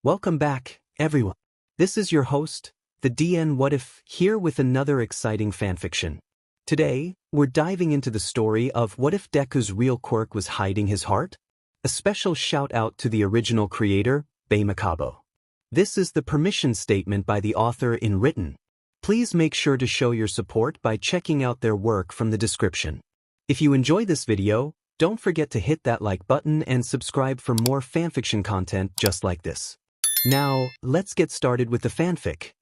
Welcome back, everyone. This is your host, the DN WhatIf, here with another exciting fanfiction. Today, we're diving into the story of what if Deku's real quirk was hiding his heart? A special shout out to the original creator, BaymaCabo. This is the permission statement by the author in written. Please make sure to show your support by checking out their work from the description. If you enjoy this video, don't forget to hit that like button and subscribe for more fanfiction content just like this. Now, let's get started with the fanfic.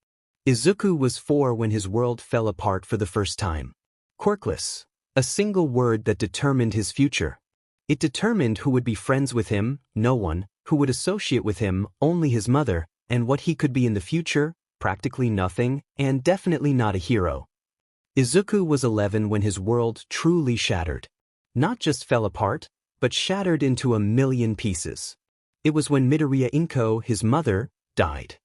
Izuku was 4 when his world fell apart for the first time. Quirkless, a single word that determined his future. It determined who would be friends with him, no one, who would associate with him, only his mother, and what he could be in the future, practically nothing, and definitely not a hero. Izuku was 11 when his world truly shattered. Not just fell apart, but shattered into a million pieces. It was when Midoriya Inko, his mother, died.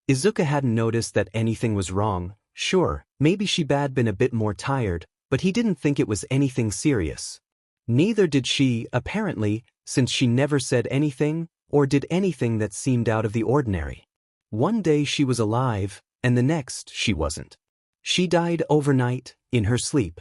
Izuku hadn't noticed that anything was wrong. Sure, maybe she had been a bit more tired, but he didn't think it was anything serious. Neither did she, apparently, since she never said anything, or did anything that seemed out of the ordinary. One day she was alive, and the next she wasn't. She died overnight, in her sleep.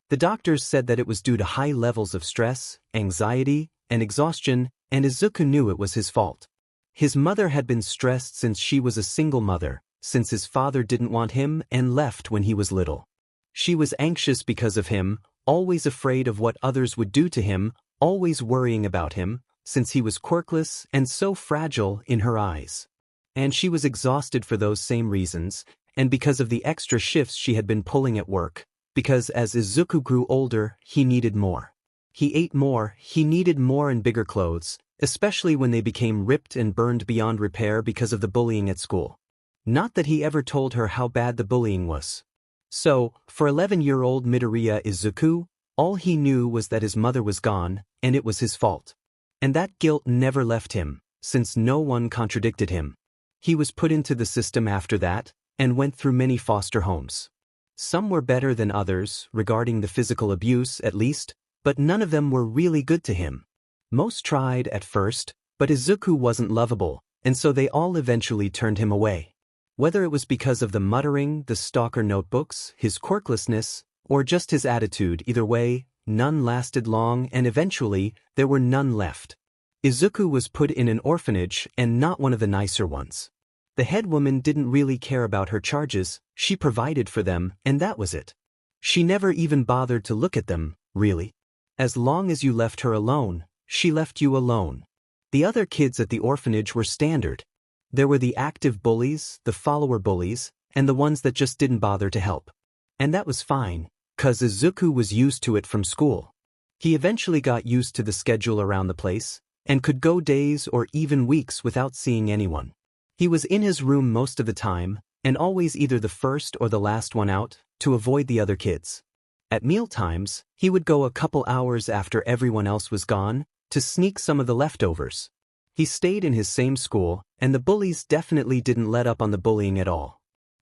The doctors said that it was due to high levels of stress, anxiety, and exhaustion, and Izuku knew it was his fault. His mother had been stressed since she was a single mother, since his father didn't want him and left when he was little. She was anxious because of him, always afraid of what others would do to him, always worrying about him, since he was quirkless and so fragile in her eyes. And she was exhausted for those same reasons, and because of the extra shifts she had been pulling at work, because as Izuku grew older, he needed more. He ate more, he needed more and bigger clothes, especially when they became ripped and burned beyond repair because of the bullying at school. Not that he ever told her how bad the bullying was. So, for 11-year-old Midoriya Izuku, all he knew was that his mother was gone, and it was his fault. And that guilt never left him, since no one contradicted him. He was put into the system after that, and went through many foster homes. Some were better than others, regarding the physical abuse at least, but none of them were really good to him. Most tried at first, but Izuku wasn't lovable, and so they all eventually turned him away. Whether it was because of the muttering, the stalker notebooks, his quirklessness, or just his attitude, either way, none lasted long and eventually, there were none left. Izuku was put in an orphanage and not one of the nicer ones. The head woman didn't really care about her charges, she provided for them, and that was it. She never even bothered to look at them, really. As long as you left her alone, she left you alone. The other kids at the orphanage were standard. There were the active bullies, the follower bullies, and the ones that just didn't bother to help. And that was fine, 'cause Izuku was used to it from school. He eventually got used to the schedule around the place, and could go days or even weeks without seeing anyone. He was in his room most of the time, and always either the first or the last one out, to avoid the other kids. At meal times, he would go a couple hours after everyone else was gone, to sneak some of the leftovers. He stayed in his same school, and the bullies definitely didn't let up on the bullying at all.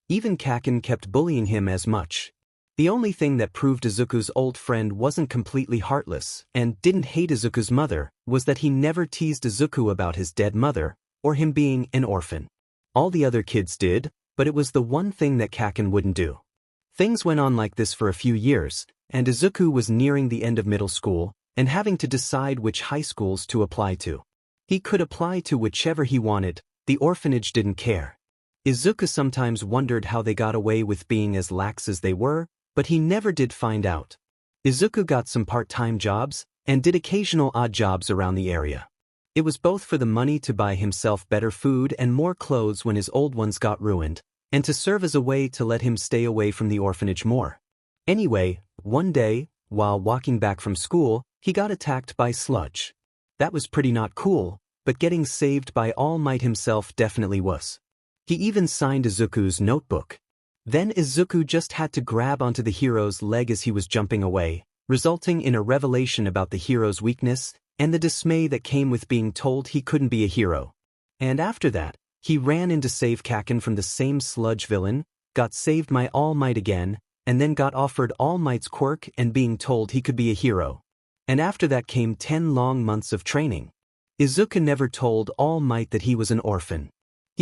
Even Kaken kept bullying him as much. The only thing that proved Izuku's old friend wasn't completely heartless, and didn't hate Izuku's mother, was that he never teased Izuku about his dead mother, or him being an orphan. All the other kids did, but it was the one thing that Kaken wouldn't do. Things went on like this for a few years, and Izuku was nearing the end of middle school, and having to decide which high schools to apply to. He could apply to whichever he wanted, the orphanage didn't care. Izuku sometimes wondered how they got away with being as lax as they were, but he never did find out. Izuku got some part-time jobs, and did occasional odd jobs around the area. It was both for the money to buy himself better food and more clothes when his old ones got ruined, and to serve as a way to let him stay away from the orphanage more. Anyway, one day, while walking back from school, he got attacked by sludge. That was pretty not cool, but getting saved by All Might himself definitely was. He even signed Izuku's notebook. Then Izuku just had to grab onto the hero's leg as he was jumping away, resulting in a revelation about the hero's weakness and the dismay that came with being told he couldn't be a hero. And after that, he ran in to save Kaken from the same sludge villain, got saved by All Might again, and then got offered All Might's quirk and being told he could be a hero. And after that came 10 long months of training. Izuku never told All Might that he was an orphan.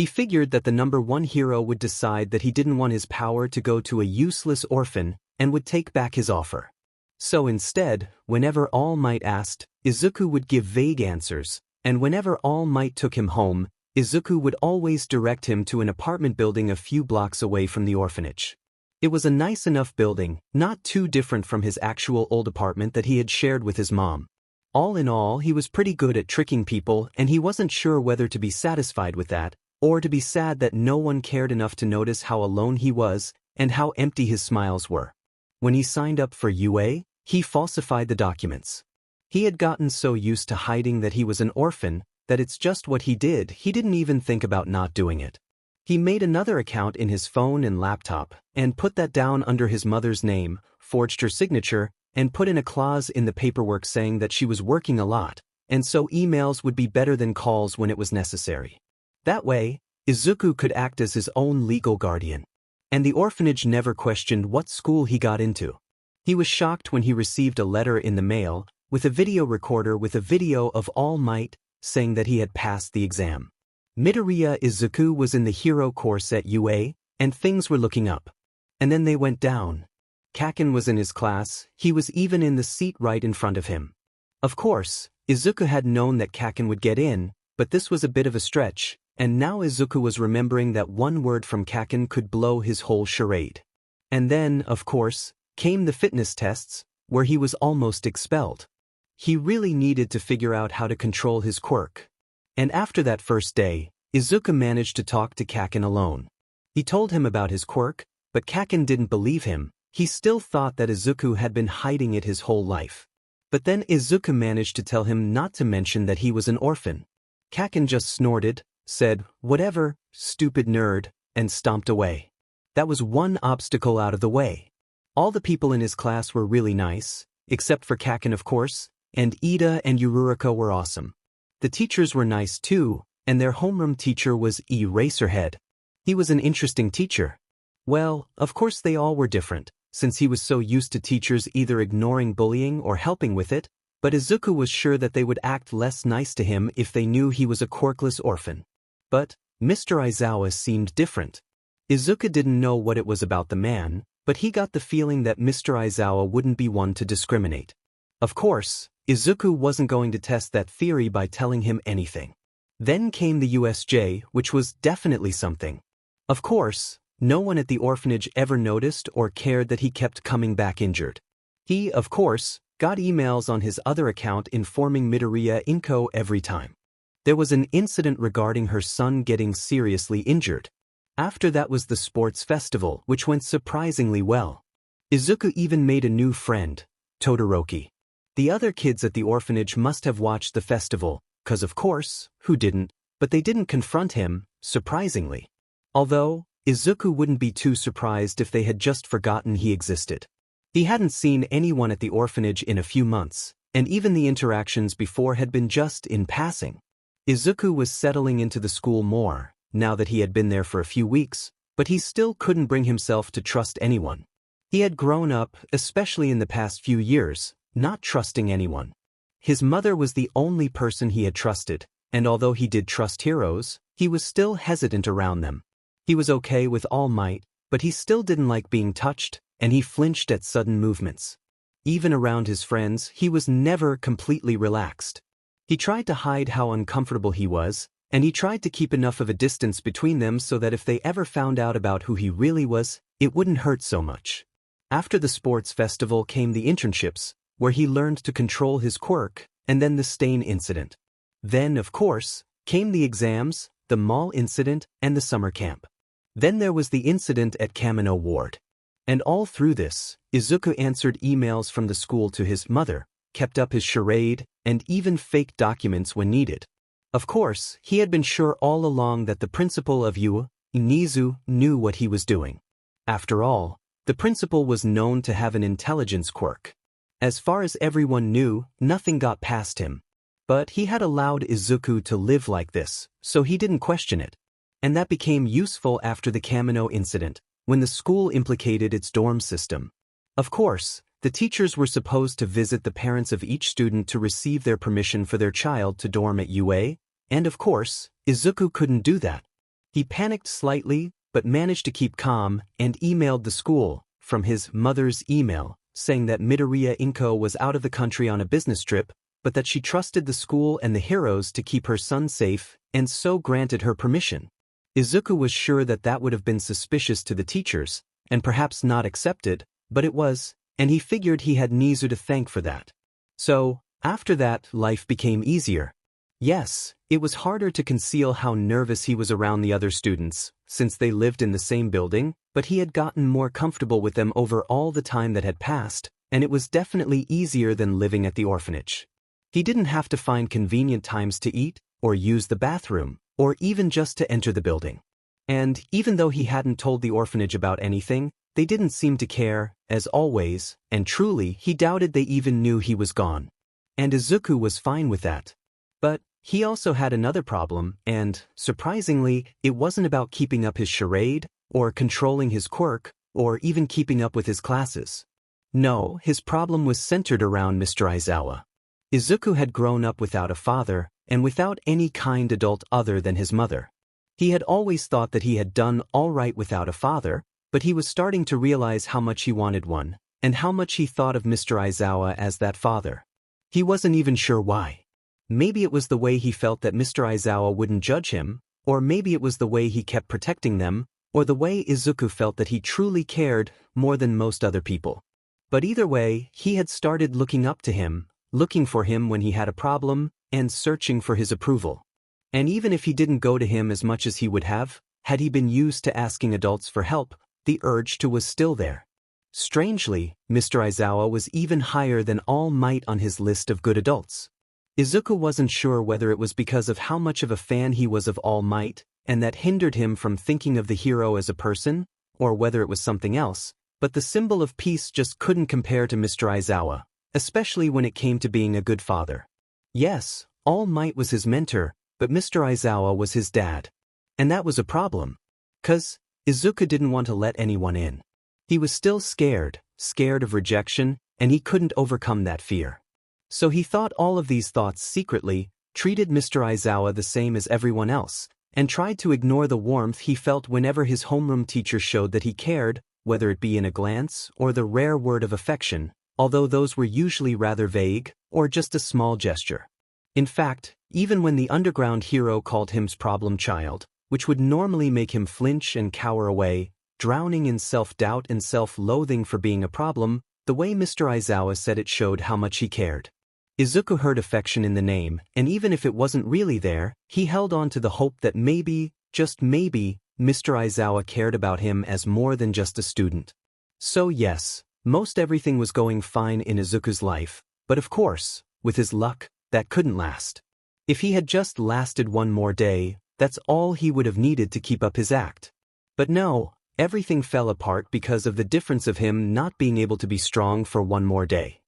He figured that the #1 hero would decide that he didn't want his power to go to a useless orphan and would take back his offer. So instead, whenever All Might asked, Izuku would give vague answers, and whenever All Might took him home, Izuku would always direct him to an apartment building a few blocks away from the orphanage. It was a nice enough building, not too different from his actual old apartment that he had shared with his mom. All in all, he was pretty good at tricking people, and he wasn't sure whether to be satisfied with that, or to be sad that no one cared enough to notice how alone he was, and how empty his smiles were. When he signed up for UA, he falsified the documents. He had gotten so used to hiding that he was an orphan, that it's just what he didn't even think about not doing it. He made another account in his phone and laptop, and put that down under his mother's name, forged her signature, and put in a clause in the paperwork saying that she was working a lot, and so emails would be better than calls when it was necessary. That way, Izuku could act as his own legal guardian. And the orphanage never questioned what school he got into. He was shocked when he received a letter in the mail, with a video recorder with a video of All Might, saying that he had passed the exam. Midoriya Izuku was in the hero course at UA, and things were looking up. And then they went down. Kaken was in his class, he was even in the seat right in front of him. Of course, Izuku had known that Kaken would get in, but this was a bit of a stretch, and now Izuku was remembering that one word from Kaken could blow his whole charade. And then, of course, came the fitness tests, where he was almost expelled. He really needed to figure out how to control his quirk. And after that first day, Izuku managed to talk to Kaken alone. He told him about his quirk, but Kaken didn't believe him. He still thought that Izuku had been hiding it his whole life. But then Izuku managed to tell him not to mention that he was an orphan. Kaken just snorted, said, "Whatever, stupid nerd," and stomped away. That was one obstacle out of the way. All the people in his class were really nice, except for Kaken of course, and Ida and Yururika were awesome. The teachers were nice too, and their homeroom teacher was Eraserhead. He was an interesting teacher. Well, of course they all were different, since he was so used to teachers either ignoring bullying or helping with it, but Izuku was sure that they would act less nice to him if they knew he was a quirkless orphan. But Mr. Aizawa seemed different. Izuku didn't know what it was about the man, but he got the feeling that Mr. Aizawa wouldn't be one to discriminate. Of course, Izuku wasn't going to test that theory by telling him anything. Then came the USJ, which was definitely something. Of course, no one at the orphanage ever noticed or cared that he kept coming back injured. He, of course, got emails on his other account informing Midoriya Inko every time. There was an incident regarding her son getting seriously injured. After that was the sports festival, which went surprisingly well. Izuku even made a new friend, Todoroki. The other kids at the orphanage must have watched the festival, 'cause of course, who didn't, but they didn't confront him, surprisingly. Although, Izuku wouldn't be too surprised if they had just forgotten he existed. He hadn't seen anyone at the orphanage in a few months, and even the interactions before had been just in passing. Izuku was settling into the school more, now that he had been there for a few weeks, but he still couldn't bring himself to trust anyone. He had grown up, especially in the past few years, not trusting anyone. His mother was the only person he had trusted, and although he did trust heroes, he was still hesitant around them. He was okay with All Might, but he still didn't like being touched, and he flinched at sudden movements. Even around his friends, he was never completely relaxed. He tried to hide how uncomfortable he was, and he tried to keep enough of a distance between them so that if they ever found out about who he really was, it wouldn't hurt so much. After the sports festival came the internships, where he learned to control his quirk, and then the stain incident. Then, of course, came the exams, the mall incident, and the summer camp. Then there was the incident at Kamino Ward. And all through this, Izuku answered emails from the school to his mother, kept up his charade, and even faked documents when needed. Of course, he had been sure all along that the principal of UA, Inizu, knew what he was doing. After all, the principal was known to have an intelligence quirk. As far as everyone knew, nothing got past him. But he had allowed Izuku to live like this, so he didn't question it. And that became useful after the Kamino incident, when the school implicated its dorm system. Of course, the teachers were supposed to visit the parents of each student to receive their permission for their child to dorm at UA, and of course, Izuku couldn't do that. He panicked slightly, but managed to keep calm and emailed the school, from his mother's email, saying that Midoriya Inko was out of the country on a business trip, but that she trusted the school and the heroes to keep her son safe, and so granted her permission. Izuku was sure that that would have been suspicious to the teachers, and perhaps not accepted, but it was, and he figured he had Nizu to thank for that. So, after that, life became easier. Yes, it was harder to conceal how nervous he was around the other students, since they lived in the same building, but he had gotten more comfortable with them over all the time that had passed, and it was definitely easier than living at the orphanage. He didn't have to find convenient times to eat, or use the bathroom, or even just to enter the building. And even though he hadn't told the orphanage about anything, they didn't seem to care, as always, and truly he doubted they even knew he was gone. And Izuku was fine with that. But he also had another problem, and, surprisingly, it wasn't about keeping up his charade, or controlling his quirk, or even keeping up with his classes. No, his problem was centered around Mr. Aizawa. Izuku had grown up without a father, and without any kind adult other than his mother. He had always thought that he had done all right without a father, but he was starting to realize how much he wanted one, and how much he thought of Mr. Aizawa as that father. He wasn't even sure why. Maybe it was the way he felt that Mr. Aizawa wouldn't judge him, or maybe it was the way he kept protecting them, or the way Izuku felt that he truly cared more than most other people. But either way, he had started looking up to him, looking for him when he had a problem, and searching for his approval. And even if he didn't go to him as much as he would have, had he been used to asking adults for help, the urge to was still there. Strangely, Mr. Aizawa was even higher than All Might on his list of good adults. Izuku wasn't sure whether it was because of how much of a fan he was of All Might, and that hindered him from thinking of the hero as a person, or whether it was something else, but the symbol of peace just couldn't compare to Mr. Aizawa, especially when it came to being a good father. Yes, All Might was his mentor, but Mr. Aizawa was his dad. And that was a problem. 'Cause Izuku didn't want to let anyone in. He was still scared of rejection, and he couldn't overcome that fear. So he thought all of these thoughts secretly, treated Mr. Aizawa the same as everyone else, and tried to ignore the warmth he felt whenever his homeroom teacher showed that he cared, whether it be in a glance or the rare word of affection, although those were usually rather vague, or just a small gesture. In fact, even when the underground hero called him's problem child, which would normally make him flinch and cower away, drowning in self-doubt and self-loathing for being a problem, the way Mr. Aizawa said it showed how much he cared. Izuku heard affection in the name, and even if it wasn't really there, he held on to the hope that maybe, just maybe, Mr. Aizawa cared about him as more than just a student. So yes, most everything was going fine in Izuku's life, but of course, with his luck, that couldn't last. If he had just lasted one more day, that's all he would have needed to keep up his act. But no, everything fell apart because of the difference of him not being able to be strong for one more day.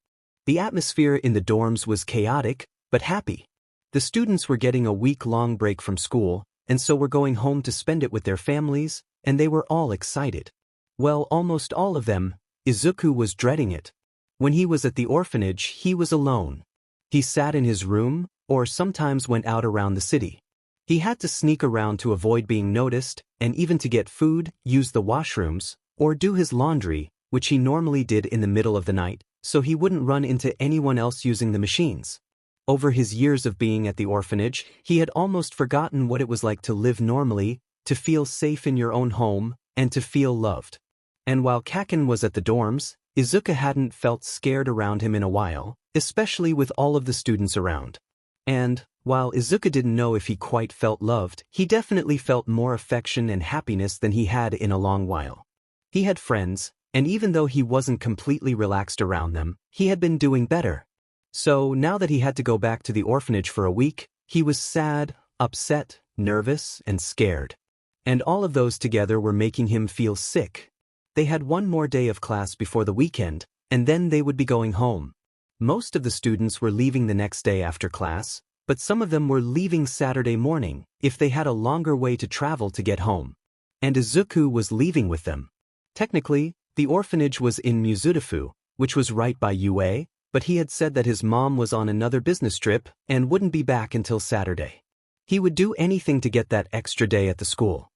The atmosphere in the dorms was chaotic, but happy. The students were getting a week-long break from school, and so were going home to spend it with their families, and they were all excited. Well, almost all of them. Izuku was dreading it. When he was at the orphanage, he was alone. He sat in his room, or sometimes went out around the city. He had to sneak around to avoid being noticed, and even to get food, use the washrooms, or do his laundry, which he normally did in the middle of the night, so he wouldn't run into anyone else using the machines. Over his years of being at the orphanage, he had almost forgotten what it was like to live normally, to feel safe in your own home, and to feel loved. And while Kaken was at the dorms, Izuku hadn't felt scared around him in a while, especially with all of the students around. And, while Izuku didn't know if he quite felt loved, he definitely felt more affection and happiness than he had in a long while. He had friends, and even though he wasn't completely relaxed around them, he had been doing better. So now that he had to go back to the orphanage for a week, he was sad, upset, nervous, and scared. And all of those together were making him feel sick. They had one more day of class before the weekend, and then they would be going home. Most of the students were leaving the next day after class, but some of them were leaving Saturday morning, if they had a longer way to travel to get home. And Izuku was leaving with them. Technically, the orphanage was in Mizudafu, which was right by UA, but he had said that his mom was on another business trip and wouldn't be back until Saturday. He would do anything to get that extra day at the school.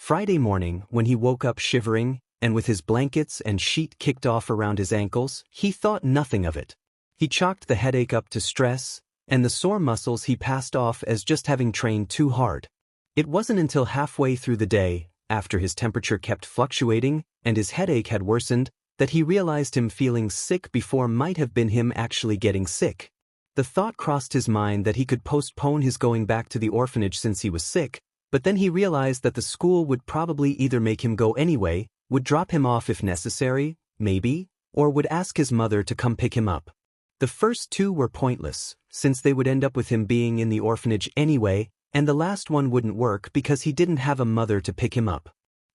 Friday morning, when he woke up shivering, and with his blankets and sheet kicked off around his ankles, he thought nothing of it. He chalked the headache up to stress, and the sore muscles he passed off as just having trained too hard. It wasn't until halfway through the day, after his temperature kept fluctuating and his headache had worsened, that he realized him feeling sick before might have been him actually getting sick. The thought crossed his mind that he could postpone his going back to the orphanage since he was sick, but then he realized that the school would probably either make him go anyway, would drop him off if necessary, maybe, or would ask his mother to come pick him up. The first two were pointless, since they would end up with him being in the orphanage anyway, and the last one wouldn't work because he didn't have a mother to pick him up.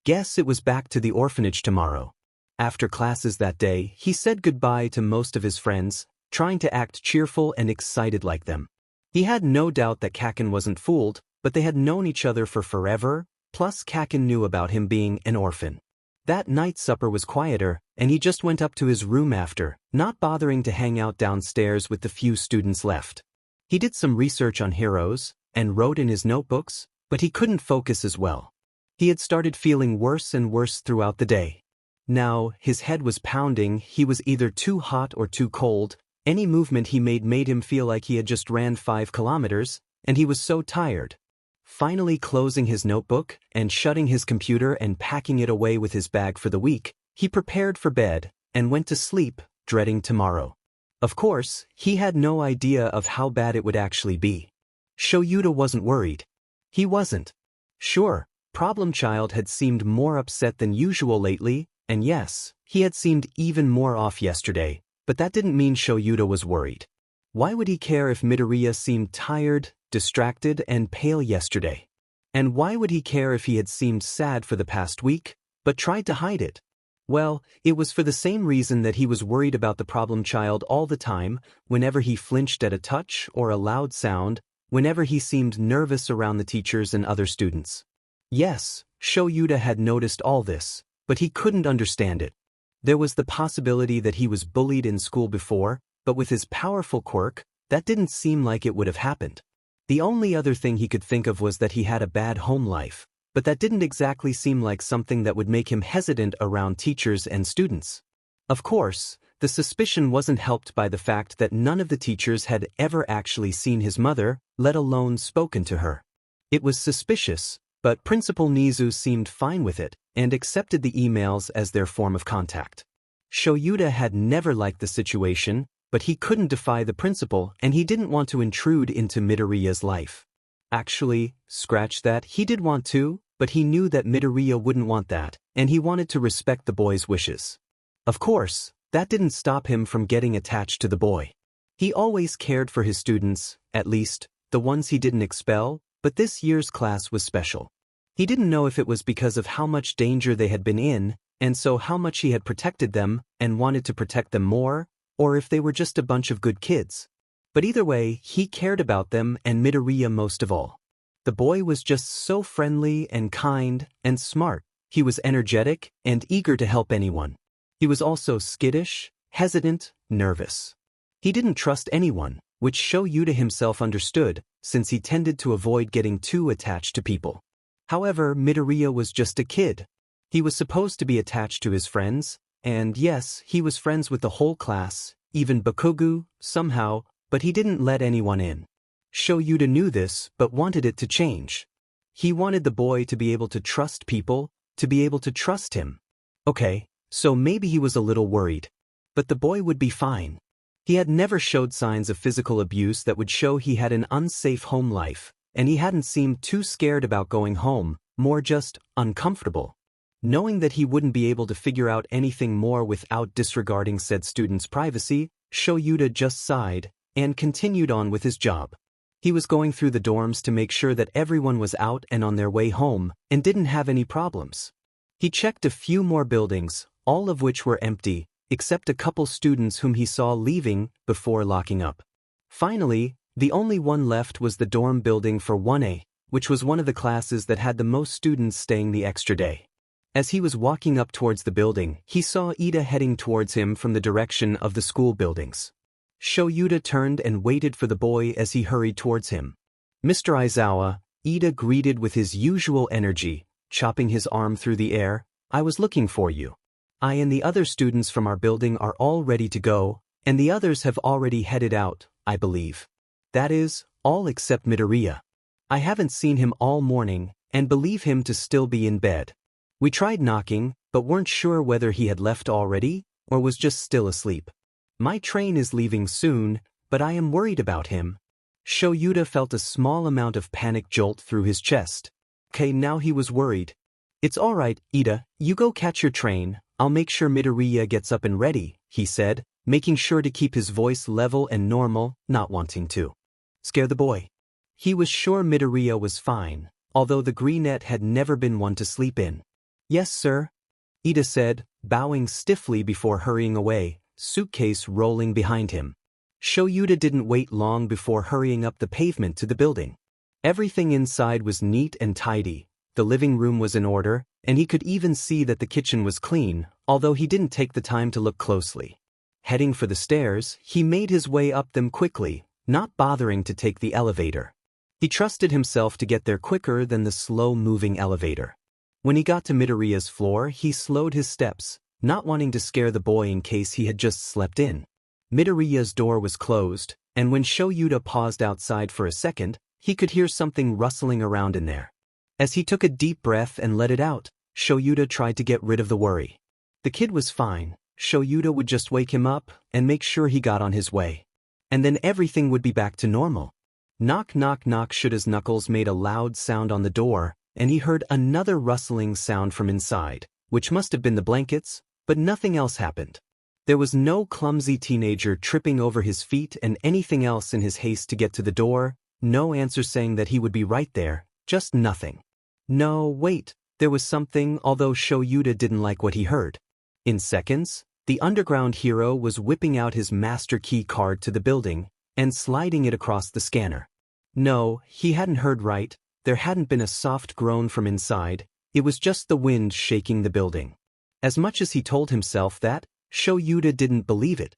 Guess it was back to the orphanage tomorrow. After classes that day, he said goodbye to most of his friends, trying to act cheerful and excited like them. He had no doubt that Kakin wasn't fooled, but they had known each other for forever, plus Kakin knew about him being an orphan. That night supper was quieter, and he just went up to his room after, not bothering to hang out downstairs with the few students left. He did some research on heroes, and wrote in his notebooks, but he couldn't focus as well. He had started feeling worse and worse throughout the day. Now, his head was pounding, he was either too hot or too cold, any movement he made him feel like he had just ran 5 kilometers, and he was so tired. Finally closing his notebook and shutting his computer and packing it away with his bag for the week, he prepared for bed and went to sleep, dreading tomorrow. Of course, he had no idea of how bad it would actually be. Shoyuta wasn't worried. He wasn't. Sure, Problem Child had seemed more upset than usual lately, and yes, he had seemed even more off yesterday, but that didn't mean Shoyuta was worried. Why would he care if Midoriya seemed tired, distracted, and pale yesterday? And why would he care if he had seemed sad for the past week, but tried to hide it? Well, it was for the same reason that he was worried about the Problem Child all the time, whenever he flinched at a touch or a loud sound, whenever he seemed nervous around the teachers and other students. Yes, Shoyuta had noticed all this, but he couldn't understand it. There was the possibility that he was bullied in school before, but with his powerful quirk, that didn't seem like it would have happened. The only other thing he could think of was that he had a bad home life, but that didn't exactly seem like something that would make him hesitant around teachers and students. Of course, the suspicion wasn't helped by the fact that none of the teachers had ever actually seen his mother, let alone spoken to her. It was suspicious, but Principal Nizu seemed fine with it, and accepted the emails as their form of contact. Shoyuta had never liked the situation, but he couldn't defy the principal and he didn't want to intrude into Midoriya's life. Actually, scratch that, he did want to, but he knew that Midoriya wouldn't want that, and he wanted to respect the boy's wishes. Of course, that didn't stop him from getting attached to the boy. He always cared for his students, at least, the ones he didn't expel, but this year's class was special. He didn't know if it was because of how much danger they had been in, and so how much he had protected them and wanted to protect them more, or if they were just a bunch of good kids. But either way, he cared about them and Midoriya most of all. The boy was just so friendly and kind and smart. He was energetic and eager to help anyone. He was also skittish, hesitant, nervous. He didn't trust anyone, which Shoyuta himself understood, since he tended to avoid getting too attached to people. However, Midoriya was just a kid. He was supposed to be attached to his friends, and yes, he was friends with the whole class, even Bakugo, somehow, but he didn't let anyone in. Shoyuta knew this, but wanted it to change. He wanted the boy to be able to trust people, to be able to trust him. Okay, so maybe he was a little worried. But the boy would be fine. He had never showed signs of physical abuse that would show he had an unsafe home life, and he hadn't seemed too scared about going home, more just uncomfortable. Knowing that he wouldn't be able to figure out anything more without disregarding said student's privacy, Shoyuta just sighed and continued on with his job. He was going through the dorms to make sure that everyone was out and on their way home and didn't have any problems. He checked a few more buildings, all of which were empty, except a couple students whom he saw leaving before locking up. Finally, the only one left was the dorm building for 1A, which was one of the classes that had the most students staying the extra day. As he was walking up towards the building, he saw Ida heading towards him from the direction of the school buildings. Shoyuta turned and waited for the boy as he hurried towards him. "Mr. Aizawa," Ida greeted with his usual energy, chopping his arm through the air. "I was looking for you. I and the other students from our building are all ready to go, and the others have already headed out, I believe. That is, all except Midoriya. I haven't seen him all morning, and believe him to still be in bed. We tried knocking, but weren't sure whether he had left already, or was just still asleep. My train is leaving soon, but I am worried about him." Shoyuta felt a small amount of panic jolt through his chest. Okay, now he was worried. "It's alright, Ida, you go catch your train, I'll make sure Midoriya gets up and ready," he said, making sure to keep his voice level and normal, not wanting to scare the boy. He was sure Midoriya was fine, although the greenette had never been one to sleep in. "Yes, sir," Ida said, bowing stiffly before hurrying away, suitcase rolling behind him. Shoyuta didn't wait long before hurrying up the pavement to the building. Everything inside was neat and tidy, the living room was in order, and he could even see that the kitchen was clean, although he didn't take the time to look closely. Heading for the stairs, he made his way up them quickly, not bothering to take the elevator. He trusted himself to get there quicker than the slow-moving elevator. When he got to Midoriya's floor, he slowed his steps, not wanting to scare the boy in case he had just slept in. Midoriya's door was closed, and when Shoyuta paused outside for a second, he could hear something rustling around in there. As he took a deep breath and let it out, Shoyuta tried to get rid of the worry. The kid was fine. Shoyuta would just wake him up and make sure he got on his way. And then everything would be back to normal. Knock, knock, knock. Shuta's knuckles made a loud sound on the door, and he heard another rustling sound from inside, which must have been the blankets, but nothing else happened. There was no clumsy teenager tripping over his feet and anything else in his haste to get to the door, no answer saying that he would be right there, just nothing. No, wait, there was something, although Shoyuta didn't like what he heard. In seconds, the underground hero was whipping out his master key card to the building and sliding it across the scanner. No, he hadn't heard right, there hadn't been a soft groan from inside, it was just the wind shaking the building. As much as he told himself that, Shoyuta didn't believe it.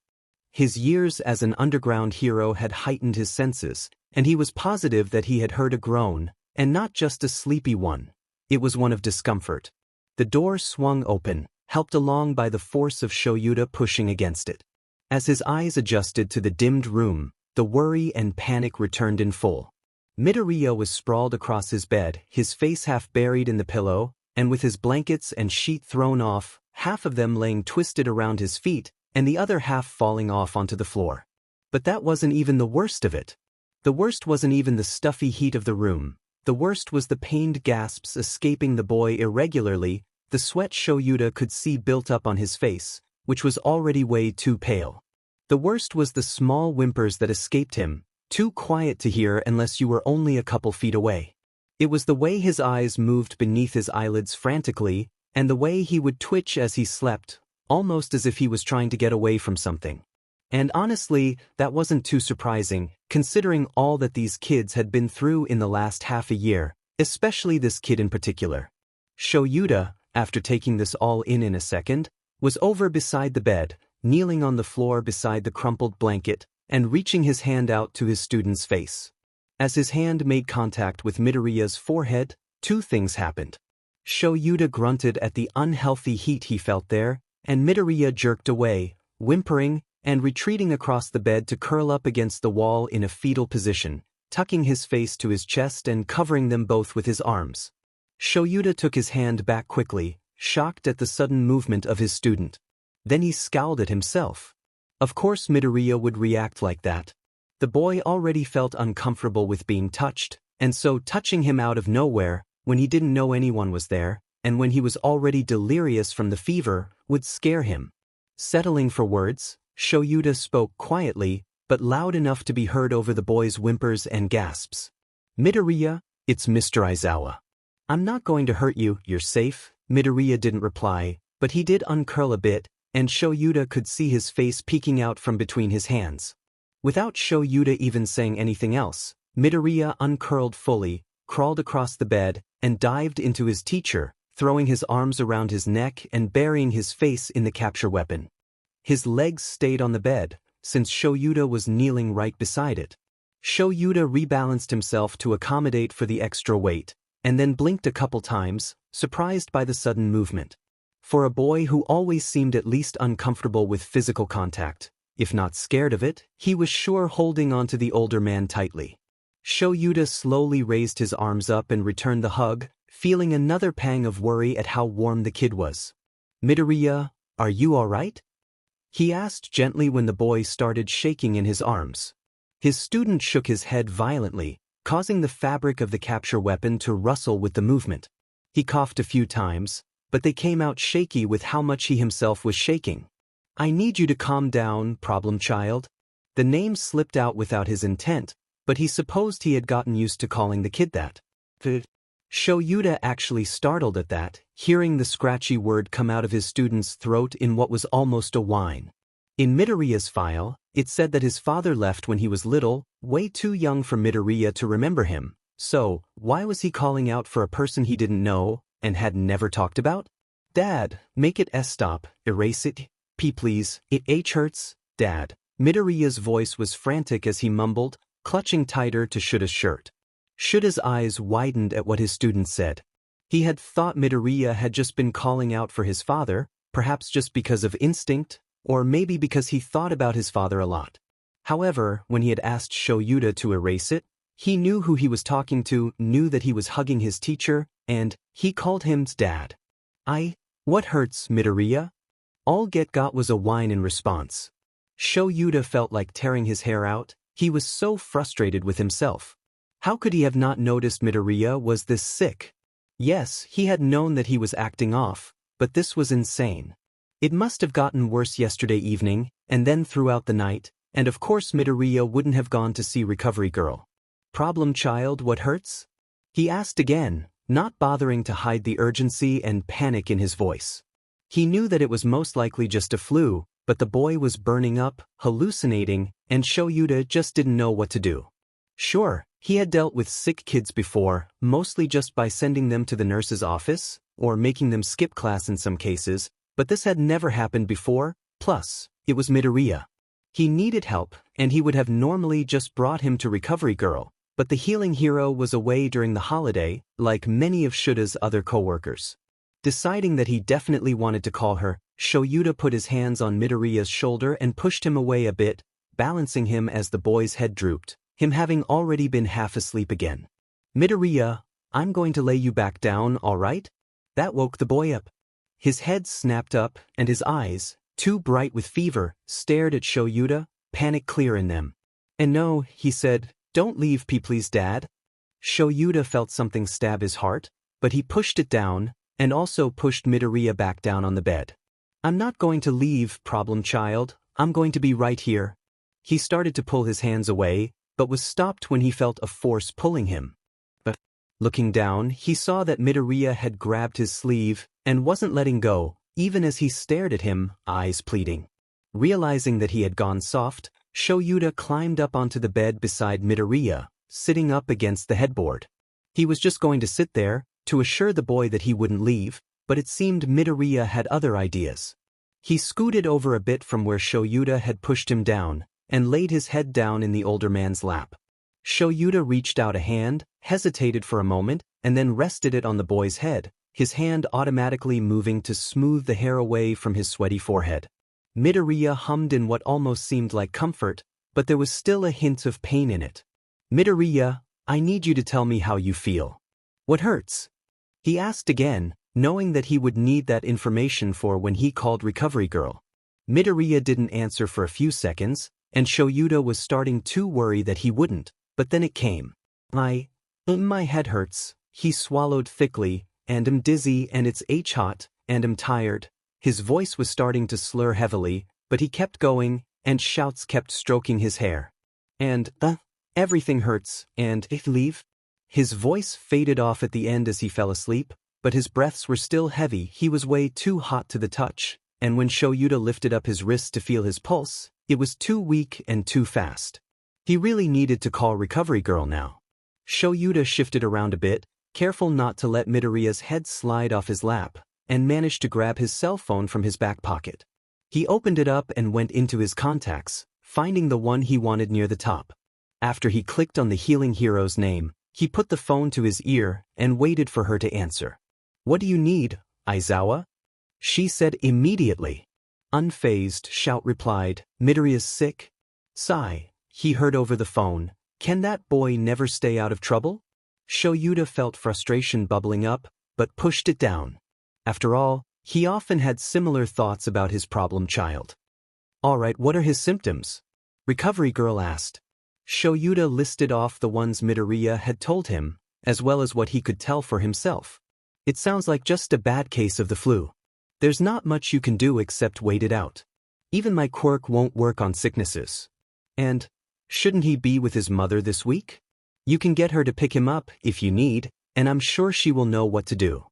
His years as an underground hero had heightened his senses, and he was positive that he had heard a groan, and not just a sleepy one. It was one of discomfort. The door swung open, helped along by the force of Shoyuta pushing against it. As his eyes adjusted to the dimmed room, the worry and panic returned in full. Midoriya was sprawled across his bed, his face half buried in the pillow, and with his blankets and sheet thrown off, half of them laying twisted around his feet, and the other half falling off onto the floor. But that wasn't even the worst of it. The worst wasn't even the stuffy heat of the room. The worst was the pained gasps escaping the boy irregularly, the sweat Shoyuta could see built up on his face, which was already way too pale. The worst was the small whimpers that escaped him, too quiet to hear unless you were only a couple feet away. It was the way his eyes moved beneath his eyelids frantically, and the way he would twitch as he slept, almost as if he was trying to get away from something. And honestly, that wasn't too surprising, considering all that these kids had been through in the last half a year, especially this kid in particular. Shoyuta, after taking this all in a second, was over beside the bed, kneeling on the floor beside the crumpled blanket, and reaching his hand out to his student's face. As his hand made contact with Midoriya's forehead, two things happened. Shoyuta grunted at the unhealthy heat he felt there, and Midoriya jerked away, whimpering, and retreating across the bed to curl up against the wall in a fetal position, tucking his face to his chest and covering them both with his arms. Shoyuta took his hand back quickly, shocked at the sudden movement of his student. Then he scowled at himself. Of course Midoriya would react like that. The boy already felt uncomfortable with being touched, and so touching him out of nowhere, when he didn't know anyone was there, and when he was already delirious from the fever, would scare him. Settling for words, Shoyuta spoke quietly, but loud enough to be heard over the boy's whimpers and gasps. "Midoriya, it's Mr. Aizawa. I'm not going to hurt you, you're safe." Midoriya didn't reply, but he did uncurl a bit, and Shoyuta could see his face peeking out from between his hands. Without Shoyuta even saying anything else, Midoriya uncurled fully, crawled across the bed, and dived into his teacher, throwing his arms around his neck and burying his face in the capture weapon. His legs stayed on the bed, since Shoyuta was kneeling right beside it. Shoyuta rebalanced himself to accommodate for the extra weight, and then blinked a couple times, surprised by the sudden movement. For a boy who always seemed at least uncomfortable with physical contact, if not scared of it, he was sure holding onto the older man tightly. Shoyuta slowly raised his arms up and returned the hug, feeling another pang of worry at how warm the kid was. "Midoriya, are you all right?" he asked gently when the boy started shaking in his arms. His student shook his head violently, causing the fabric of the capture weapon to rustle with the movement. He coughed a few times, but they came out shaky with how much he himself was shaking. "I need you to calm down, problem child." The name slipped out without his intent, but he supposed he had gotten used to calling the kid that. Shoyuta actually startled at that, hearing the scratchy word come out of his student's throat in what was almost a whine. In Midoriya's file, it said that his father left when he was little, way too young for Midoriya to remember him, so why was he calling out for a person he didn't know and had never talked about? "Dad, make it stop, erase it, please, it hurts, Dad." Midoriya's voice was frantic as he mumbled, clutching tighter to Shuta's shirt. Shuta's eyes widened at what his student said. He had thought Midoriya had just been calling out for his father, perhaps just because of instinct, or maybe because he thought about his father a lot. However, when he had asked Shoyuta to erase it, he knew who he was talking to, knew that he was hugging his teacher, and he called him Dad. What hurts, Midoriya?" All Get got was a whine in response. Shoyuta felt like tearing his hair out. He was so frustrated with himself. How could he have not noticed Midoriya was this sick? Yes, he had known that he was acting off, but this was insane. It must have gotten worse yesterday evening, and then throughout the night, and of course Midoriya wouldn't have gone to see Recovery Girl. "Problem child, what hurts?" he asked again, not bothering to hide the urgency and panic in his voice. He knew that it was most likely just a flu, but the boy was burning up, hallucinating, and Shoyuta just didn't know what to do. Sure, he had dealt with sick kids before, mostly just by sending them to the nurse's office, or making them skip class in some cases, but this had never happened before, plus, it was Midoriya. He needed help, and he would have normally just brought him to Recovery Girl, but the healing hero was away during the holiday, like many of Shuta's other co-workers. Deciding that he definitely wanted to call her, Shoyuta put his hands on Midoriya's shoulder and pushed him away a bit, balancing him as the boy's head drooped, him having already been half asleep again. "Midoriya, I'm going to lay you back down, all right?" That woke the boy up. His head snapped up, and his eyes, too bright with fever, stared at Shoyuta, panic clear in them. "And no," he said, "don't leave, please, Dad." Shoyuta felt something stab his heart, but he pushed it down, and also pushed Midoriya back down on the bed. "I'm not going to leave, problem child, I'm going to be right here." He started to pull his hands away, but was stopped when he felt a force pulling him. But, looking down, he saw that Midoriya had grabbed his sleeve, and wasn't letting go, even as he stared at him, eyes pleading. Realizing that he had gone soft, Shoyuta climbed up onto the bed beside Midoriya, sitting up against the headboard. He was just going to sit there, to assure the boy that he wouldn't leave, but it seemed Midoriya had other ideas. He scooted over a bit from where Shoyuta had pushed him down, and laid his head down in the older man's lap. Shoyuta reached out a hand, hesitated for a moment, and then rested it on the boy's head, his hand automatically moving to smooth the hair away from his sweaty forehead. Midoriya hummed in what almost seemed like comfort, but there was still a hint of pain in it. "Midoriya, I need you to tell me how you feel. What hurts?" he asked again, knowing that he would need that information for when he called Recovery Girl. Midoriya didn't answer for a few seconds, and Shoyuta was starting to worry that he wouldn't, but then it came. My head hurts," he swallowed thickly, "and I'm dizzy and it's hot, and I'm tired." His voice was starting to slur heavily, but he kept going, and shouts kept stroking his hair. "And, everything hurts, and leave." His voice faded off at the end as he fell asleep, but his breaths were still heavy. He was way too hot to the touch, and when Shoyuta lifted up his wrist to feel his pulse, it was too weak and too fast. He really needed to call Recovery Girl now. Shoyuta shifted around a bit, careful not to let Midoriya's head slide off his lap, and managed to grab his cell phone from his back pocket. He opened it up and went into his contacts, finding the one he wanted near the top. After he clicked on the healing hero's name, He put the phone to his ear and waited for her to answer. "What do you need, Aizawa?" she said immediately. Unfazed, Shout replied, "Midoriya's sick." Sigh, he heard over the phone. Can that boy never stay out of trouble? Shoyuta felt frustration bubbling up, but pushed it down. After all, he often had similar thoughts about his problem child. "Alright, what are his symptoms?" Recovery Girl asked. Shoyuta listed off the ones Midoriya had told him, as well as what he could tell for himself. "It sounds like just a bad case of the flu. There's not much you can do except wait it out. Even my quirk won't work on sicknesses. And, shouldn't he be with his mother this week? You can get her to pick him up if you need, and I'm sure she will know what to do.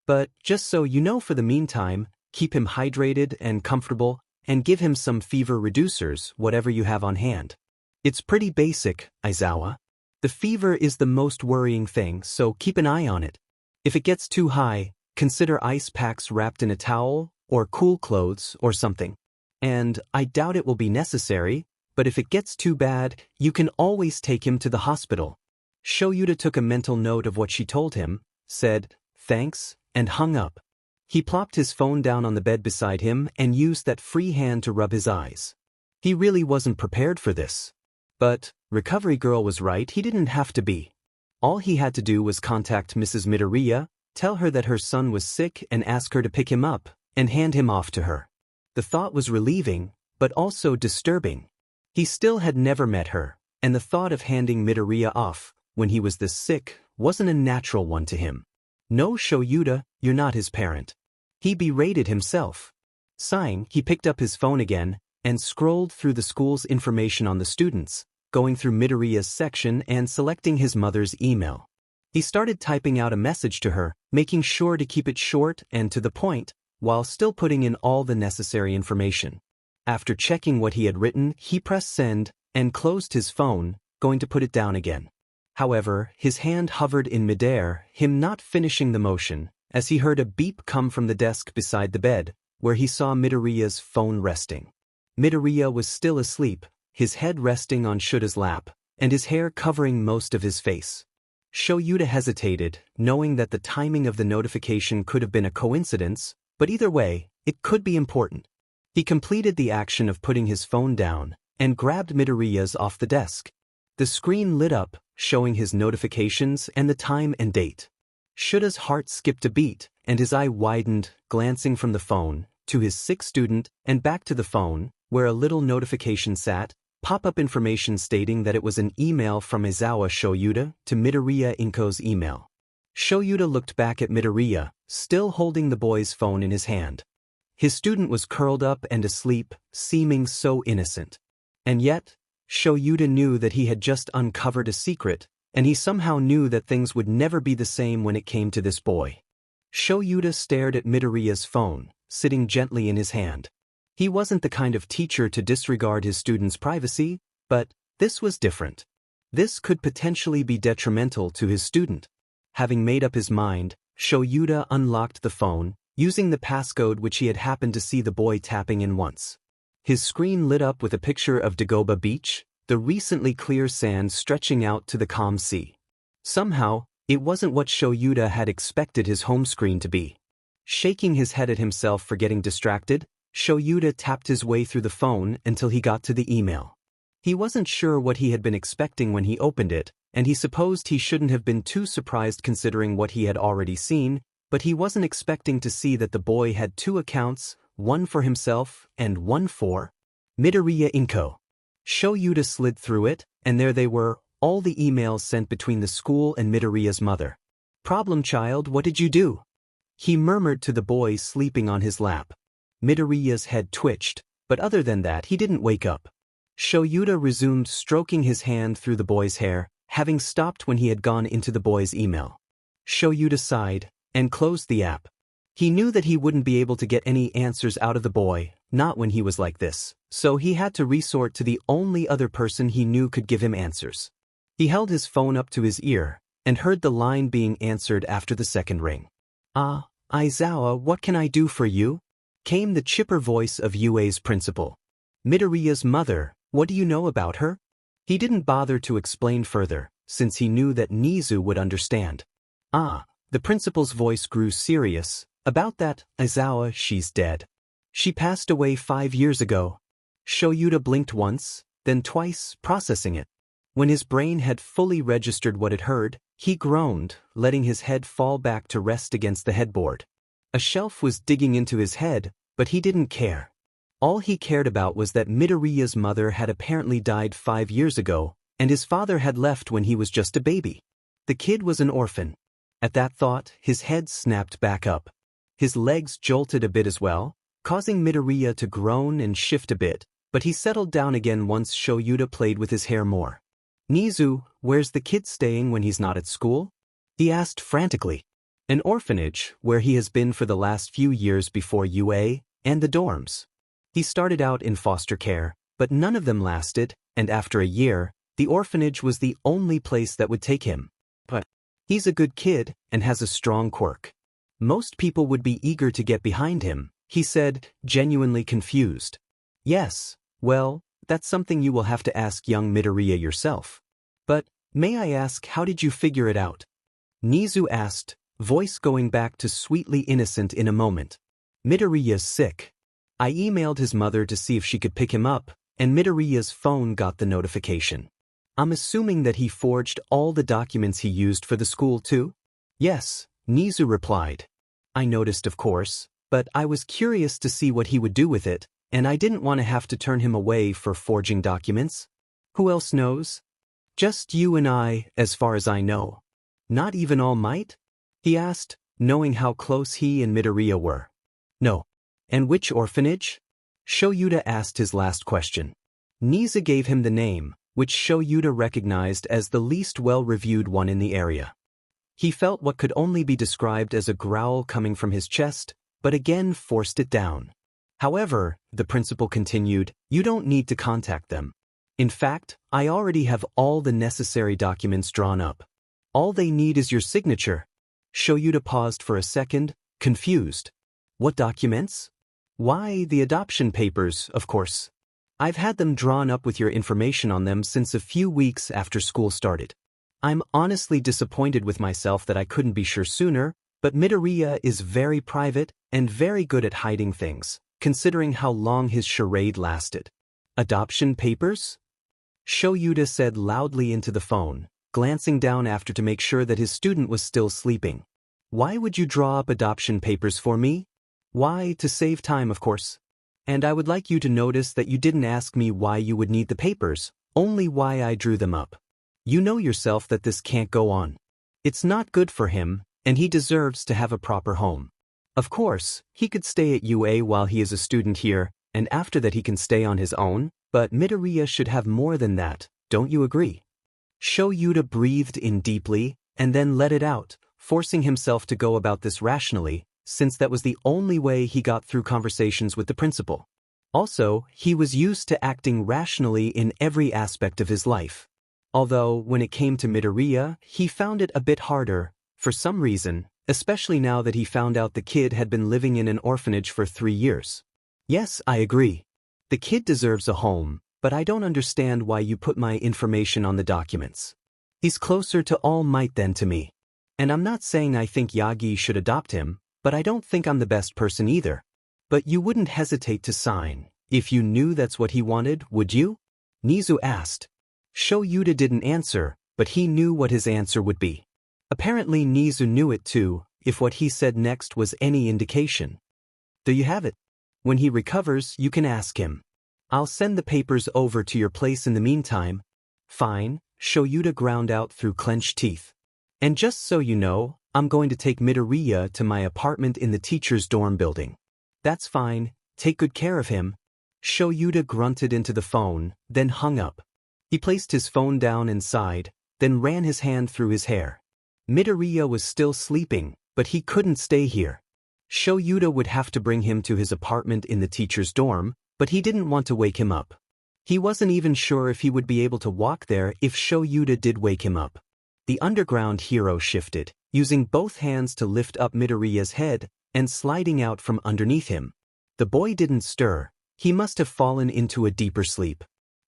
But, just so you know, for the meantime, keep him hydrated and comfortable, and give him some fever reducers, whatever you have on hand. It's pretty basic, Aizawa. The fever is the most worrying thing, so keep an eye on it. If it gets too high, consider ice packs wrapped in a towel, or cool clothes, or something. And I doubt it will be necessary, but if it gets too bad, you can always take him to the hospital." Shoyuta took a mental note of what she told him, said, "Thanks," and hung up. He plopped his phone down on the bed beside him and used that free hand to rub his eyes. He really wasn't prepared for this. But, Recovery Girl was right, he didn't have to be. All he had to do was contact Mrs. Midoriya, tell her that her son was sick and ask her to pick him up, and hand him off to her. The thought was relieving, but also disturbing. He still had never met her, and the thought of handing Midoriya off, when he was this sick, wasn't a natural one to him. "No, Shoyuta, you're not his parent." He berated himself. Sighing, he picked up his phone again, and scrolled through the school's information on the students, going through Midoriya's section and selecting his mother's email. He started typing out a message to her, making sure to keep it short and to the point, while still putting in all the necessary information. After checking what he had written, he pressed send, and closed his phone, going to put it down again. However, his hand hovered in midair, him not finishing the motion, as he heard a beep come from the desk beside the bed, where he saw Midoriya's phone resting. Midoriya was still asleep, his head resting on Shuta's lap, and his hair covering most of his face. Shoyuta hesitated, knowing that the timing of the notification could have been a coincidence, but either way, it could be important. He completed the action of putting his phone down, and grabbed Midoriya's off the desk. The screen lit up, showing his notifications and the time and date. Shuta's heart skipped a beat, and his eye widened, glancing from the phone, to his sick student, and back to the phone, where a little notification sat, pop-up information stating that it was an email from Aizawa Shoyuta to Midoriya Inko's email. Shoyuta looked back at Midoriya, still holding the boy's phone in his hand. His student was curled up and asleep, seeming so innocent. And yet, Shoyuta knew that he had just uncovered a secret, and he somehow knew that things would never be the same when it came to this boy. Shoyuta stared at Midoriya's phone, sitting gently in his hand. He wasn't the kind of teacher to disregard his students' privacy, but this was different. This could potentially be detrimental to his student. Having made up his mind, Shoyuta unlocked the phone, using the passcode which he had happened to see the boy tapping in once. His screen lit up with a picture of Dagoba Beach, the recently clear sand stretching out to the calm sea. Somehow, it wasn't what Shoyuta had expected his home screen to be. Shaking his head at himself for getting distracted, Shoyuta tapped his way through the phone until he got to the email. He wasn't sure what he had been expecting when he opened it, and he supposed he shouldn't have been too surprised considering what he had already seen, but he wasn't expecting to see that the boy had two accounts, one for himself and one for Midoriya Inko. Shoyuta slid through it, and there they were, all the emails sent between the school and Midoriya's mother. "Problem child, what did you do?" he murmured to the boy sleeping on his lap. Midoriya's head twitched, but other than that he didn't wake up. Shoyuta resumed stroking his hand through the boy's hair, having stopped when he had gone into the boy's email. Shoyuta sighed, and closed the app. He knew that he wouldn't be able to get any answers out of the boy, not when he was like this, so he had to resort to the only other person he knew could give him answers. He held his phone up to his ear, and heard the line being answered after the second ring. Aizawa, what can I do for you?" came the chipper voice of UA's principal. "Midoriya's mother, what do you know about her?" He didn't bother to explain further, since he knew that Nizu would understand. Ah, the principal's voice grew serious. About that, Aizawa, she's dead. She passed away 5 years ago. Shoyuta blinked once, then twice, processing it. When his brain had fully registered what it heard, he groaned, letting his head fall back to rest against the headboard. A shelf was digging into his head, but he didn't care. All he cared about was that Midoriya's mother had apparently died 5 years ago, and his father had left when he was just a baby. The kid was an orphan. At that thought, his head snapped back up. His legs jolted a bit as well, causing Midoriya to groan and shift a bit, but he settled down again once Shoyuta played with his hair more. Nizu, where's the kid staying when he's not at school? He asked frantically. An orphanage, where he has been for the last few years before UA, and the dorms. He started out in foster care, but none of them lasted, and after a year, the orphanage was the only place that would take him. But he's a good kid and has a strong quirk. Most people would be eager to get behind him, he said, genuinely confused. Yes, well, that's something you will have to ask young Midoriya yourself. But, may I ask, how did you figure it out? Nizu asked, voice going back to sweetly innocent in a moment. Midoriya's sick. I emailed his mother to see if she could pick him up, and Midoriya's phone got the notification. I'm assuming that he forged all the documents he used for the school too? Yes, Nizu replied. I noticed, of course, but I was curious to see what he would do with it, and I didn't want to have to turn him away for forging documents. Who else knows? Just you and I, as far as I know. Not even All Might? He asked, knowing how close he and Midoriya were. No. And which orphanage? Shoyuta asked his last question. Nizu gave him the name, which Shoyuta recognized as the least well-reviewed one in the area. He felt what could only be described as a growl coming from his chest, but again forced it down. However, the principal continued, you don't need to contact them. In fact, I already have all the necessary documents drawn up. All they need is your signature. Shoyuta paused for a second, confused. What documents? Why, the adoption papers, of course. I've had them drawn up with your information on them since a few weeks after school started. I'm honestly disappointed with myself that I couldn't be sure sooner, but Midoriya is very private and very good at hiding things, considering how long his charade lasted. Adoption papers? Shoyuta said loudly into the phone, glancing down after to make sure that his student was still sleeping. Why would you draw up adoption papers for me? Why, to save time, of course. And I would like you to notice that you didn't ask me why you would need the papers, only why I drew them up. You know yourself that this can't go on. It's not good for him, and he deserves to have a proper home. Of course, he could stay at UA while he is a student here, and after that he can stay on his own, but Midoriya should have more than that, don't you agree? Shoyuta breathed in deeply, and then let it out, forcing himself to go about this rationally, since that was the only way he got through conversations with the principal. Also, he was used to acting rationally in every aspect of his life. Although, when it came to Midoriya, he found it a bit harder, for some reason, especially now that he found out the kid had been living in an orphanage for 3 years. Yes, I agree. The kid deserves a home, but I don't understand why you put my information on the documents. He's closer to All Might than to me. And I'm not saying I think Yagi should adopt him, but I don't think I'm the best person either. But you wouldn't hesitate to sign, if you knew that's what he wanted, would you? Nizu asked. Shoyuta didn't answer, but he knew what his answer would be. Apparently Nizu knew it too, if what he said next was any indication. There you have it. When he recovers, you can ask him. I'll send the papers over to your place in the meantime. Fine, Shoyuta ground out through clenched teeth. And just so you know, I'm going to take Midoriya to my apartment in the teacher's dorm building. That's fine, take good care of him. Shoyuta grunted into the phone, then hung up. He placed his phone down and sighed, then ran his hand through his hair. Midoriya was still sleeping, but he couldn't stay here. Shoyuta would have to bring him to his apartment in the teacher's dorm, but he didn't want to wake him up. He wasn't even sure if he would be able to walk there if Shoyuta did wake him up. The underground hero shifted, using both hands to lift up Midoriya's head and sliding out from underneath him. The boy didn't stir. He must have fallen into a deeper sleep.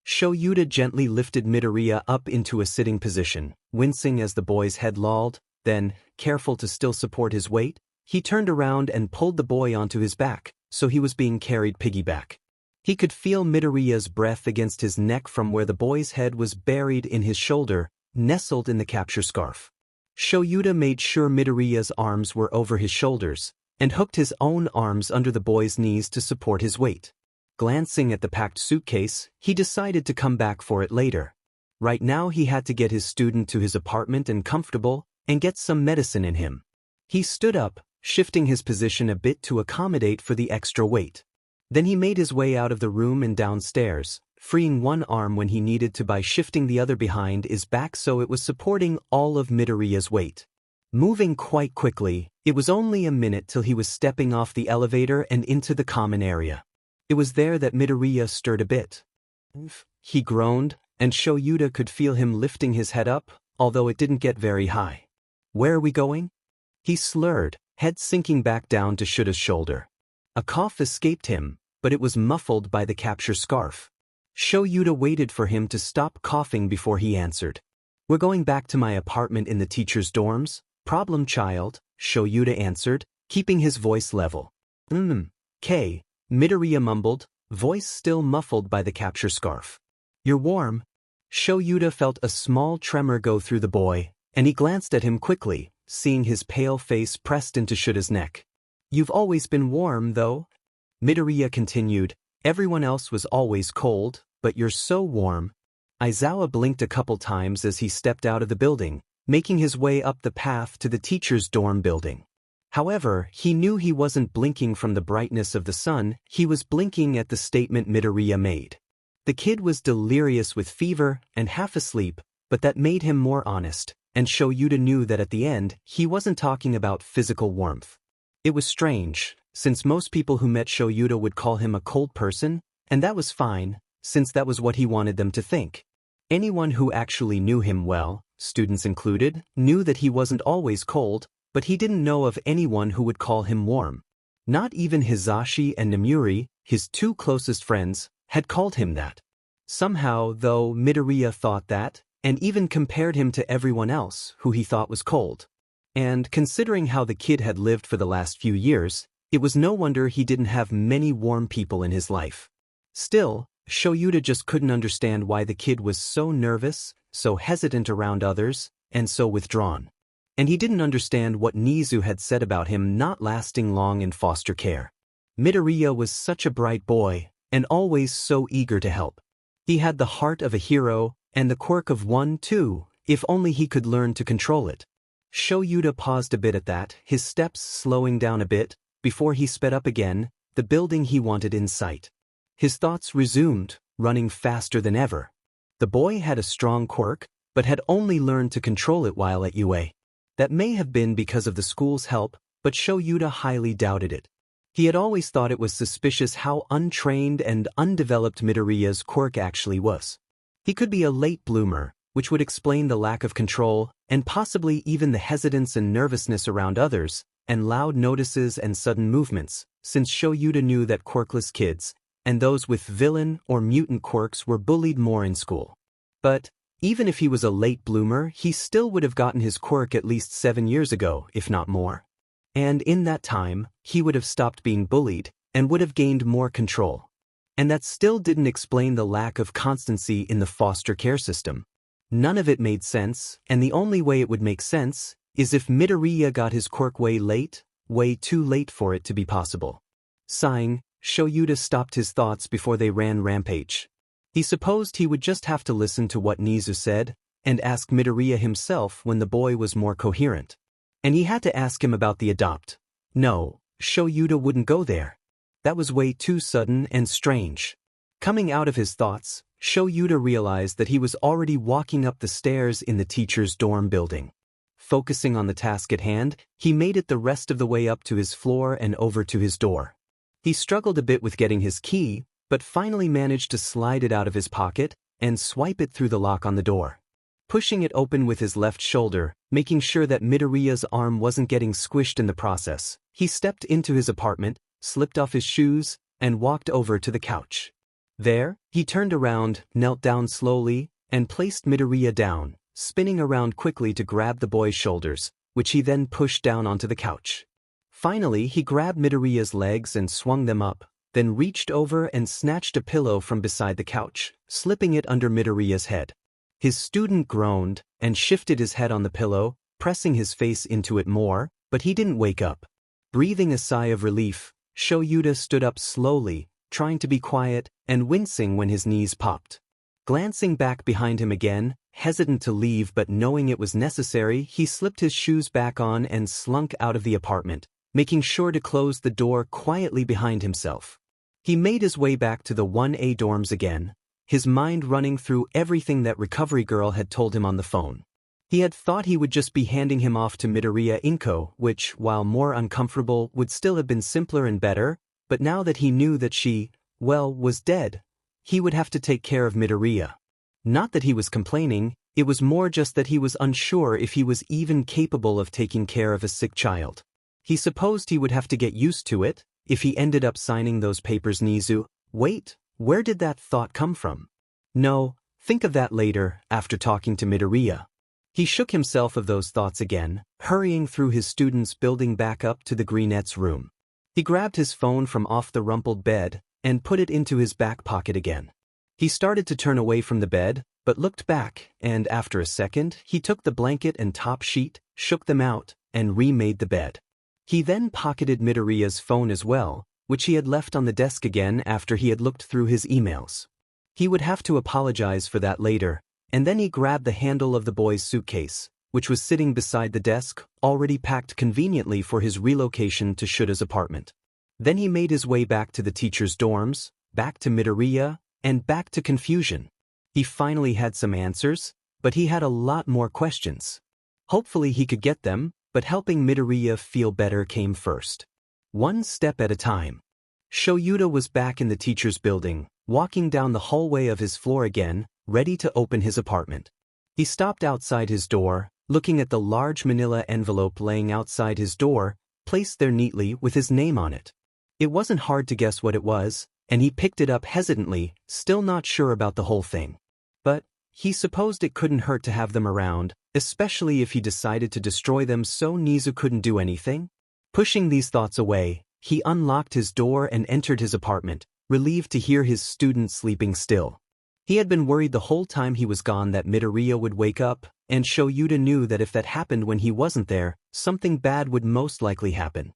Shoyuta gently lifted Midoriya up into a sitting position, wincing as the boy's head lolled. Then, careful to still support his weight, he turned around and pulled the boy onto his back, so he was being carried piggyback. He could feel Midoriya's breath against his neck from where the boy's head was buried in his shoulder, nestled in the capture scarf. Shoyuta made sure Midoriya's arms were over his shoulders, and hooked his own arms under the boy's knees to support his weight. Glancing at the packed suitcase, he decided to come back for it later. Right now he had to get his student to his apartment and comfortable, and get some medicine in him. He stood up, shifting his position a bit to accommodate for the extra weight. Then he made his way out of the room and downstairs, freeing one arm when he needed to by shifting the other behind his back so it was supporting all of Midoriya's weight. Moving quite quickly, it was only a minute till he was stepping off the elevator and into the common area. It was there that Midoriya stirred a bit. He groaned, and Shoyuta could feel him lifting his head up, although it didn't get very high. "Where are we going?" He slurred, head sinking back down to Shuta's shoulder. A cough escaped him, but it was muffled by the capture scarf. Shoyuta waited for him to stop coughing before he answered. "We're going back to my apartment in the teacher's dorms, problem child," Shoyuta answered, keeping his voice level. "K," Midoriya mumbled, voice still muffled by the capture scarf. "You're warm." Shoyuta felt a small tremor go through the boy, and he glanced at him quickly, seeing his pale face pressed into Shuta's neck. "You've always been warm, though," Midoriya continued. "Everyone else was always cold, but you're so warm." Aizawa blinked a couple times as he stepped out of the building, making his way up the path to the teacher's dorm building. However, he knew he wasn't blinking from the brightness of the sun, he was blinking at the statement Midoriya made. The kid was delirious with fever and half asleep, but that made him more honest, and Shoyuta knew that at the end, he wasn't talking about physical warmth. It was strange, since most people who met Shoyuta would call him a cold person, and that was fine, since that was what he wanted them to think. Anyone who actually knew him well, students included, knew that he wasn't always cold, but he didn't know of anyone who would call him warm. Not even Hizashi and Namuri, his two closest friends, had called him that. Somehow, though, Midoriya thought that, and even compared him to everyone else who he thought was cold. And considering how the kid had lived for the last few years, it was no wonder he didn't have many warm people in his life. Still, Shoyuta just couldn't understand why the kid was so nervous, so hesitant around others, and so withdrawn. And he didn't understand what Nizu had said about him not lasting long in foster care. Midoriya was such a bright boy, and always so eager to help. He had the heart of a hero, and the quirk of one too, if only he could learn to control it. Shoyuta paused a bit at that, his steps slowing down a bit, before he sped up again, the building he wanted in sight. His thoughts resumed, running faster than ever. The boy had a strong quirk, but had only learned to control it while at UA. That may have been because of the school's help, but Shoyuta highly doubted it. He had always thought it was suspicious how untrained and undeveloped Midoriya's quirk actually was. He could be a late bloomer, which would explain the lack of control, and possibly even the hesitance and nervousness around others, and loud notices and sudden movements, since Shoyuta knew that quirkless kids, and those with villain or mutant quirks were bullied more in school. But, even if he was a late bloomer, he still would have gotten his quirk at least 7 years ago, if not more. And in that time, he would have stopped being bullied, and would have gained more control. And that still didn't explain the lack of constancy in the foster care system. None of it made sense, and the only way it would make sense is if Midoriya got his quirk way too late for it to be possible. Sighing, Shoyuta stopped his thoughts before they ran rampage. He supposed he would just have to listen to what Nizu said, and ask Midoriya himself when the boy was more coherent. And he had to ask him about the adopt. No, Shoyuta wouldn't go there. That was way too sudden and strange. Coming out of his thoughts, Shoyuta realized that he was already walking up the stairs in the teacher's dorm building. Focusing on the task at hand, he made it the rest of the way up to his floor and over to his door. He struggled a bit with getting his key, but finally managed to slide it out of his pocket and swipe it through the lock on the door. Pushing it open with his left shoulder, making sure that Midoriya's arm wasn't getting squished in the process, he stepped into his apartment, slipped off his shoes, and walked over to the couch. There, he turned around, knelt down slowly, and placed Midoriya down, spinning around quickly to grab the boy's shoulders, which he then pushed down onto the couch. Finally, he grabbed Midoriya's legs and swung them up, then reached over and snatched a pillow from beside the couch, slipping it under Midoriya's head. His student groaned and shifted his head on the pillow, pressing his face into it more, but he didn't wake up. Breathing a sigh of relief, Shoyuta stood up slowly, trying to be quiet and wincing when his knees popped. Glancing back behind him again, hesitant to leave but knowing it was necessary, he slipped his shoes back on and slunk out of the apartment, making sure to close the door quietly behind himself. He made his way back to the 1A dorms again, his mind running through everything that Recovery Girl had told him on the phone. He had thought he would just be handing him off to Midoriya Inko, which, while more uncomfortable, would still have been simpler and better, but now that he knew that she, well, was dead, he would have to take care of Midoriya. Not that he was complaining, it was more just that he was unsure if he was even capable of taking care of a sick child. He supposed he would have to get used to it, if he ended up signing those papers. Nizu, wait, where did that thought come from? No, think of that later, after talking to Midoriya. He shook himself of those thoughts again, hurrying through his students' building back up to the Greenette's room. He grabbed his phone from off the rumpled bed and put it into his back pocket again. He started to turn away from the bed, but looked back, and after a second, he took the blanket and top sheet, shook them out, and remade the bed. He then pocketed Midoriya's phone as well, which he had left on the desk again after he had looked through his emails. He would have to apologize for that later, and then he grabbed the handle of the boy's suitcase, which was sitting beside the desk, already packed conveniently for his relocation to Shuta's apartment. Then he made his way back to the teacher's dorms, back to Midoriya, and back to confusion. He finally had some answers, but he had a lot more questions. Hopefully he could get them, but helping Midoriya feel better came first. One step at a time. Shoyuta was back in the teacher's building, walking down the hallway of his floor again, ready to open his apartment. He stopped outside his door, looking at the large manila envelope laying outside his door, placed there neatly with his name on it. It wasn't hard to guess what it was, and he picked it up hesitantly, still not sure about the whole thing. But he supposed it couldn't hurt to have them around, especially if he decided to destroy them so Nizu couldn't do anything. Pushing these thoughts away, he unlocked his door and entered his apartment, relieved to hear his student sleeping still. He had been worried the whole time he was gone that Midoriya would wake up, and Shoyuta knew that if that happened when he wasn't there, something bad would most likely happen.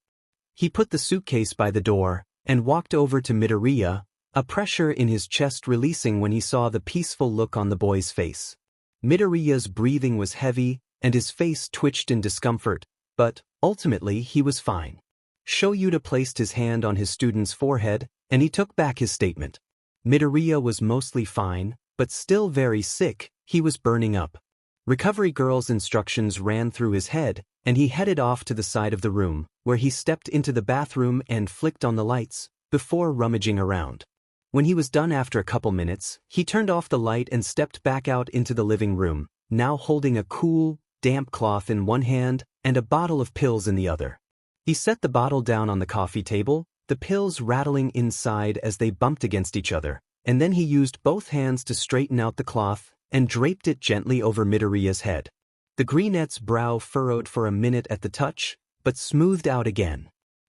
He put the suitcase by the door, and walked over to Midoriya, a pressure in his chest releasing when he saw the peaceful look on the boy's face. Midoriya's breathing was heavy, and his face twitched in discomfort, but, ultimately he was fine. Shoyuta placed his hand on his student's forehead, and he took back his statement. Midoriya was mostly fine, but still very sick, he was burning up. Recovery Girl's instructions ran through his head, and he headed off to the side of the room, where he stepped into the bathroom and flicked on the lights, before rummaging around. When he was done after a couple minutes, he turned off the light and stepped back out into the living room, now holding a cool, damp cloth in one hand and a bottle of pills in the other. He set the bottle down on the coffee table, the pills rattling inside as they bumped against each other, and then he used both hands to straighten out the cloth and draped it gently over Midoriya's head. The Greenette's brow furrowed for a minute at the touch, but smoothed out again.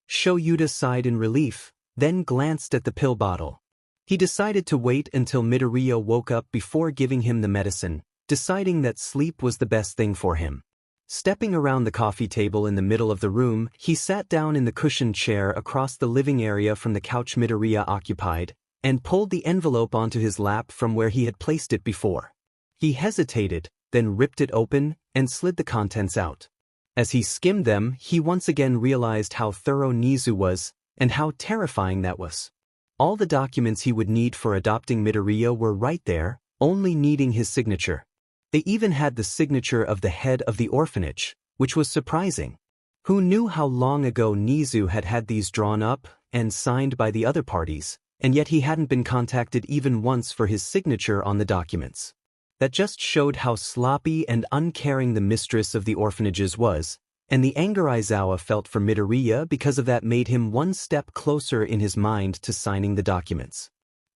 Shoyuta sighed in relief, then glanced at the pill bottle. He decided to wait until Midoriya woke up before giving him the medicine, deciding that sleep was the best thing for him. Stepping around the coffee table in the middle of the room, he sat down in the cushioned chair across the living area from the couch Midoriya occupied, and pulled the envelope onto his lap from where he had placed it before. He hesitated, then ripped it open, and slid the contents out. As he skimmed them, he once again realized how thorough Nizu was, and how terrifying that was. All the documents he would need for adopting Midoriya were right there, only needing his signature. They even had the signature of the head of the orphanage, which was surprising. Who knew how long ago Nizu had had these drawn up and signed by the other parties, and yet he hadn't been contacted even once for his signature on the documents. That just showed how sloppy and uncaring the mistress of the orphanages was, and the anger Aizawa felt for Midoriya because of that made him one step closer in his mind to signing the documents.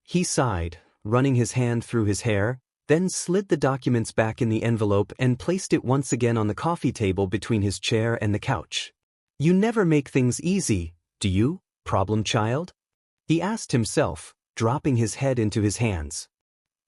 He sighed, running his hand through his hair, then slid the documents back in the envelope and placed it once again on the coffee table between his chair and the couch. "You never make things easy, do you, problem child?" he asked himself, dropping his head into his hands.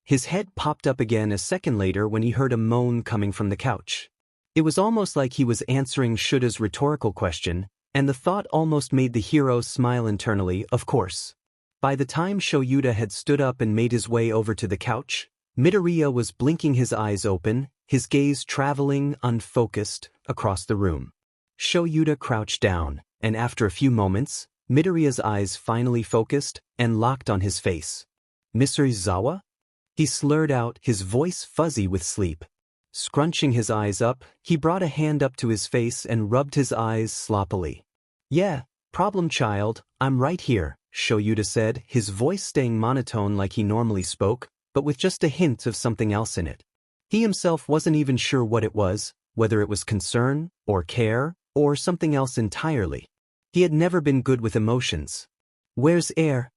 His head popped up again a second later when he heard a moan coming from the couch. It was almost like he was answering Shura's rhetorical question, and the thought almost made the hero smile internally, of course. By the time Shoyuta had stood up and made his way over to the couch, Midoriya was blinking his eyes open, his gaze traveling, unfocused, across the room. Shoyuta crouched down, and after a few moments, Midoriya's eyes finally focused and locked on his face. "Mr. Aizawa?" he slurred out, his voice fuzzy with sleep. Scrunching his eyes up, he brought a hand up to his face and rubbed his eyes sloppily. "Yeah, problem child, I'm right here," Shoyuta said, his voice staying monotone like he normally spoke, but with just a hint of something else in it. He himself wasn't even sure what it was, whether it was concern, or care, or something else entirely. He had never been good with emotions. "Where's air?"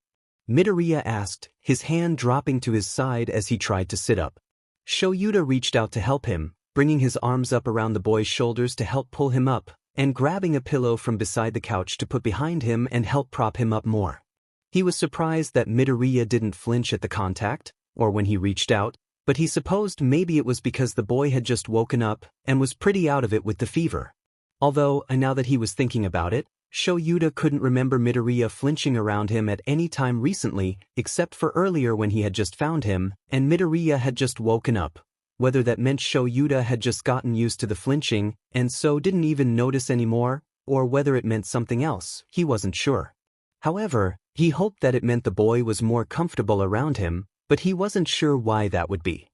Midoriya asked, his hand dropping to his side as he tried to sit up. Shoyuta reached out to help him, bringing his arms up around the boy's shoulders to help pull him up, and grabbing a pillow from beside the couch to put behind him and help prop him up more. He was surprised that Midoriya didn't flinch at the contact, or when he reached out, but he supposed maybe it was because the boy had just woken up and was pretty out of it with the fever. Although, now that he was thinking about it, Shoyuta couldn't remember Midoriya flinching around him at any time recently except for earlier when he had just found him, and Midoriya had just woken up. Whether that meant Shoyuta had just gotten used to the flinching and so didn't even notice anymore, or whether it meant something else, he wasn't sure. However, he hoped that it meant the boy was more comfortable around him, but he wasn't sure why that would be.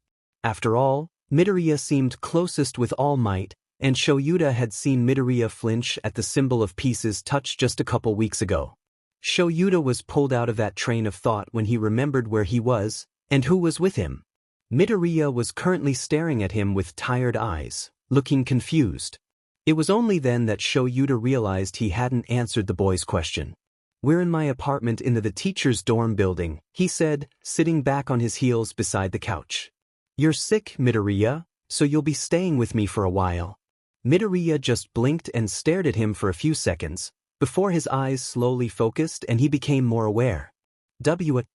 After all, Midoriya seemed closest with All Might, and Shoyuta had seen Midoriya flinch at the symbol of Peace's touch just a couple weeks ago. Shoyuta was pulled out of that train of thought when he remembered where he was, and who was with him. Midoriya was currently staring at him with tired eyes, looking confused. It was only then that Shoyuta realized he hadn't answered the boy's question. "We're in my apartment in the teacher's dorm building," he said, sitting back on his heels beside the couch. "You're sick, Midoriya, so you'll be staying with me for a while." Midoriya just blinked and stared at him for a few seconds, before his eyes slowly focused and he became more aware. "What?"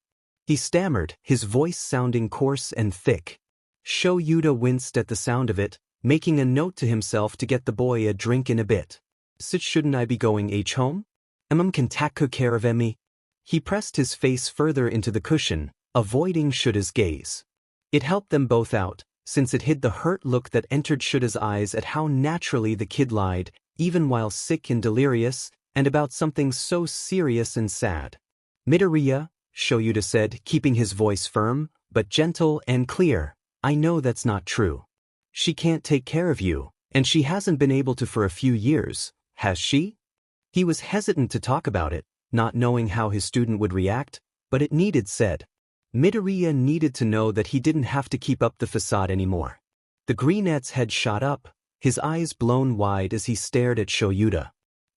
he stammered, his voice sounding coarse and thick. Shoyuta winced at the sound of it, making a note to himself to get the boy a drink in a bit. Shouldn't I be going home? Can take care of me?" He pressed his face further into the cushion, avoiding Shura's gaze. It helped them both out, since it hid the hurt look that entered Shura's eyes at how naturally the kid lied, even while sick and delirious, and about something so serious and sad. "Midoriya," Shoyuta said, keeping his voice firm, but gentle and clear, "I know that's not true. She can't take care of you, and she hasn't been able to for a few years, has she?" He was hesitant to talk about it, not knowing how his student would react, but it needed said. Midoriya needed to know that he didn't have to keep up the facade anymore. The greenette's head shot up, his eyes blown wide as he stared at Shoyuta.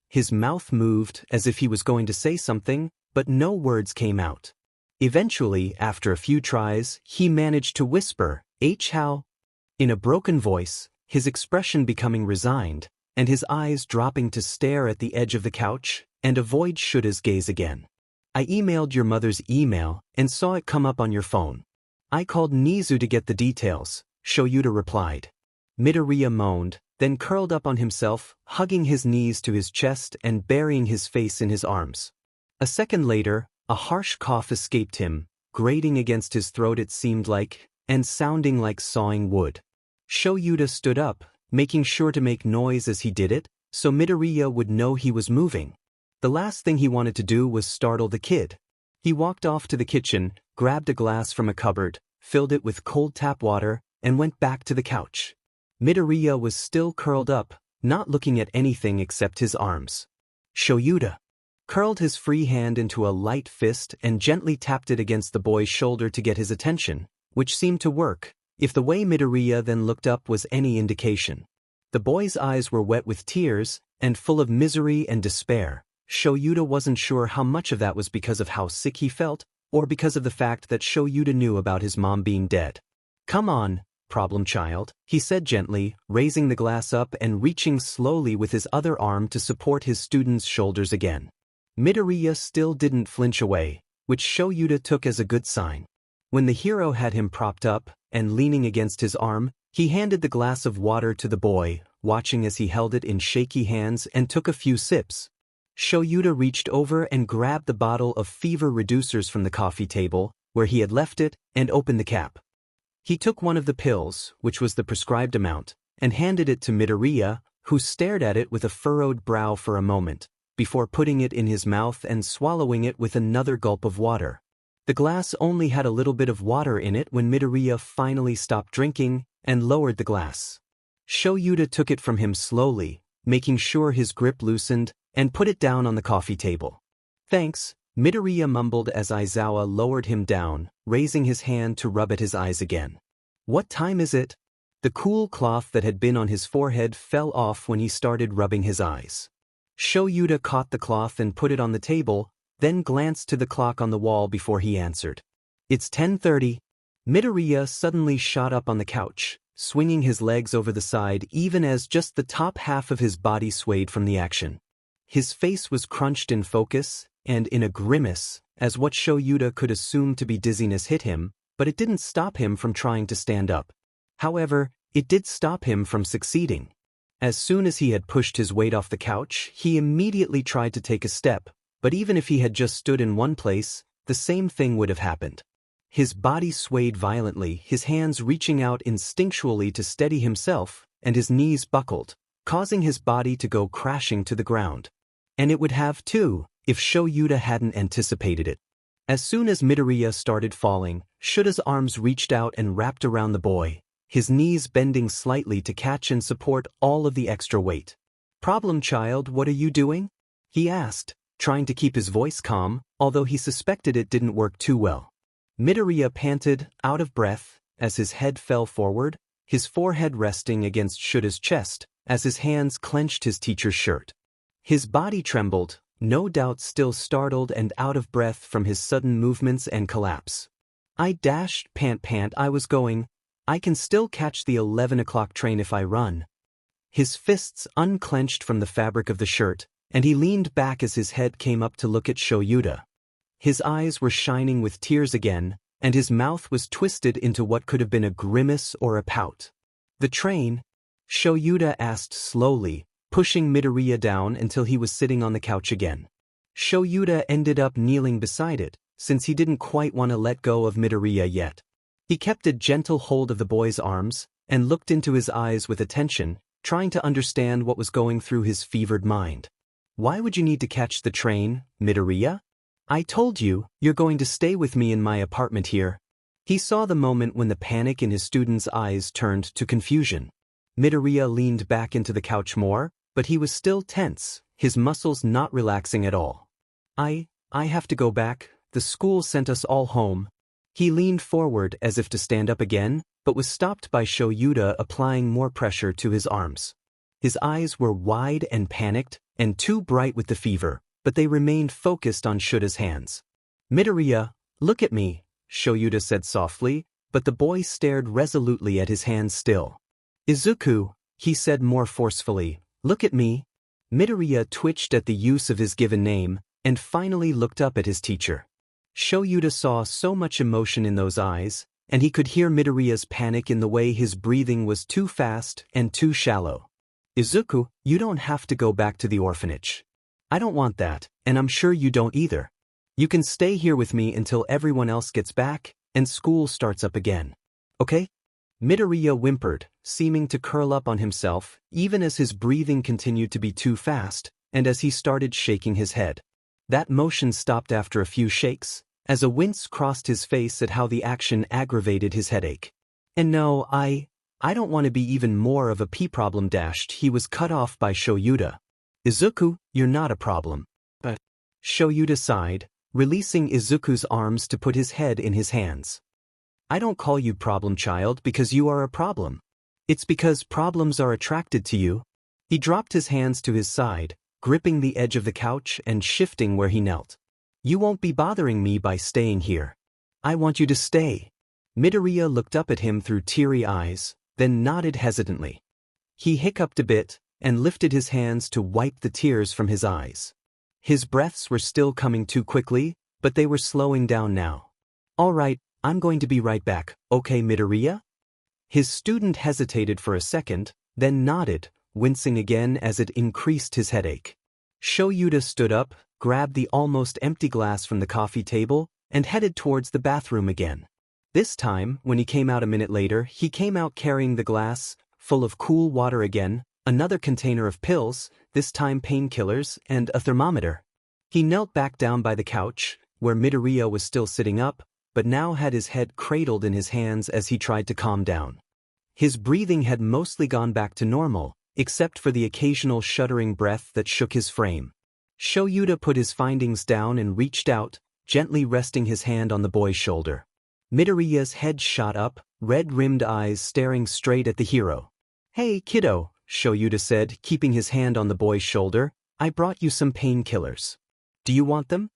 His mouth moved as if he was going to say something, but no words came out. Eventually, after a few tries, he managed to whisper, "How?" in a broken voice, his expression becoming resigned, and his eyes dropping to stare at the edge of the couch and avoid Shura's gaze again. "I emailed your mother's email and saw it come up on your phone. I called Nizu to get the details," Shoyuta replied. Midoriya moaned, then curled up on himself, hugging his knees to his chest and burying his face in his arms. A second later, a harsh cough escaped him, grating against his throat it seemed like, and sounding like sawing wood. Shoyuta stood up, making sure to make noise as he did it, so Midoriya would know he was moving. The last thing he wanted to do was startle the kid. He walked off to the kitchen, grabbed a glass from a cupboard, filled it with cold tap water, and went back to the couch. Midoriya was still curled up, not looking at anything except his arms. Shoyuta curled his free hand into a light fist and gently tapped it against the boy's shoulder to get his attention, which seemed to work, if the way Midoriya then looked up was any indication. The boy's eyes were wet with tears, and full of misery and despair. Shoyuta wasn't sure how much of that was because of how sick he felt, or because of the fact that Shoyuta knew about his mom being dead. Come on, problem child, he said gently, raising the glass up and reaching slowly with his other arm to support his student's shoulders again. Midoriya still didn't flinch away, which Shoyuta took as a good sign. When the hero had him propped up and leaning against his arm, he handed the glass of water to the boy, watching as he held it in shaky hands and took a few sips. Shoyuta reached over and grabbed the bottle of fever reducers from the coffee table, where he had left it, and opened the cap. He took one of the pills, which was the prescribed amount, and handed it to Midoriya, who stared at it with a furrowed brow for a moment, before putting it in his mouth and swallowing it with another gulp of water. The glass only had a little bit of water in it when Midoriya finally stopped drinking and lowered the glass. Shoyuta took it from him slowly, making sure his grip loosened, and put it down on the coffee table. Thanks, Midoriya mumbled as Aizawa lowered him down, raising his hand to rub at his eyes again. What time is it? The cool cloth that had been on his forehead fell off when he started rubbing his eyes. Shoyuta caught the cloth and put it on the table, then glanced to the clock on the wall before he answered. It's 10:30. Midoriya suddenly shot up on the couch, swinging his legs over the side even as just the top half of his body swayed from the action. His face was crunched in focus, and in a grimace, as what Shoyuta could assume to be dizziness hit him, but it didn't stop him from trying to stand up. However, it did stop him from succeeding. As soon as he had pushed his weight off the couch, he immediately tried to take a step, but even if he had just stood in one place, the same thing would have happened. His body swayed violently, his hands reaching out instinctually to steady himself, and his knees buckled, causing his body to go crashing to the ground. And it would have too, if Shoyuta hadn't anticipated it. As soon as Midoriya started falling, Shuta's arms reached out and wrapped around the boy, his knees bending slightly to catch and support all of the extra weight. Problem child, what are you doing? He asked, trying to keep his voice calm, although he suspected it didn't work too well. Midoriya panted, out of breath, as his head fell forward, his forehead resting against Shuta's chest, as his hands clenched his teacher's shirt. His body trembled, no doubt still startled and out of breath from his sudden movements and collapse. I dashed, pant, I was going. I can still catch the 11 o'clock train if I run. His fists unclenched from the fabric of the shirt, and he leaned back as his head came up to look at Shoyuta. His eyes were shining with tears again, and his mouth was twisted into what could have been a grimace or a pout. The train? Shoyuta asked slowly, pushing Midoriya down until he was sitting on the couch again. Shoyuta ended up kneeling beside it, since he didn't quite want to let go of Midoriya yet. He kept a gentle hold of the boy's arms, and looked into his eyes with attention, trying to understand what was going through his fevered mind. Why would you need to catch the train, Midoriya? I told you, you're going to stay with me in my apartment here. He saw the moment when the panic in his student's eyes turned to confusion. Midoriya leaned back into the couch more, but he was still tense, his muscles not relaxing at all. I have to go back, the school sent us all home. He leaned forward as if to stand up again, but was stopped by Shoyuta applying more pressure to his arms. His eyes were wide and panicked, and too bright with the fever, but they remained focused on Shuta's hands. Midoriya, look at me, Shoyuta said softly, but the boy stared resolutely at his hands still. Izuku, he said more forcefully, look at me. Midoriya twitched at the use of his given name, and finally looked up at his teacher. Shoyuta saw so much emotion in those eyes, and he could hear Midoriya's panic in the way his breathing was too fast and too shallow. Izuku, you don't have to go back to the orphanage. I don't want that, and I'm sure you don't either. You can stay here with me until everyone else gets back, and school starts up again. Okay? Midoriya whimpered, seeming to curl up on himself, even as his breathing continued to be too fast, and as he started shaking his head. That motion stopped after a few shakes, as a wince crossed his face at how the action aggravated his headache. And no, I don't want to be even more of a problem. He was cut off by Shoyuta. Izuku, you're not a problem. But Shoyuta sighed, releasing Izuku's arms to put his head in his hands. I don't call you problem child because you are a problem. It's because problems are attracted to you. He dropped his hands to his side, gripping the edge of the couch and shifting where he knelt. You won't be bothering me by staying here. I want you to stay. Midoriya looked up at him through teary eyes, then nodded hesitantly. He hiccuped a bit, and lifted his hands to wipe the tears from his eyes. His breaths were still coming too quickly, but they were slowing down now. All right, I'm going to be right back, okay Midoriya? His student hesitated for a second, then nodded, wincing again as it increased his headache. Shoyuta stood up, grabbed the almost empty glass from the coffee table, and headed towards the bathroom again. This time, when he came out a minute later, he came out carrying the glass, full of cool water again, another container of pills, this time painkillers, and a thermometer. He knelt back down by the couch, where Midoriya was still sitting up, but now had his head cradled in his hands as he tried to calm down. His breathing had mostly gone back to normal, except for the occasional shuddering breath that shook his frame. Shoyuta put his findings down and reached out, gently resting his hand on the boy's shoulder. Midoriya's head shot up, red-rimmed eyes staring straight at the hero. Hey, kiddo, Shoyuta said, keeping his hand on the boy's shoulder, I brought you some painkillers. Do you want them?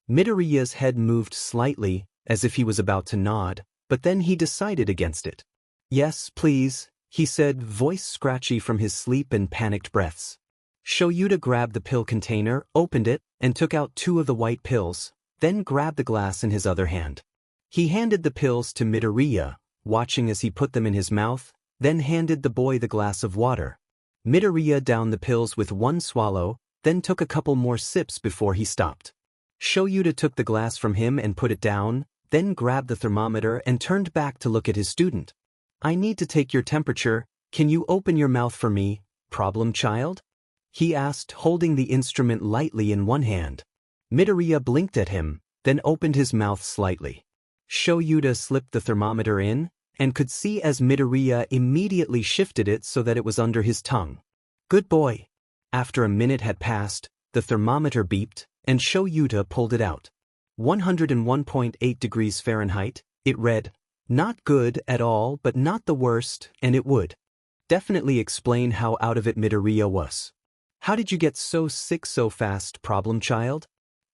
Midoriya's head moved slightly, as if he was about to nod, but then he decided against it. Yes, please, he said, voice scratchy from his sleep and panicked breaths. Shoyuta grabbed the pill container, opened it, and took out 2 of the white pills, then grabbed the glass in his other hand. He handed the pills to Midoriya, watching as he put them in his mouth, then handed the boy the glass of water. Midoriya downed the pills with 1 swallow, then took a couple more sips before he stopped. Shoyuta took the glass from him and put it down, then grabbed the thermometer and turned back to look at his student. I need to take your temperature, can you open your mouth for me, problem child? He asked, holding the instrument lightly in one hand. Midoriya blinked at him, then opened his mouth slightly. Shoyuta slipped the thermometer in, and could see as Midoriya immediately shifted it so that it was under his tongue. Good boy. After a minute had passed, the thermometer beeped, and Shoyuta pulled it out. 101.8 degrees Fahrenheit, it read, not good at all but not the worst, and it would definitely explain how out of it Midoriya was. How did you get so sick so fast, problem child?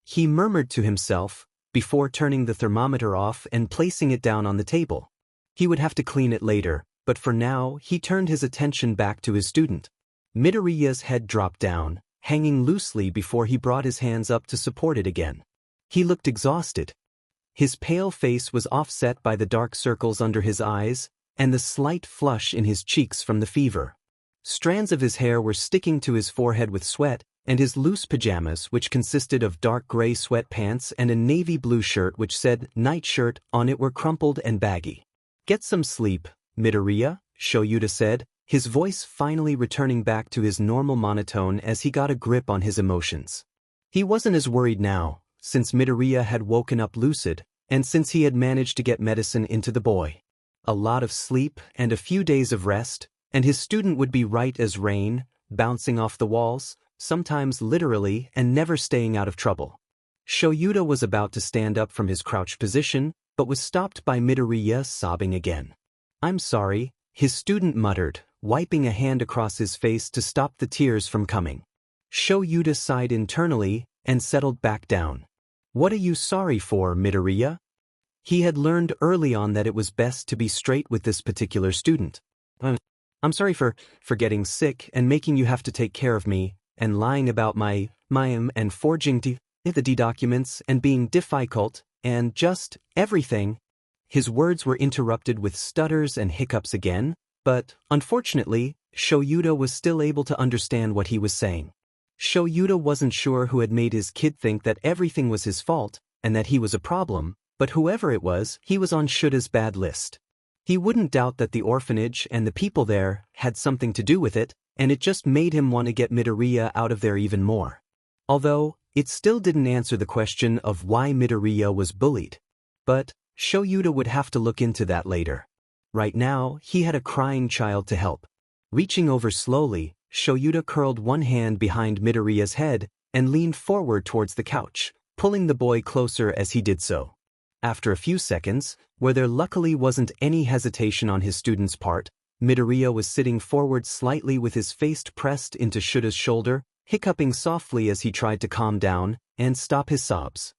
He murmured to himself, before turning the thermometer off and placing it down on the table. He would have to clean it later, but for now he turned his attention back to his student. Midoriya's head dropped down, hanging loosely before he brought his hands up to support it again. He looked exhausted. His pale face was offset by the dark circles under his eyes, and the slight flush in his cheeks from the fever. Strands of his hair were sticking to his forehead with sweat, and his loose pajamas, which consisted of dark gray sweatpants and a navy blue shirt which said night shirt on it, were crumpled and baggy. Get some sleep, Midoriya, Shoyuta said, his voice finally returning back to his normal monotone as he got a grip on his emotions. He wasn't as worried now, since Midoriya had woken up lucid, and since he had managed to get medicine into the boy. A lot of sleep and a few days of rest, and his student would be right as rain, bouncing off the walls, sometimes literally, and never staying out of trouble. Shoyuta was about to stand up from his crouched position, but was stopped by Midoriya sobbing again. I'm sorry, his student muttered, wiping a hand across his face to stop the tears from coming. Shoyuta sighed internally and settled back down. What are you sorry for, Midoriya? He had learned early on that it was best to be straight with this particular student. I'm sorry for getting sick and making you have to take care of me, and lying about my and forging the documents and being difficult, and just everything. His words were interrupted with stutters and hiccups again, but, unfortunately, Shoyuta was still able to understand what he was saying. Shoyuta wasn't sure who had made his kid think that everything was his fault, and that he was a problem, but whoever it was, he was on Shuta's bad list. He wouldn't doubt that the orphanage and the people there had something to do with it, and it just made him want to get Midoriya out of there even more. Although, it still didn't answer the question of why Midoriya was bullied. But, Shoyuta would have to look into that later. Right now, he had a crying child to help. Reaching over slowly, Shoyuta curled one hand behind Midoriya's head and leaned forward towards the couch, pulling the boy closer as he did so. After a few seconds, where there luckily wasn't any hesitation on his student's part, Midoriya was sitting forward slightly with his face pressed into Shuta's shoulder, hiccuping softly as he tried to calm down and stop his sobs.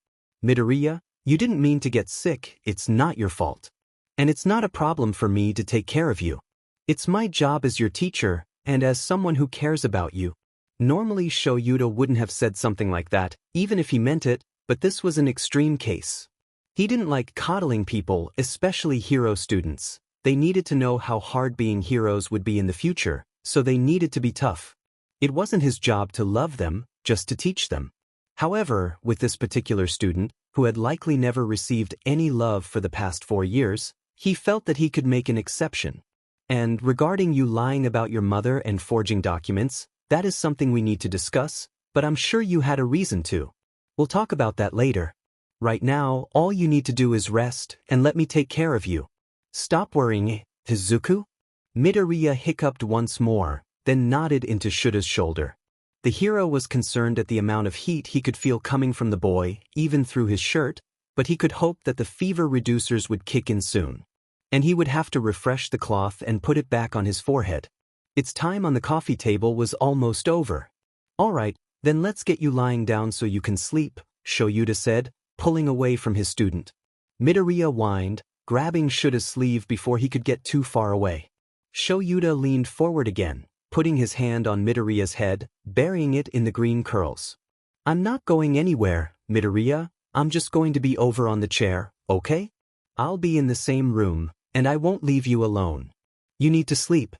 Midoriya, you didn't mean to get sick, it's not your fault. And it's not a problem for me to take care of you. It's my job as your teacher, and as someone who cares about you. Normally Shoyuta wouldn't have said something like that, even if he meant it, but this was an extreme case. He didn't like coddling people, especially hero students. They needed to know how hard being heroes would be in the future, so they needed to be tough. It wasn't his job to love them, just to teach them. However, with this particular student, who had likely never received any love for the past 4 years, he felt that he could make an exception. And regarding you lying about your mother and forging documents, that is something we need to discuss, but I'm sure you had a reason to. We'll talk about that later. Right now, all you need to do is rest and let me take care of you. Stop worrying, Izuku. Midoriya hiccuped once more, then nodded into Shuta's shoulder. The hero was concerned at the amount of heat he could feel coming from the boy, even through his shirt, but he could hope that the fever reducers would kick in soon. And he would have to refresh the cloth and put it back on his forehead. Its time on the coffee table was almost over. All right, then let's get you lying down so you can sleep, Shoyuta said, pulling away from his student. Midoriya whined, grabbing Shuta's sleeve before he could get too far away. Shoyuta leaned forward again, putting his hand on Midoriya's head, burying it in the green curls. I'm not going anywhere, Midoriya. I'm just going to be over on the chair, okay? I'll be in the same room, and I won't leave you alone. You need to sleep.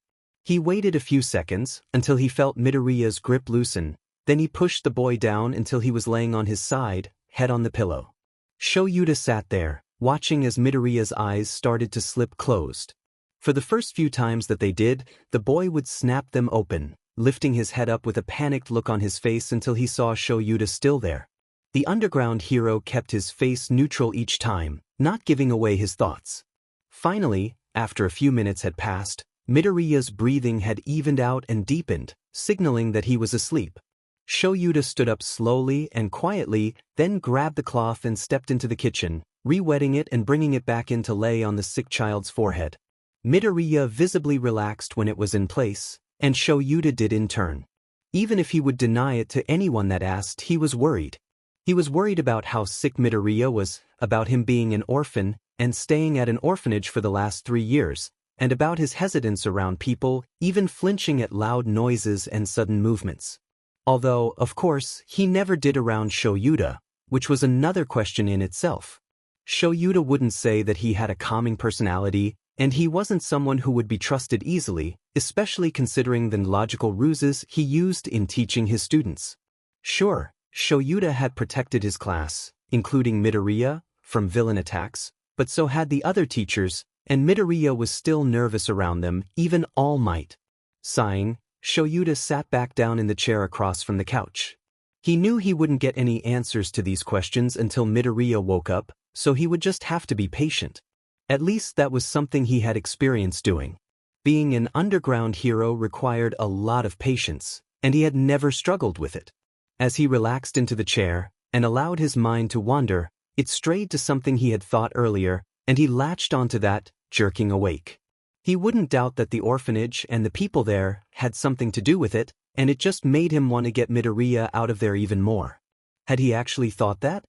He waited a few seconds, until he felt Midoriya's grip loosen, then he pushed the boy down until he was laying on his side, head on the pillow. Shoyuta sat there, watching as Midoriya's eyes started to slip closed. For the first few times that they did, the boy would snap them open, lifting his head up with a panicked look on his face until he saw Shoyuta still there. The underground hero kept his face neutral each time, not giving away his thoughts. Finally, after a few minutes had passed, Midoriya's breathing had evened out and deepened, signaling that he was asleep. Shoyuta stood up slowly and quietly, then grabbed the cloth and stepped into the kitchen, re-wetting it and bringing it back in to lay on the sick child's forehead. Midoriya visibly relaxed when it was in place, and Shoyuta did in turn. Even if he would deny it to anyone that asked, he was worried. He was worried about how sick Midoriya was, about him being an orphan and staying at an orphanage for the last 3 years, and about his hesitance around people, even flinching at loud noises and sudden movements. Although, of course, he never did around Shoyuta, which was another question in itself. Shoyuta wouldn't say that he had a calming personality, and he wasn't someone who would be trusted easily, especially considering the logical ruses he used in teaching his students. Sure, Shoyuta had protected his class, including Midoriya, from villain attacks, but so had the other teachers, and Midoriya was still nervous around them, even All Might. Sighing, Shoyuta sat back down in the chair across from the couch. He knew he wouldn't get any answers to these questions until Midoriya woke up, so he would just have to be patient. At least that was something he had experience doing. Being an underground hero required a lot of patience, and he had never struggled with it. As he relaxed into the chair and allowed his mind to wander, it strayed to something he had thought earlier, and he latched onto that, jerking awake. He wouldn't doubt that the orphanage and the people there had something to do with it, and it just made him want to get Midoriya out of there even more. Had he actually thought that?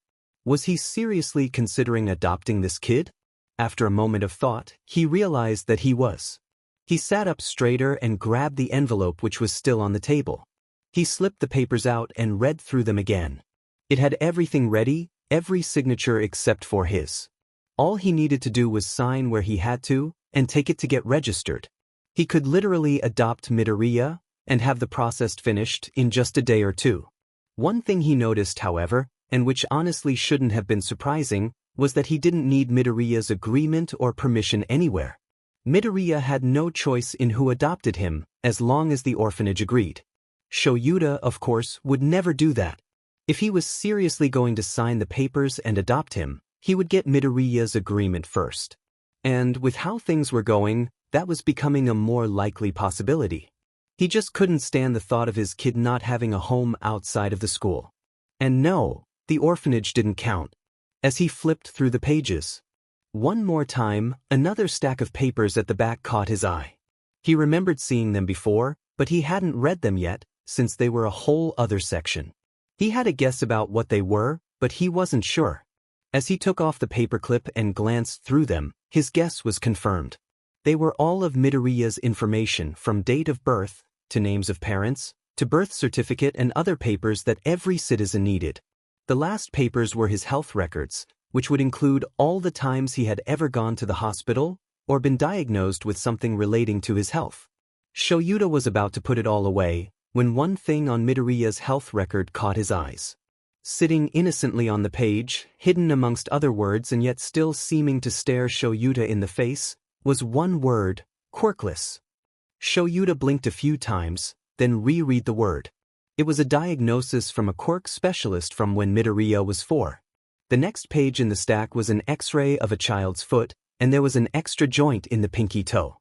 Was he seriously considering adopting this kid? After a moment of thought, he realized that he was. He sat up straighter and grabbed the envelope which was still on the table. He slipped the papers out and read through them again. It had everything ready, every signature except for his. All he needed to do was sign where he had to, and take it to get registered. He could literally adopt Midoriya, and have the process finished in just a day or two. One thing he noticed, however, and which honestly shouldn't have been surprising, was that he didn't need Midoriya's agreement or permission anywhere. Midoriya had no choice in who adopted him, as long as the orphanage agreed. Shoyuta, of course, would never do that. If he was seriously going to sign the papers and adopt him, he would get Midoriya's agreement first. And with how things were going, that was becoming a more likely possibility. He just couldn't stand the thought of his kid not having a home outside of the school. And no, the orphanage didn't count. As he flipped through the pages, one more time, another stack of papers at the back caught his eye. He remembered seeing them before, but he hadn't read them yet, since they were a whole other section. He had a guess about what they were, but he wasn't sure. As he took off the paperclip and glanced through them, his guess was confirmed. They were all of Midoriya's information, from date of birth, to names of parents, to birth certificate and other papers that every citizen needed. The last papers were his health records, which would include all the times he had ever gone to the hospital or been diagnosed with something relating to his health. Shoyuta was about to put it all away when one thing on Midoriya's health record caught his eyes. Sitting innocently on the page, hidden amongst other words and yet still seeming to stare Shoyuta in the face, was one word: quirkless. Shoyuta blinked a few times, then reread the word. It was a diagnosis from a quirk specialist from when Midoriya was 4. The next page in the stack was an X-ray of a child's foot, and there was an extra joint in the pinky toe.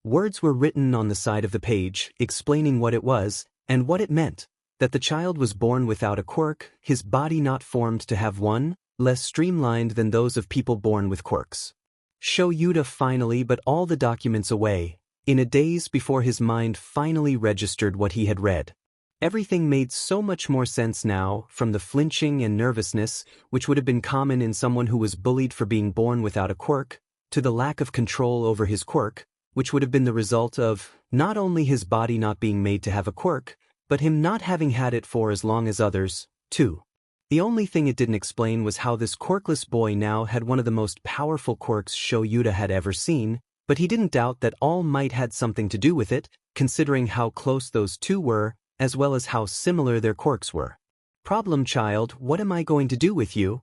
Words were written on the side of the page, explaining what it was, and what it meant: that the child was born without a quirk, his body not formed to have one, less streamlined than those of people born with quirks. Shoyuta finally put all the documents away, in a daze before his mind finally registered what he had read. Everything made so much more sense now, from the flinching and nervousness, which would have been common in someone who was bullied for being born without a quirk, to the lack of control over his quirk, which would have been the result of not only his body not being made to have a quirk, but him not having had it for as long as others, too. The only thing it didn't explain was how this quirkless boy now had one of the most powerful quirks Shoyuta had ever seen, but he didn't doubt that All Might had something to do with it, considering how close those two were, as well as how similar their quirks were. "Problem child, what am I going to do with you?"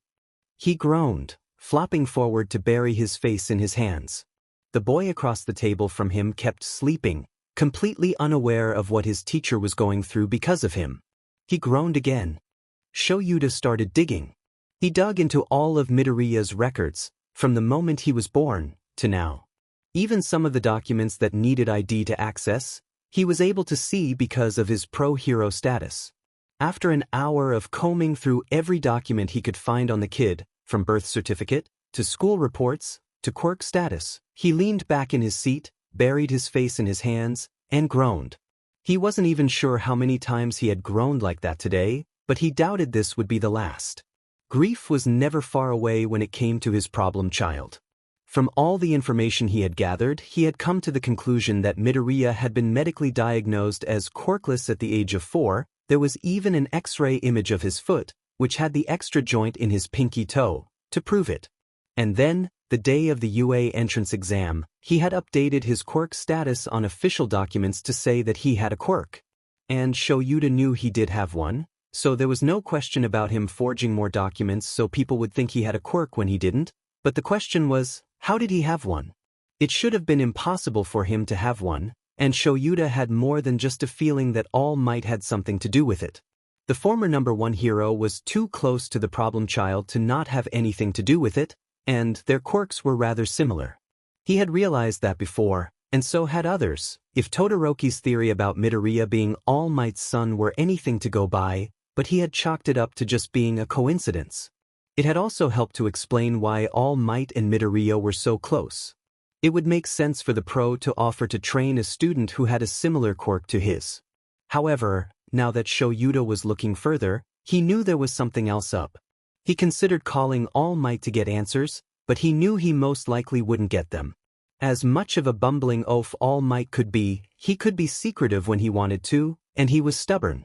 he groaned, flopping forward to bury his face in his hands. The boy across the table from him kept sleeping, completely unaware of what his teacher was going through because of him. He groaned again. Shoyuta started digging. He dug into all of Midoriya's records, from the moment he was born, to now. Even some of the documents that needed ID to access, he was able to see because of his pro-hero status. After an hour of combing through every document he could find on the kid, from birth certificate, to school reports, to quirk status, he leaned back in his seat, buried his face in his hands, and groaned. He wasn't even sure how many times he had groaned like that today, but he doubted this would be the last. Grief was never far away when it came to his problem child. From all the information he had gathered, he had come to the conclusion that Midoriya had been medically diagnosed as quirkless at the age of 4. There was even an X-ray image of his foot, which had the extra joint in his pinky toe, to prove it. And then, the day of the UA entrance exam, he had updated his quirk status on official documents to say that he had a quirk. And Shoyuta knew he did have one, so there was no question about him forging more documents so people would think he had a quirk when he didn't, but the question was, how did he have one? It should have been impossible for him to have one, and Shoyuta had more than just a feeling that All Might had something to do with it. The former number 1 hero was too close to the problem child to not have anything to do with it, and their quirks were rather similar. He had realized that before, and so had others, if Todoroki's theory about Midoriya being All Might's son were anything to go by, but he had chalked it up to just being a coincidence. It had also helped to explain why All Might and Midoriya were so close. It would make sense for the pro to offer to train a student who had a similar quirk to his. However, now that Shoyuta was looking further, he knew there was something else up. He considered calling All Might to get answers, but he knew he most likely wouldn't get them. As much of a bumbling oaf All Might could be, he could be secretive when he wanted to, and he was stubborn.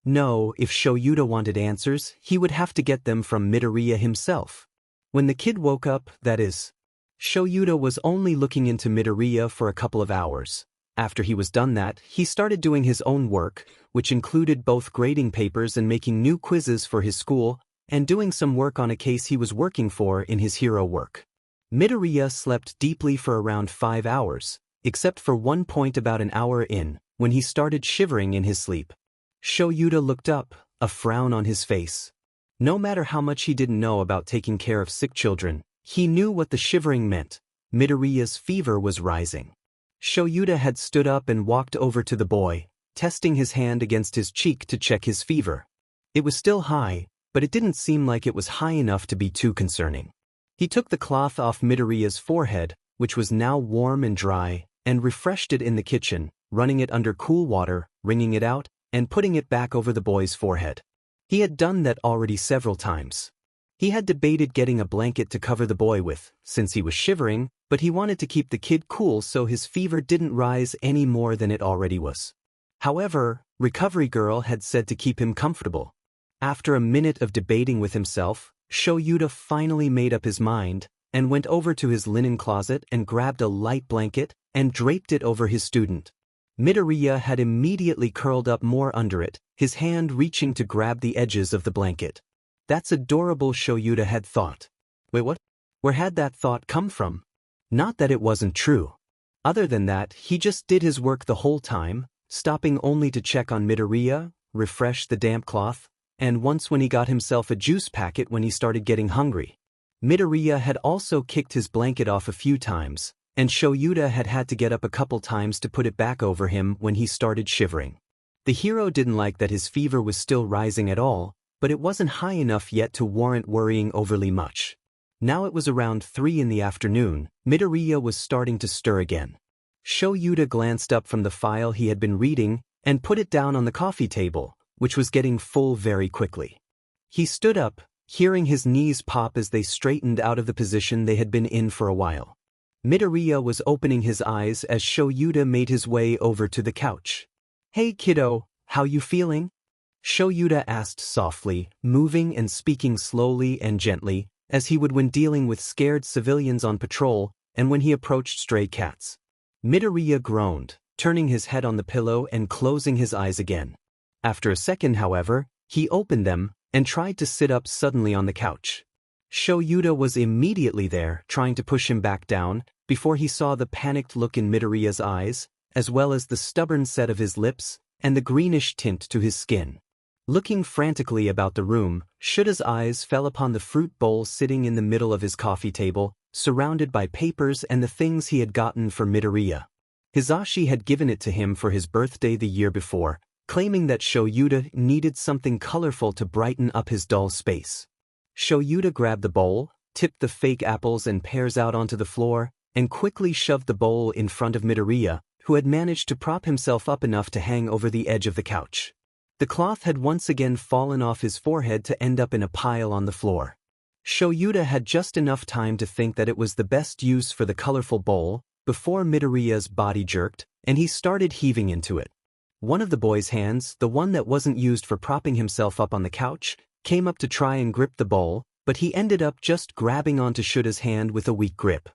No, if Shoyuta wanted answers, he would have to get them from Midoriya himself. When the kid woke up, that is. Shoyuta was only looking into Midoriya for a couple of hours. After he was done that, he started doing his own work, which included both grading papers and making new quizzes for his school, and doing some work on a case he was working for in his hero work. Midoriya slept deeply for around 5 hours, except for one point about an hour in, when he started shivering in his sleep. Shoyuta looked up, a frown on his face. No matter how much he didn't know about taking care of sick children, he knew what the shivering meant. Midoriya's fever was rising. Shoyuta had stood up and walked over to the boy, testing his hand against his cheek to check his fever. It was still high, but it didn't seem like it was high enough to be too concerning. He took the cloth off Midoriya's forehead, which was now warm and dry, and refreshed it in the kitchen, running it under cool water, wringing it out, and putting it back over the boy's forehead. He had done that already several times. He had debated getting a blanket to cover the boy with, since he was shivering, but he wanted to keep the kid cool so his fever didn't rise any more than it already was. However, Recovery Girl had said to keep him comfortable. After a minute of debating with himself, Shoyuta finally made up his mind and went over to his linen closet and grabbed a light blanket and draped it over his student. Midoriya had immediately curled up more under it, his hand reaching to grab the edges of the blanket. That's adorable, Shoyuta had thought. Wait, what? Where had that thought come from? Not that it wasn't true. Other than that, he just did his work the whole time, stopping only to check on Midoriya, refresh the damp cloth, and once when he got himself a juice packet when he started getting hungry. Midoriya had also kicked his blanket off a few times, and Shoyuta had had to get up a couple times to put it back over him when he started shivering. The hero didn't like that his fever was still rising at all, but it wasn't high enough yet to warrant worrying overly much. Now it was around 3 in the afternoon, Midoriya was starting to stir again. Shoyuta glanced up from the file he had been reading and put it down on the coffee table, which was getting full very quickly. He stood up, hearing his knees pop as they straightened out of the position they had been in for a while. Midoriya was opening his eyes as Shoyuta made his way over to the couch. "Hey kiddo, how you feeling?" Shoyuta asked softly, moving and speaking slowly and gently, as he would when dealing with scared civilians on patrol and when he approached stray cats. Midoriya groaned, turning his head on the pillow and closing his eyes again. After a second, however, he opened them and tried to sit up suddenly on the couch. Shoyuta was immediately there, trying to push him back down, before he saw the panicked look in Midoriya's eyes, as well as the stubborn set of his lips and the greenish tint to his skin. Looking frantically about the room, Shuta's eyes fell upon the fruit bowl sitting in the middle of his coffee table, surrounded by papers and the things he had gotten for Midoriya. Hisashi had given it to him for his birthday the year before, claiming that Shoyuta needed something colorful to brighten up his dull space. Shoyuta grabbed the bowl, tipped the fake apples and pears out onto the floor, and quickly shoved the bowl in front of Midoriya, who had managed to prop himself up enough to hang over the edge of the couch. The cloth had once again fallen off his forehead to end up in a pile on the floor. Shoyuta had just enough time to think that it was the best use for the colorful bowl, before Midoriya's body jerked, and he started heaving into it. One of the boy's hands, the one that wasn't used for propping himself up on the couch, came up to try and grip the bowl, but he ended up just grabbing onto Shuta's hand with a weak grip.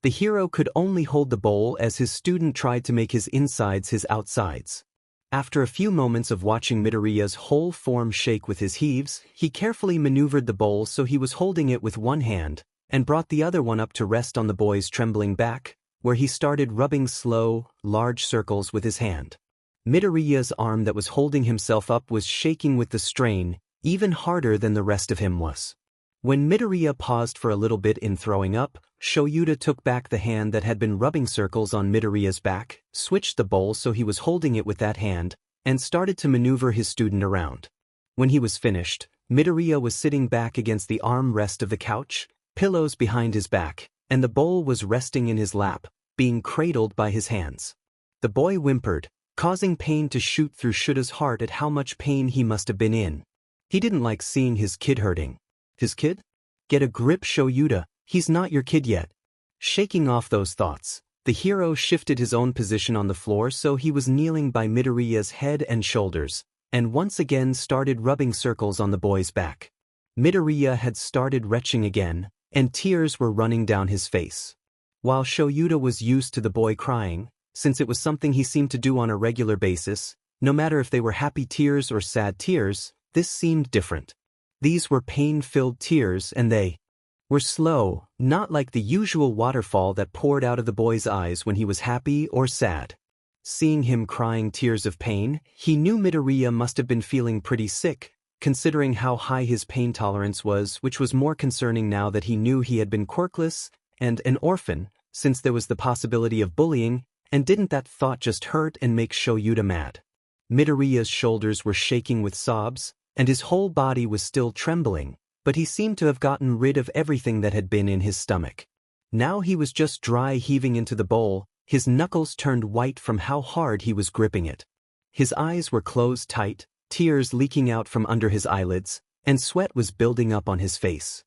The hero could only hold the bowl as his student tried to make his insides his outsides. After a few moments of watching Midoriya's whole form shake with his heaves, he carefully maneuvered the bowl so he was holding it with one hand, and brought the other one up to rest on the boy's trembling back, where he started rubbing slow, large circles with his hand. Midoriya's arm that was holding himself up was shaking with the strain, even harder than the rest of him was. When Midoriya paused for a little bit in throwing up, Shoyuta took back the hand that had been rubbing circles on Midoriya's back, switched the bowl so he was holding it with that hand, and started to maneuver his student around. When he was finished, Midoriya was sitting back against the arm rest of the couch, pillows behind his back, and the bowl was resting in his lap, being cradled by his hands. The boy whimpered, causing pain to shoot through Shuta's heart at how much pain he must have been in. He didn't like seeing his kid hurting. His kid? Get a grip, Shoyuta, he's not your kid yet. Shaking off those thoughts, the hero shifted his own position on the floor so he was kneeling by Midoriya's head and shoulders, and once again started rubbing circles on the boy's back. Midoriya had started retching again, and tears were running down his face. While Shoyuta was used to the boy crying, since it was something he seemed to do on a regular basis, no matter if they were happy tears or sad tears, this seemed different. These were pain-filled tears and they were slow, not like the usual waterfall that poured out of the boy's eyes when he was happy or sad. Seeing him crying tears of pain, he knew Midoriya must have been feeling pretty sick, considering how high his pain tolerance was, which was more concerning now that he knew he had been quirkless and an orphan, since there was the possibility of bullying, and didn't that thought just hurt and make Shoyuta mad? Midoriya's shoulders were shaking with sobs, and his whole body was still trembling, but he seemed to have gotten rid of everything that had been in his stomach. Now he was just dry heaving into the bowl, his knuckles turned white from how hard he was gripping it. His eyes were closed tight, tears leaking out from under his eyelids, and sweat was building up on his face.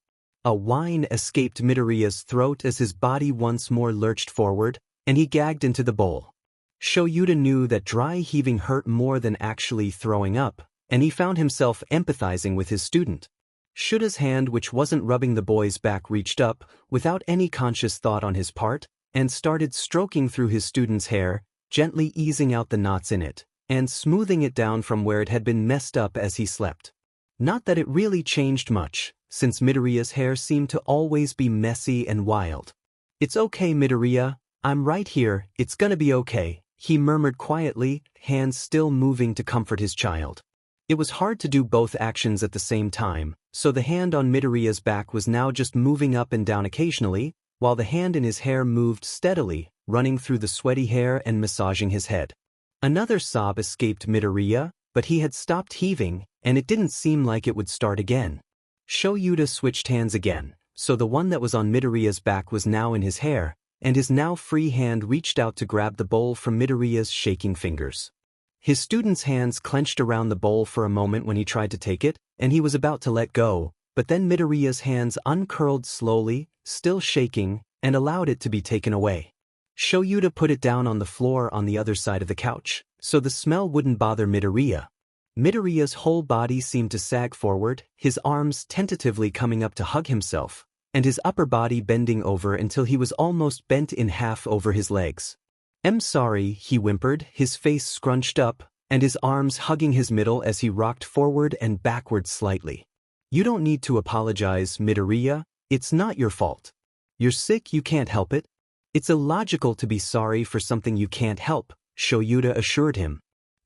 A whine escaped Midoriya's throat as his body once more lurched forward, and he gagged into the bowl. Shoyuta knew that dry heaving hurt more than actually throwing up, and he found himself empathizing with his student. Shuta's hand, which wasn't rubbing the boy's back, reached up, without any conscious thought on his part, and started stroking through his student's hair, gently easing out the knots in it, and smoothing it down from where it had been messed up as he slept. Not that it really changed much, since Midoriya's hair seemed to always be messy and wild. "It's okay, Midoriya, I'm right here, it's gonna be okay," he murmured quietly, hands still moving to comfort his child. It was hard to do both actions at the same time, so the hand on Midoriya's back was now just moving up and down occasionally, while the hand in his hair moved steadily, running through the sweaty hair and massaging his head. Another sob escaped Midoriya, but he had stopped heaving, and it didn't seem like it would start again. Shoyuta switched hands again, so the one that was on Midoriya's back was now in his hair, and his now free hand reached out to grab the bowl from Midoriya's shaking fingers. His student's hands clenched around the bowl for a moment when he tried to take it, and he was about to let go, but then Midoriya's hands uncurled slowly, still shaking, and allowed it to be taken away. Shoyuta put it down on the floor on the other side of the couch, so the smell wouldn't bother Midoriya. Midoriya's whole body seemed to sag forward, his arms tentatively coming up to hug himself, and his upper body bending over until he was almost bent in half over his legs. "I'm sorry," he whimpered, his face scrunched up, and his arms hugging his middle as he rocked forward and backward slightly. "You don't need to apologize, Midoriya, it's not your fault. You're sick, you can't help it. It's illogical to be sorry for something you can't help," Shoyuta assured him.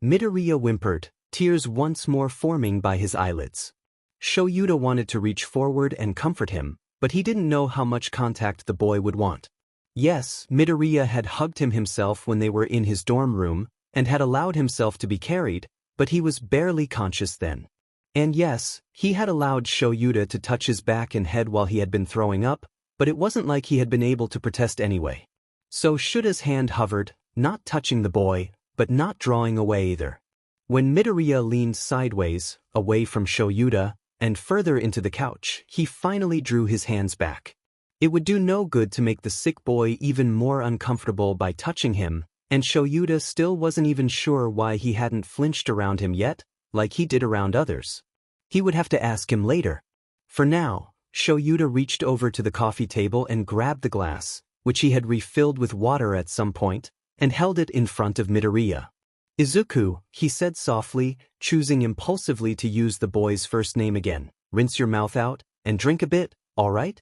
Midoriya whimpered, tears once more forming by his eyelids. Shoyuta wanted to reach forward and comfort him, but he didn't know how much contact the boy would want. Yes, Midoriya had hugged him himself when they were in his dorm room, and had allowed himself to be carried, but he was barely conscious then. And yes, he had allowed Shoyuta to touch his back and head while he had been throwing up, but it wasn't like he had been able to protest anyway. So Shuta's hand hovered, not touching the boy, but not drawing away either. When Midoriya leaned sideways, away from Shoyuta, and further into the couch, he finally drew his hands back. It would do no good to make the sick boy even more uncomfortable by touching him, and Shoyuta still wasn't even sure why he hadn't flinched around him yet, like he did around others. He would have to ask him later. For now, Shoyuta reached over to the coffee table and grabbed the glass, which he had refilled with water at some point, and held it in front of Midoriya. "Izuku," he said softly, choosing impulsively to use the boy's first name again. "Rinse your mouth out, and drink a bit, all right?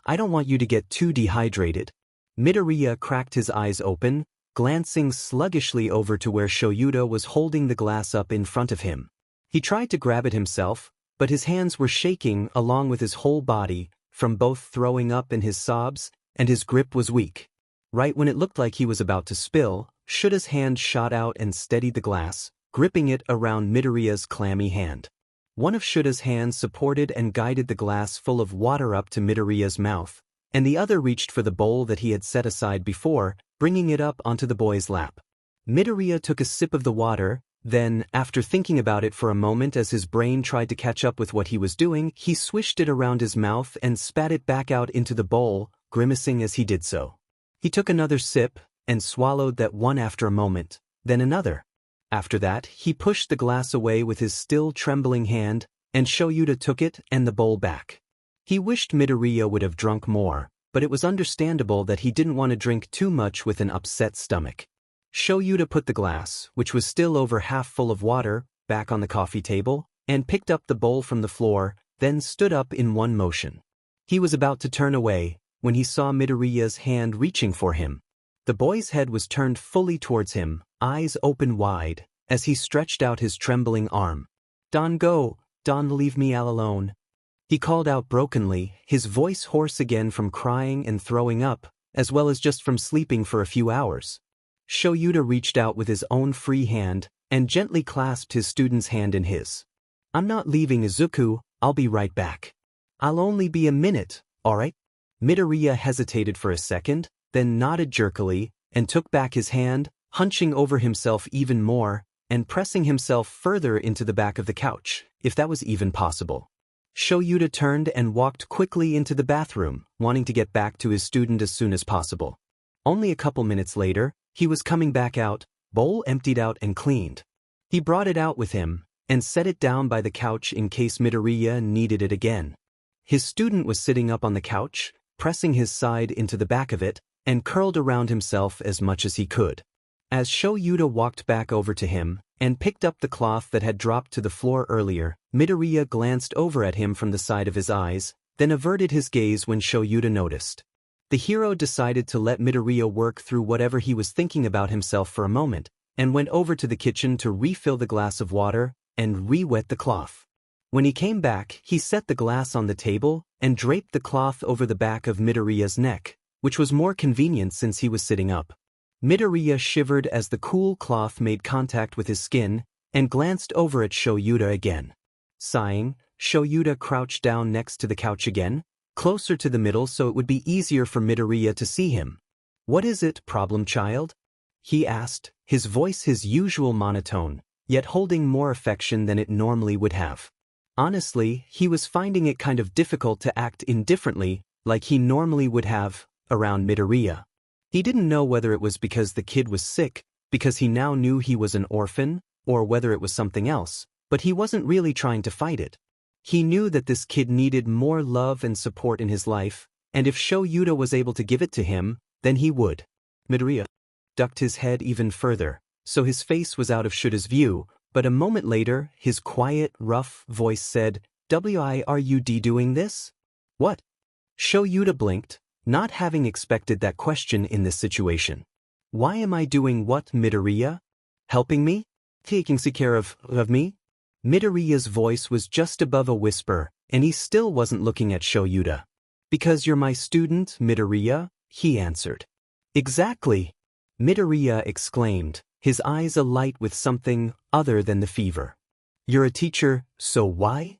I don't want you to get too dehydrated." Midoriya cracked his eyes open, glancing sluggishly over to where Shoyuta was holding the glass up in front of him. He tried to grab it himself, but his hands were shaking along with his whole body, from both throwing up and his sobs, and his grip was weak. Right when it looked like he was about to spill, Shuta's hand shot out and steadied the glass, gripping it around Midoriya's clammy hand. One of Shuta's hands supported and guided the glass full of water up to Midoriya's mouth, and the other reached for the bowl that he had set aside before, bringing it up onto the boy's lap. Midoriya took a sip of the water, then, after thinking about it for a moment as his brain tried to catch up with what he was doing, he swished it around his mouth and spat it back out into the bowl, grimacing as he did so. He took another sip, and swallowed that one after a moment, then another. After that, he pushed the glass away with his still trembling hand, and Shoyuta took it and the bowl back. He wished Midoriya would have drunk more, but it was understandable that he didn't want to drink too much with an upset stomach. Shoyuta put the glass, which was still over half full of water, back on the coffee table, and picked up the bowl from the floor, then stood up in one motion. He was about to turn away, when he saw Midoriya's hand reaching for him. The boy's head was turned fully towards him, eyes open wide, as he stretched out his trembling arm. "Don, go, Don, leave me all alone," he called out brokenly, his voice hoarse again from crying and throwing up, as well as just from sleeping for a few hours. Shoyuta reached out with his own free hand, and gently clasped his student's hand in his. "I'm not leaving, Izuku, I'll be right back. I'll only be a minute, alright?" Midoriya hesitated for a second, then nodded jerkily, and took back his hand, hunching over himself even more, and pressing himself further into the back of the couch, if that was even possible. Shoyuta turned and walked quickly into the bathroom, wanting to get back to his student as soon as possible. Only a couple minutes later, he was coming back out, bowl emptied out and cleaned. He brought it out with him, and set it down by the couch in case Midoriya needed it again. His student was sitting up on the couch, pressing his side into the back of it, and curled around himself as much as he could. As Shoyuta walked back over to him, and picked up the cloth that had dropped to the floor earlier, Midoriya glanced over at him from the side of his eyes, then averted his gaze when Shoyuta noticed. The hero decided to let Midoriya work through whatever he was thinking about himself for a moment, and went over to the kitchen to refill the glass of water and re-wet the cloth. When he came back, he set the glass on the table and draped the cloth over the back of Midoriya's neck, which was more convenient since he was sitting up. Midoriya shivered as the cool cloth made contact with his skin, and glanced over at Shoyuta again. Sighing, Shoyuta crouched down next to the couch again, closer to the middle so it would be easier for Midoriya to see him. "What is it, problem child?" he asked, his voice his usual monotone, yet holding more affection than it normally would have. Honestly, he was finding it kind of difficult to act indifferently, like he normally would have, around Midoriya. He didn't know whether it was because the kid was sick, because he now knew he was an orphan, or whether it was something else, but he wasn't really trying to fight it. He knew that this kid needed more love and support in his life, and if Shoyuta was able to give it to him, then he would. Midoriya ducked his head even further, so his face was out of Shuta's view, but a moment later, his quiet, rough voice said, "Are you doing this?" "What?" Shoyuta blinked, not having expected that question in this situation. "Why am I doing what, Midoriya? Helping me? Taking care of me?" Midoriya's voice was just above a whisper, and he still wasn't looking at Shoyuta. "Because you're my student, Midoriya," he answered. "Exactly!" Midoriya exclaimed, his eyes alight with something other than the fever. "You're a teacher, so why?"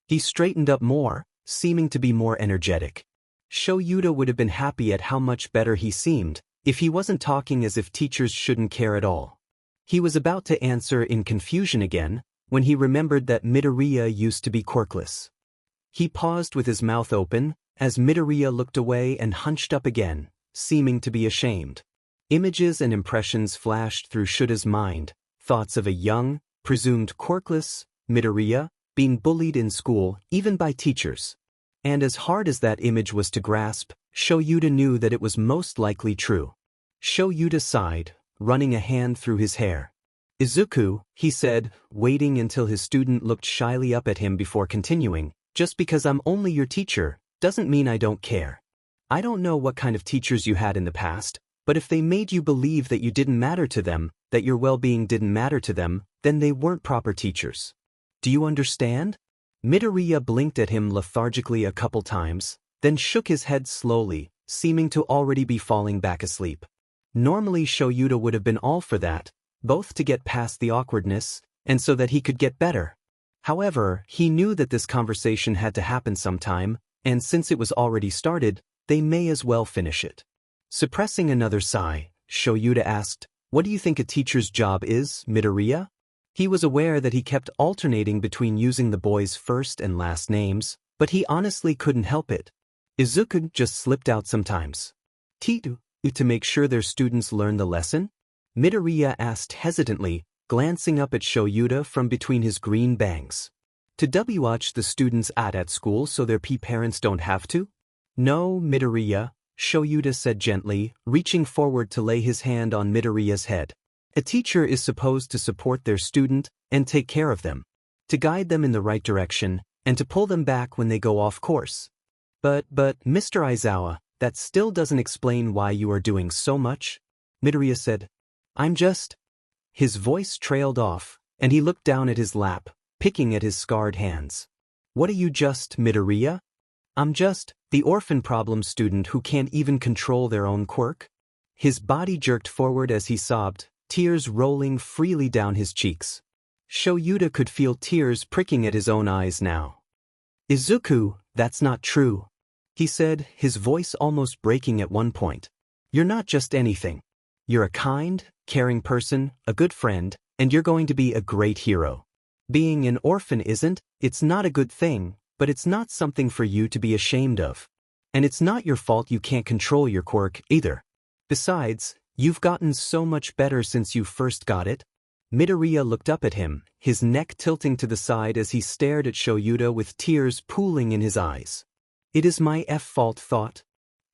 He straightened up more, seeming to be more energetic. Shoyuta would have been happy at how much better he seemed, if he wasn't talking as if teachers shouldn't care at all. He was about to answer in confusion again, when he remembered that Midoriya used to be quirkless. He paused with his mouth open, as Midoriya looked away and hunched up again, seeming to be ashamed. Images and impressions flashed through Shuta's mind, thoughts of a young, presumed quirkless Midoriya being bullied in school, even by teachers. And as hard as that image was to grasp, Shoyuta knew that it was most likely true. Shoyuta sighed, running a hand through his hair. "Izuku," he said, waiting until his student looked shyly up at him before continuing, "just because I'm only your teacher, doesn't mean I don't care. I don't know what kind of teachers you had in the past, but if they made you believe that you didn't matter to them, that your well-being didn't matter to them, then they weren't proper teachers. Do you understand?" Midoriya blinked at him lethargically a couple times, then shook his head slowly, seeming to already be falling back asleep. Normally Shoyuta would have been all for that, both to get past the awkwardness, and so that he could get better. However, he knew that this conversation had to happen sometime, and since it was already started, they may as well finish it. Suppressing another sigh, Shoyuta asked, "What do you think a teacher's job is, Midoriya?" He was aware that he kept alternating between using the boys' first and last names, but he honestly couldn't help it. Izuku just slipped out sometimes. To make sure their students learn the lesson?" Midoriya asked hesitantly, glancing up at Shoyuta from between his green bangs. "To watch the students at school so their parents don't have to?" "No, Midoriya," Shoyuta said gently, reaching forward to lay his hand on Midoriya's head. "A teacher is supposed to support their student and take care of them, to guide them in the right direction, and to pull them back when they go off course. But Mr. Aizawa, that still doesn't explain why you are doing so much," Midoriya said. "I'm just—" His voice trailed off, and he looked down at his lap, picking at his scarred hands. "What are you just, Midoriya?" "I'm just the orphan problem student who can't even control their own quirk." His body jerked forward as he sobbed, tears rolling freely down his cheeks. Shoyuta could feel tears pricking at his own eyes now. "Izuku, that's not true," he said, his voice almost breaking at one point. "You're not just anything. You're a kind, caring person, a good friend, and you're going to be a great hero. Being an orphan isn't, it's not a good thing, but it's not something for you to be ashamed of. And it's not your fault you can't control your quirk, either. Besides, you've gotten so much better since you first got it. Midoriya looked up at him, his neck tilting to the side as he stared at Shoyuta with tears pooling in his eyes. It is my fault, thought.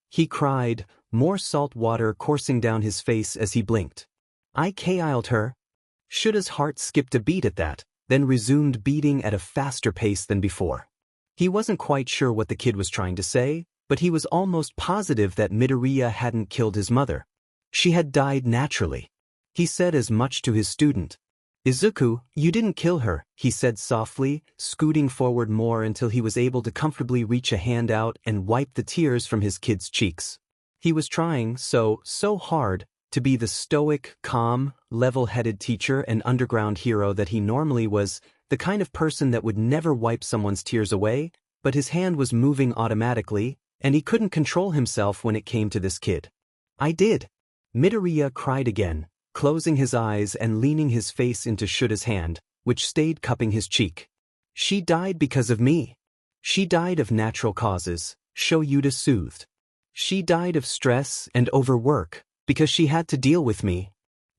He cried, more salt water coursing down his face as he blinked. I killed her. Shuta's heart skipped a beat at that, then resumed beating at a faster pace than before. He wasn't quite sure what the kid was trying to say, but he was almost positive that Midoriya hadn't killed his mother. She had died naturally. He said as much to his student. Izuku, you didn't kill her, he said softly, scooting forward more until he was able to comfortably reach a hand out and wipe the tears from his kid's cheeks. He was trying so hard to be the stoic, calm, level-headed teacher and underground hero that he normally was, the kind of person that would never wipe someone's tears away, but his hand was moving automatically, and he couldn't control himself when it came to this kid. I did. Midoriya cried again, closing his eyes and leaning his face into Shuta's hand, which stayed cupping his cheek. She died because of me. She died of natural causes, Shoyuta soothed. She died of stress and overwork, because she had to deal with me.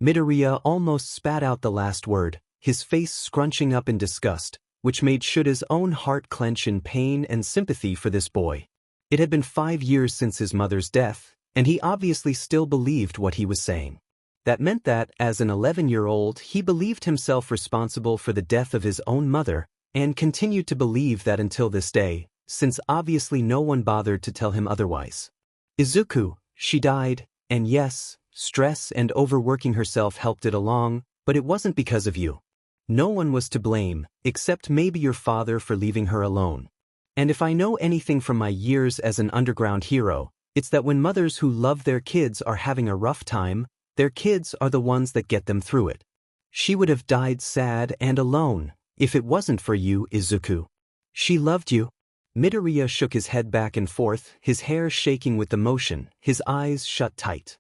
Midoriya almost spat out the last word, his face scrunching up in disgust, which made Shuta's own heart clench in pain and sympathy for this boy. It had been 5 years since his mother's death, and he obviously still believed what he was saying. That meant that, as an 11-year-old, he believed himself responsible for the death of his own mother, and continued to believe that until this day, since obviously no one bothered to tell him otherwise. Izuku, she died, and yes, stress and overworking herself helped it along, but it wasn't because of you. No one was to blame, except maybe your father for leaving her alone. And if I know anything from my years as an underground hero, it's that when mothers who love their kids are having a rough time, their kids are the ones that get them through it. She would have died sad and alone, if it wasn't for you, Izuku. She loved you. Midoriya shook his head back and forth, his hair shaking with the motion, his eyes shut tight.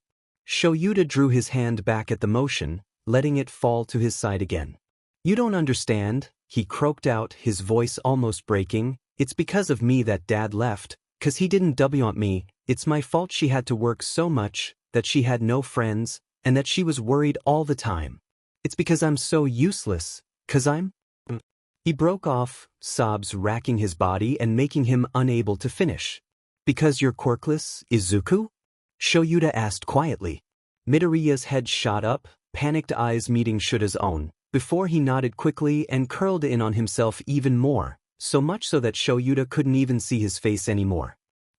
Shoyuta drew his hand back at the motion, letting it fall to his side again. You don't understand, he croaked out, his voice almost breaking. It's because of me that Dad left, 'cause he didn't want me. It's my fault she had to work so much, that she had no friends, and that she was worried all the time. It's because I'm so useless, 'cause I'm... He broke off, sobs racking his body and making him unable to finish. Because you're quirkless, Izuku? Shoyuta asked quietly. Midoriya's head shot up, panicked eyes meeting Shuta's own, before he nodded quickly and curled in on himself even more, so much so that Shoyuta couldn't even see his face anymore.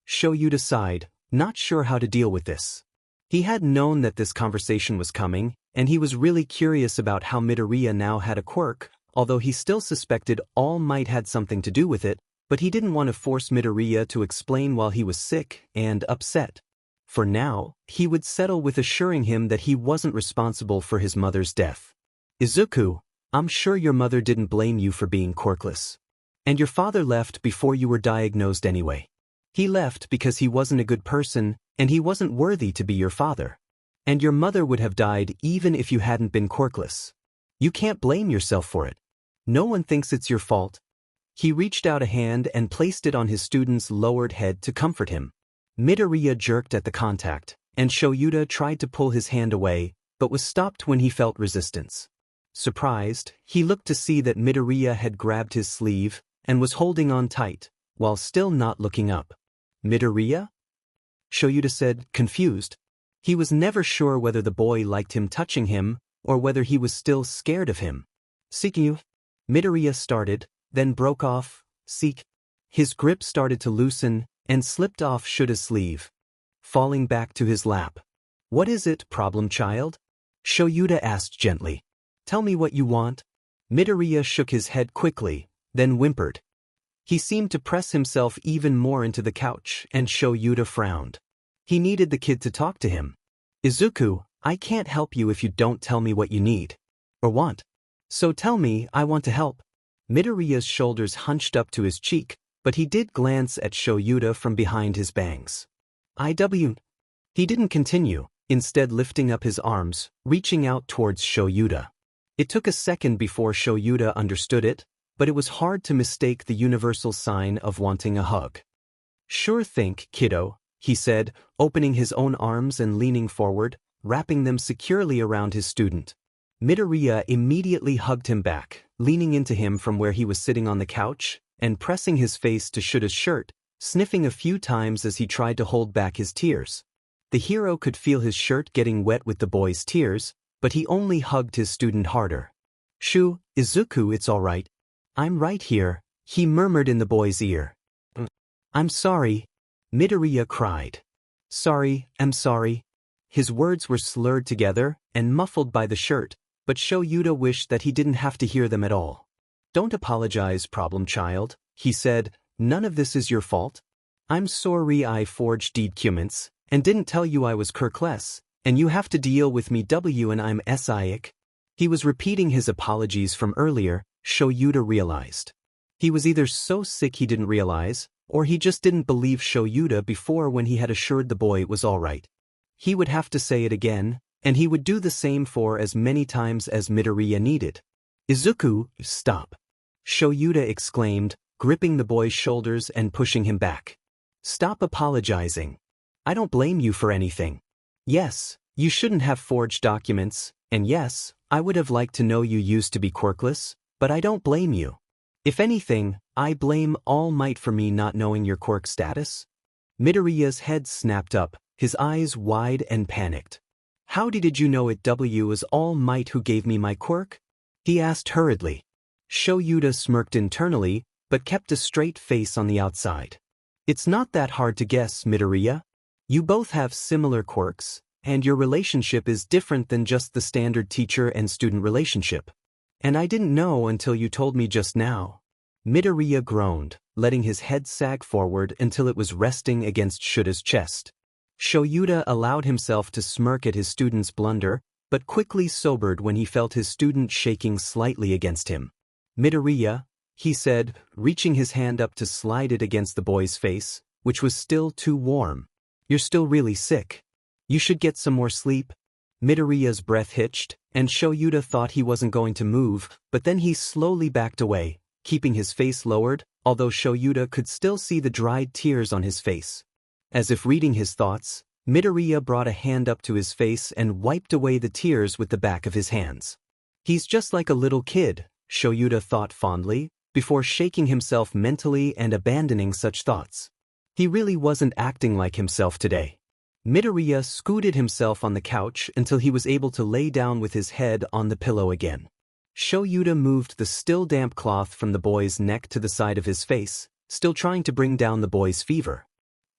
Shoyuta sighed, not sure how to deal with this. He had known that this conversation was coming, and he was really curious about how Midoriya now had a quirk, although he still suspected All Might had something to do with it, but he didn't want to force Midoriya to explain while he was sick and upset. For now, he would settle with assuring him that he wasn't responsible for his mother's death. Izuku, I'm sure your mother didn't blame you for being quirkless. And your father left before you were diagnosed anyway. He left because he wasn't a good person, and he wasn't worthy to be your father. And your mother would have died even if you hadn't been quirkless. You can't blame yourself for it. No one thinks it's your fault. He reached out a hand and placed it on his student's lowered head to comfort him. Midoriya jerked at the contact, and Shoyuta tried to pull his hand away, but was stopped when he felt resistance. Surprised, he looked to see that Midoriya had grabbed his sleeve and was holding on tight, while still not looking up. Midoriya? Shoyuta said, confused. He was never sure whether the boy liked him touching him, or whether he was still scared of him. Seek you? Midoriya started, then broke off, seek. His grip started to loosen, and slipped off Shuta's sleeve, falling back to his lap. What is it, problem child? Shoyuta asked gently. Tell me what you want. Midoriya shook his head quickly, then whimpered. He seemed to press himself even more into the couch, and Shoyuta frowned. He needed the kid to talk to him. Izuku, I can't help you if you don't tell me what you need. Or want. So tell me, I want to help. Midoriya's shoulders hunched up to his cheek, but he did glance at Shoyuta from behind his bangs. IW. He didn't continue, instead lifting up his arms, reaching out towards Shoyuta. It took a second before Shoyuta understood it, but it was hard to mistake the universal sign of wanting a hug. "Sure think, kiddo," he said, opening his own arms and leaning forward, wrapping them securely around his student. Midoriya immediately hugged him back, leaning into him from where he was sitting on the couch, and pressing his face to Shura's shirt, sniffing a few times as he tried to hold back his tears. The hero could feel his shirt getting wet with the boy's tears, but he only hugged his student harder. Izuku, it's all right. I'm right here," he murmured in the boy's ear. "I'm sorry," Midoriya cried. I'm sorry." His words were slurred together and muffled by the shirt, but Shoyuta wished that he didn't have to hear them at all. "Don't apologize, problem child," he said. "None of this is your fault. I'm sorry I forged documents and didn't tell you I was quirkless, and you have to deal with me and I'm SIic." He was repeating his apologies from earlier, Shoyuta realized. He was either so sick he didn't realize, or he just didn't believe Shoyuta before when he had assured the boy it was all right. He would have to say it again, and he would do the same for as many times as Midoriya needed. "Izuku, stop!" Shoyuta exclaimed, gripping the boy's shoulders and pushing him back. "Stop apologizing. I don't blame you for anything. Yes, you shouldn't have forged documents, and yes, I would have liked to know you used to be quirkless, but I don't blame you. If anything, I blame All Might for me not knowing your quirk status." Midoriya's head snapped up, his eyes wide and panicked. "How did you know it was All Might who gave me my quirk?" he asked hurriedly. Shoyuta smirked internally, but kept a straight face on the outside. "It's not that hard to guess, Midoriya. You both have similar quirks, and your relationship is different than just the standard teacher and student relationship. And I didn't know until you told me just now." Midoriya groaned, letting his head sag forward until it was resting against Shura's chest. Shoyuta allowed himself to smirk at his student's blunder, but quickly sobered when he felt his student shaking slightly against him. "Midoriya," he said, reaching his hand up to slide it against the boy's face, which was still too warm. "You're still really sick. You should get some more sleep." Midoriya's breath hitched, and Shoyuta thought he wasn't going to move, but then he slowly backed away, keeping his face lowered, although Shoyuta could still see the dried tears on his face. As if reading his thoughts, Midoriya brought a hand up to his face and wiped away the tears with the back of his hands. "He's just like a little kid," Shoyuta thought fondly, before shaking himself mentally and abandoning such thoughts. He really wasn't acting like himself today. Midoriya scooted himself on the couch until he was able to lay down with his head on the pillow again. Shoyuta moved the still damp cloth from the boy's neck to the side of his face, still trying to bring down the boy's fever.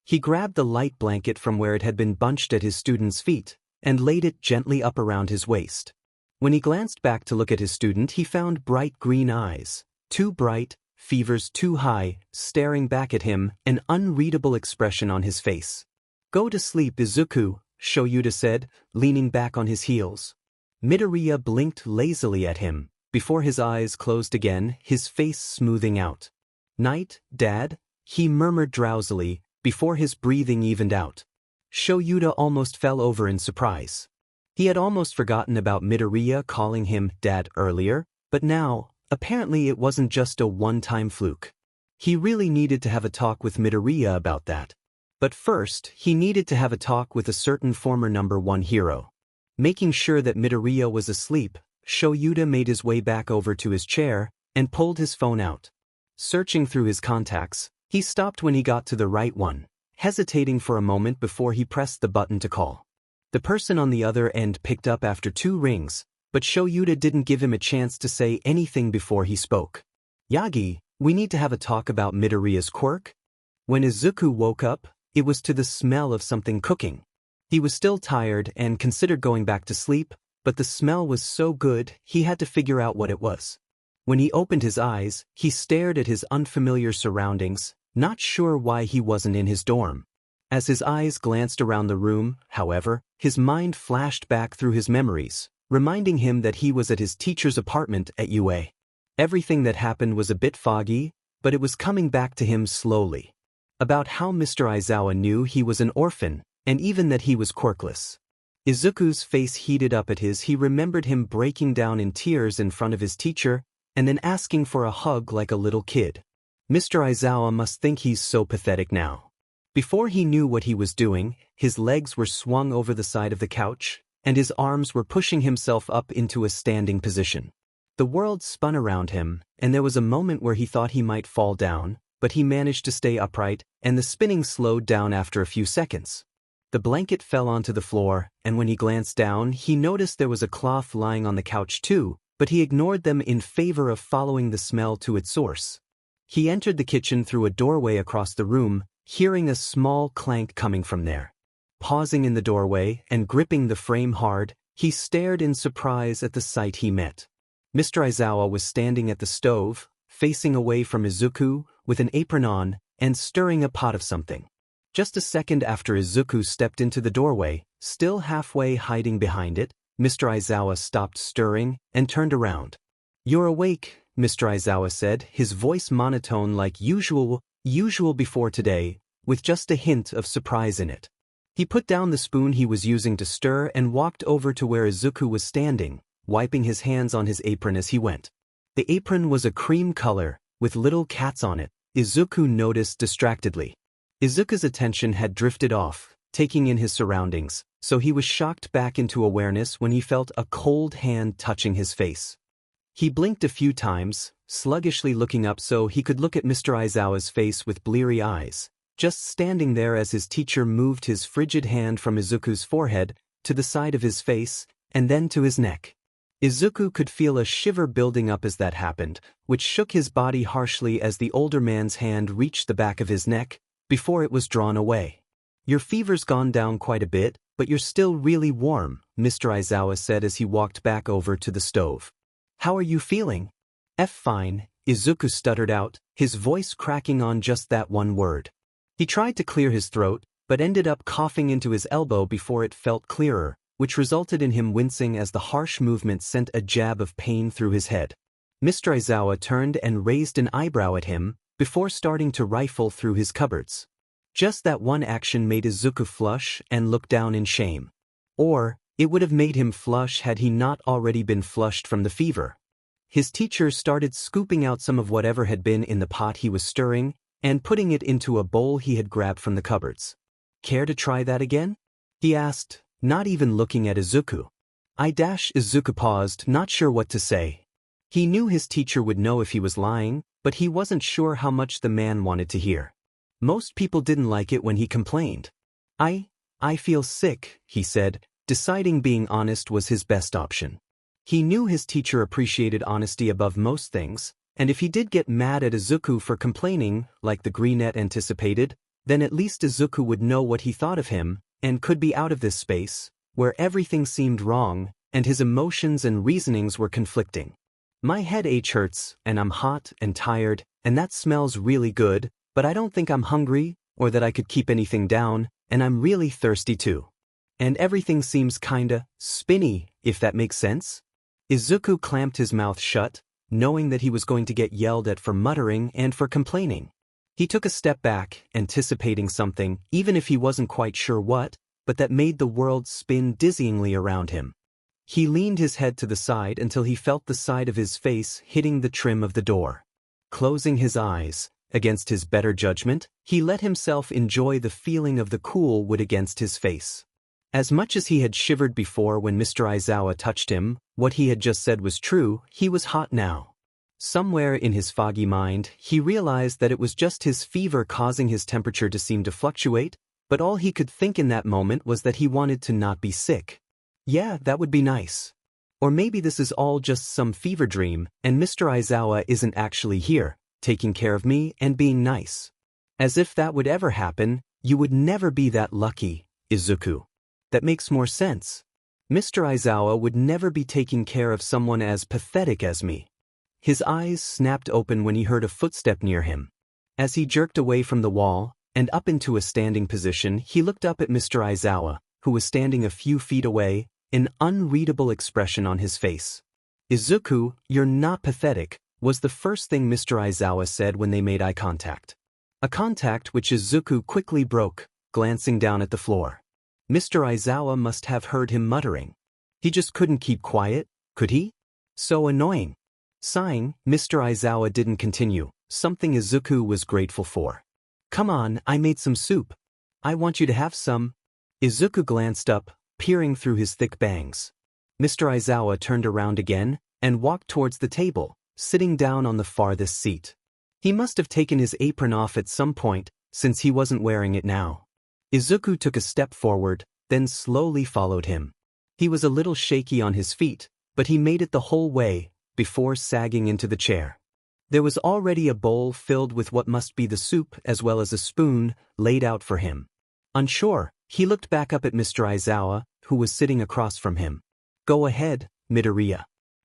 He grabbed the light blanket from where it had been bunched at his student's feet, and laid it gently up around his waist. When he glanced back to look at his student, he found bright green eyes, too bright, fevers too high, staring back at him, an unreadable expression on his face. "Go to sleep, Izuku," Shoyuta said, leaning back on his heels. Midoriya blinked lazily at him, before his eyes closed again, his face smoothing out. "Night, Dad," he murmured drowsily, before his breathing evened out. Shoyuta almost fell over in surprise. He had almost forgotten about Midoriya calling him Dad earlier, but now, apparently it wasn't just a one-time fluke. He really needed to have a talk with Midoriya about that. But first, he needed to have a talk with a certain former #1 hero. Making sure that Midoriya was asleep, Shoyuta made his way back over to his chair and pulled his phone out. Searching through his contacts, he stopped when he got to the right one, hesitating for a moment before he pressed the button to call. The person on the other end picked up after 2 rings, but Shoyuta didn't give him a chance to say anything before he spoke. "Yagi, we need to have a talk about Midoriya's quirk." When Izuku woke up, it was to the smell of something cooking. He was still tired and considered going back to sleep, but the smell was so good he had to figure out what it was. When he opened his eyes, he stared at his unfamiliar surroundings, not sure why he wasn't in his dorm. As his eyes glanced around the room, however, his mind flashed back through his memories, reminding him that he was at his teacher's apartment at UA. Everything that happened was a bit foggy, but it was coming back to him slowly. About how Mr. Aizawa knew he was an orphan, and even that he was quirkless. Izuku's face heated up at his. He remembered him breaking down in tears in front of his teacher, and then asking for a hug like a little kid. Mr. Aizawa must think he's so pathetic now. Before he knew what he was doing, his legs were swung over the side of the couch, and his arms were pushing himself up into a standing position. The world spun around him, and there was a moment where he thought he might fall down, but he managed to stay upright, and the spinning slowed down after a few seconds. The blanket fell onto the floor, and when he glanced down, he noticed there was a cloth lying on the couch too, but he ignored them in favor of following the smell to its source. He entered the kitchen through a doorway across the room, hearing a small clank coming from there. Pausing in the doorway and gripping the frame hard, he stared in surprise at the sight he met. Mr. Aizawa was standing at the stove, facing away from Izuku, with an apron on, and stirring a pot of something. Just a second after Izuku stepped into the doorway, still halfway hiding behind it, Mr. Aizawa stopped stirring and turned around. "You're awake," Mr. Aizawa said, his voice monotone like usual before today, with just a hint of surprise in it. He put down the spoon he was using to stir and walked over to where Izuku was standing, wiping his hands on his apron as he went. The apron was a cream color, with little cats on it, Izuku noticed distractedly. Izuku's attention had drifted off, taking in his surroundings, so he was shocked back into awareness when he felt a cold hand touching his face. He blinked a few times, sluggishly looking up so he could look at Mr. Aizawa's face with bleary eyes, just standing there as his teacher moved his frigid hand from Izuku's forehead to the side of his face and then to his neck. Izuku could feel a shiver building up as that happened, which shook his body harshly as the older man's hand reached the back of his neck, before it was drawn away. "Your fever's gone down quite a bit, but you're still really warm," Mr. Aizawa said as he walked back over to the stove. "How are you feeling?" "Fine," Izuku stuttered out, his voice cracking on just that one word. He tried to clear his throat, but ended up coughing into his elbow before it felt clearer, which resulted in him wincing as the harsh movement sent a jab of pain through his head. Mr. Aizawa turned and raised an eyebrow at him, before starting to rifle through his cupboards. Just that one action made Izuku flush and look down in shame. Or, it would have made him flush had he not already been flushed from the fever. His teacher started scooping out some of whatever had been in the pot he was stirring, and putting it into a bowl he had grabbed from the cupboards. "Care to try that again?" he asked, not even looking at Izuku. Izuku paused, not sure what to say. He knew his teacher would know if he was lying, but he wasn't sure how much the man wanted to hear. Most people didn't like it when he complained. I feel sick," he said, deciding being honest was his best option. He knew his teacher appreciated honesty above most things, and if he did get mad at Izuku for complaining, like the greenette anticipated, then at least Izuku would know what he thought of him, and could be out of this space, where everything seemed wrong, and his emotions and reasonings were conflicting. "My head hurts, and I'm hot and tired, and that smells really good, but I don't think I'm hungry, or that I could keep anything down, and I'm really thirsty too. And everything seems kinda spinny, if that makes sense." Izuku clamped his mouth shut, knowing that he was going to get yelled at for muttering and for complaining. He took a step back, anticipating something, even if he wasn't quite sure what, but that made the world spin dizzyingly around him. He leaned his head to the side until he felt the side of his face hitting the trim of the door. Closing his eyes, against his better judgment, he let himself enjoy the feeling of the cool wood against his face. As much as he had shivered before when Mr. Aizawa touched him, what he had just said was true, he was hot now. Somewhere in his foggy mind, he realized that it was just his fever causing his temperature to seem to fluctuate, but all he could think in that moment was that he wanted to not be sick. Yeah, that would be nice. Or maybe this is all just some fever dream, and Mr. Aizawa isn't actually here, taking care of me and being nice. As if that would ever happen, you would never be that lucky, Izuku. That makes more sense. Mr. Aizawa would never be taking care of someone as pathetic as me. His eyes snapped open when he heard a footstep near him. As he jerked away from the wall, and up into a standing position, he looked up at Mr. Aizawa, who was standing a few feet away, an unreadable expression on his face. "Izuku, you're not pathetic," was the first thing Mr. Aizawa said when they made eye contact. A contact which Izuku quickly broke, glancing down at the floor. Mr. Aizawa must have heard him muttering. He just couldn't keep quiet, could he? So annoying. Sighing, Mr. Aizawa didn't continue, something Izuku was grateful for. Come on, I made some soup. I want you to have some. Izuku glanced up, peering through his thick bangs. Mr. Aizawa turned around again and walked towards the table, sitting down on the farthest seat. He must have taken his apron off at some point, since he wasn't wearing it now. Izuku took a step forward, then slowly followed him. He was a little shaky on his feet, but he made it the whole way, before sagging into the chair. There was already a bowl filled with what must be the soup as well as a spoon, laid out for him. Unsure, he looked back up at Mr. Aizawa, who was sitting across from him. Go ahead, Midoriya.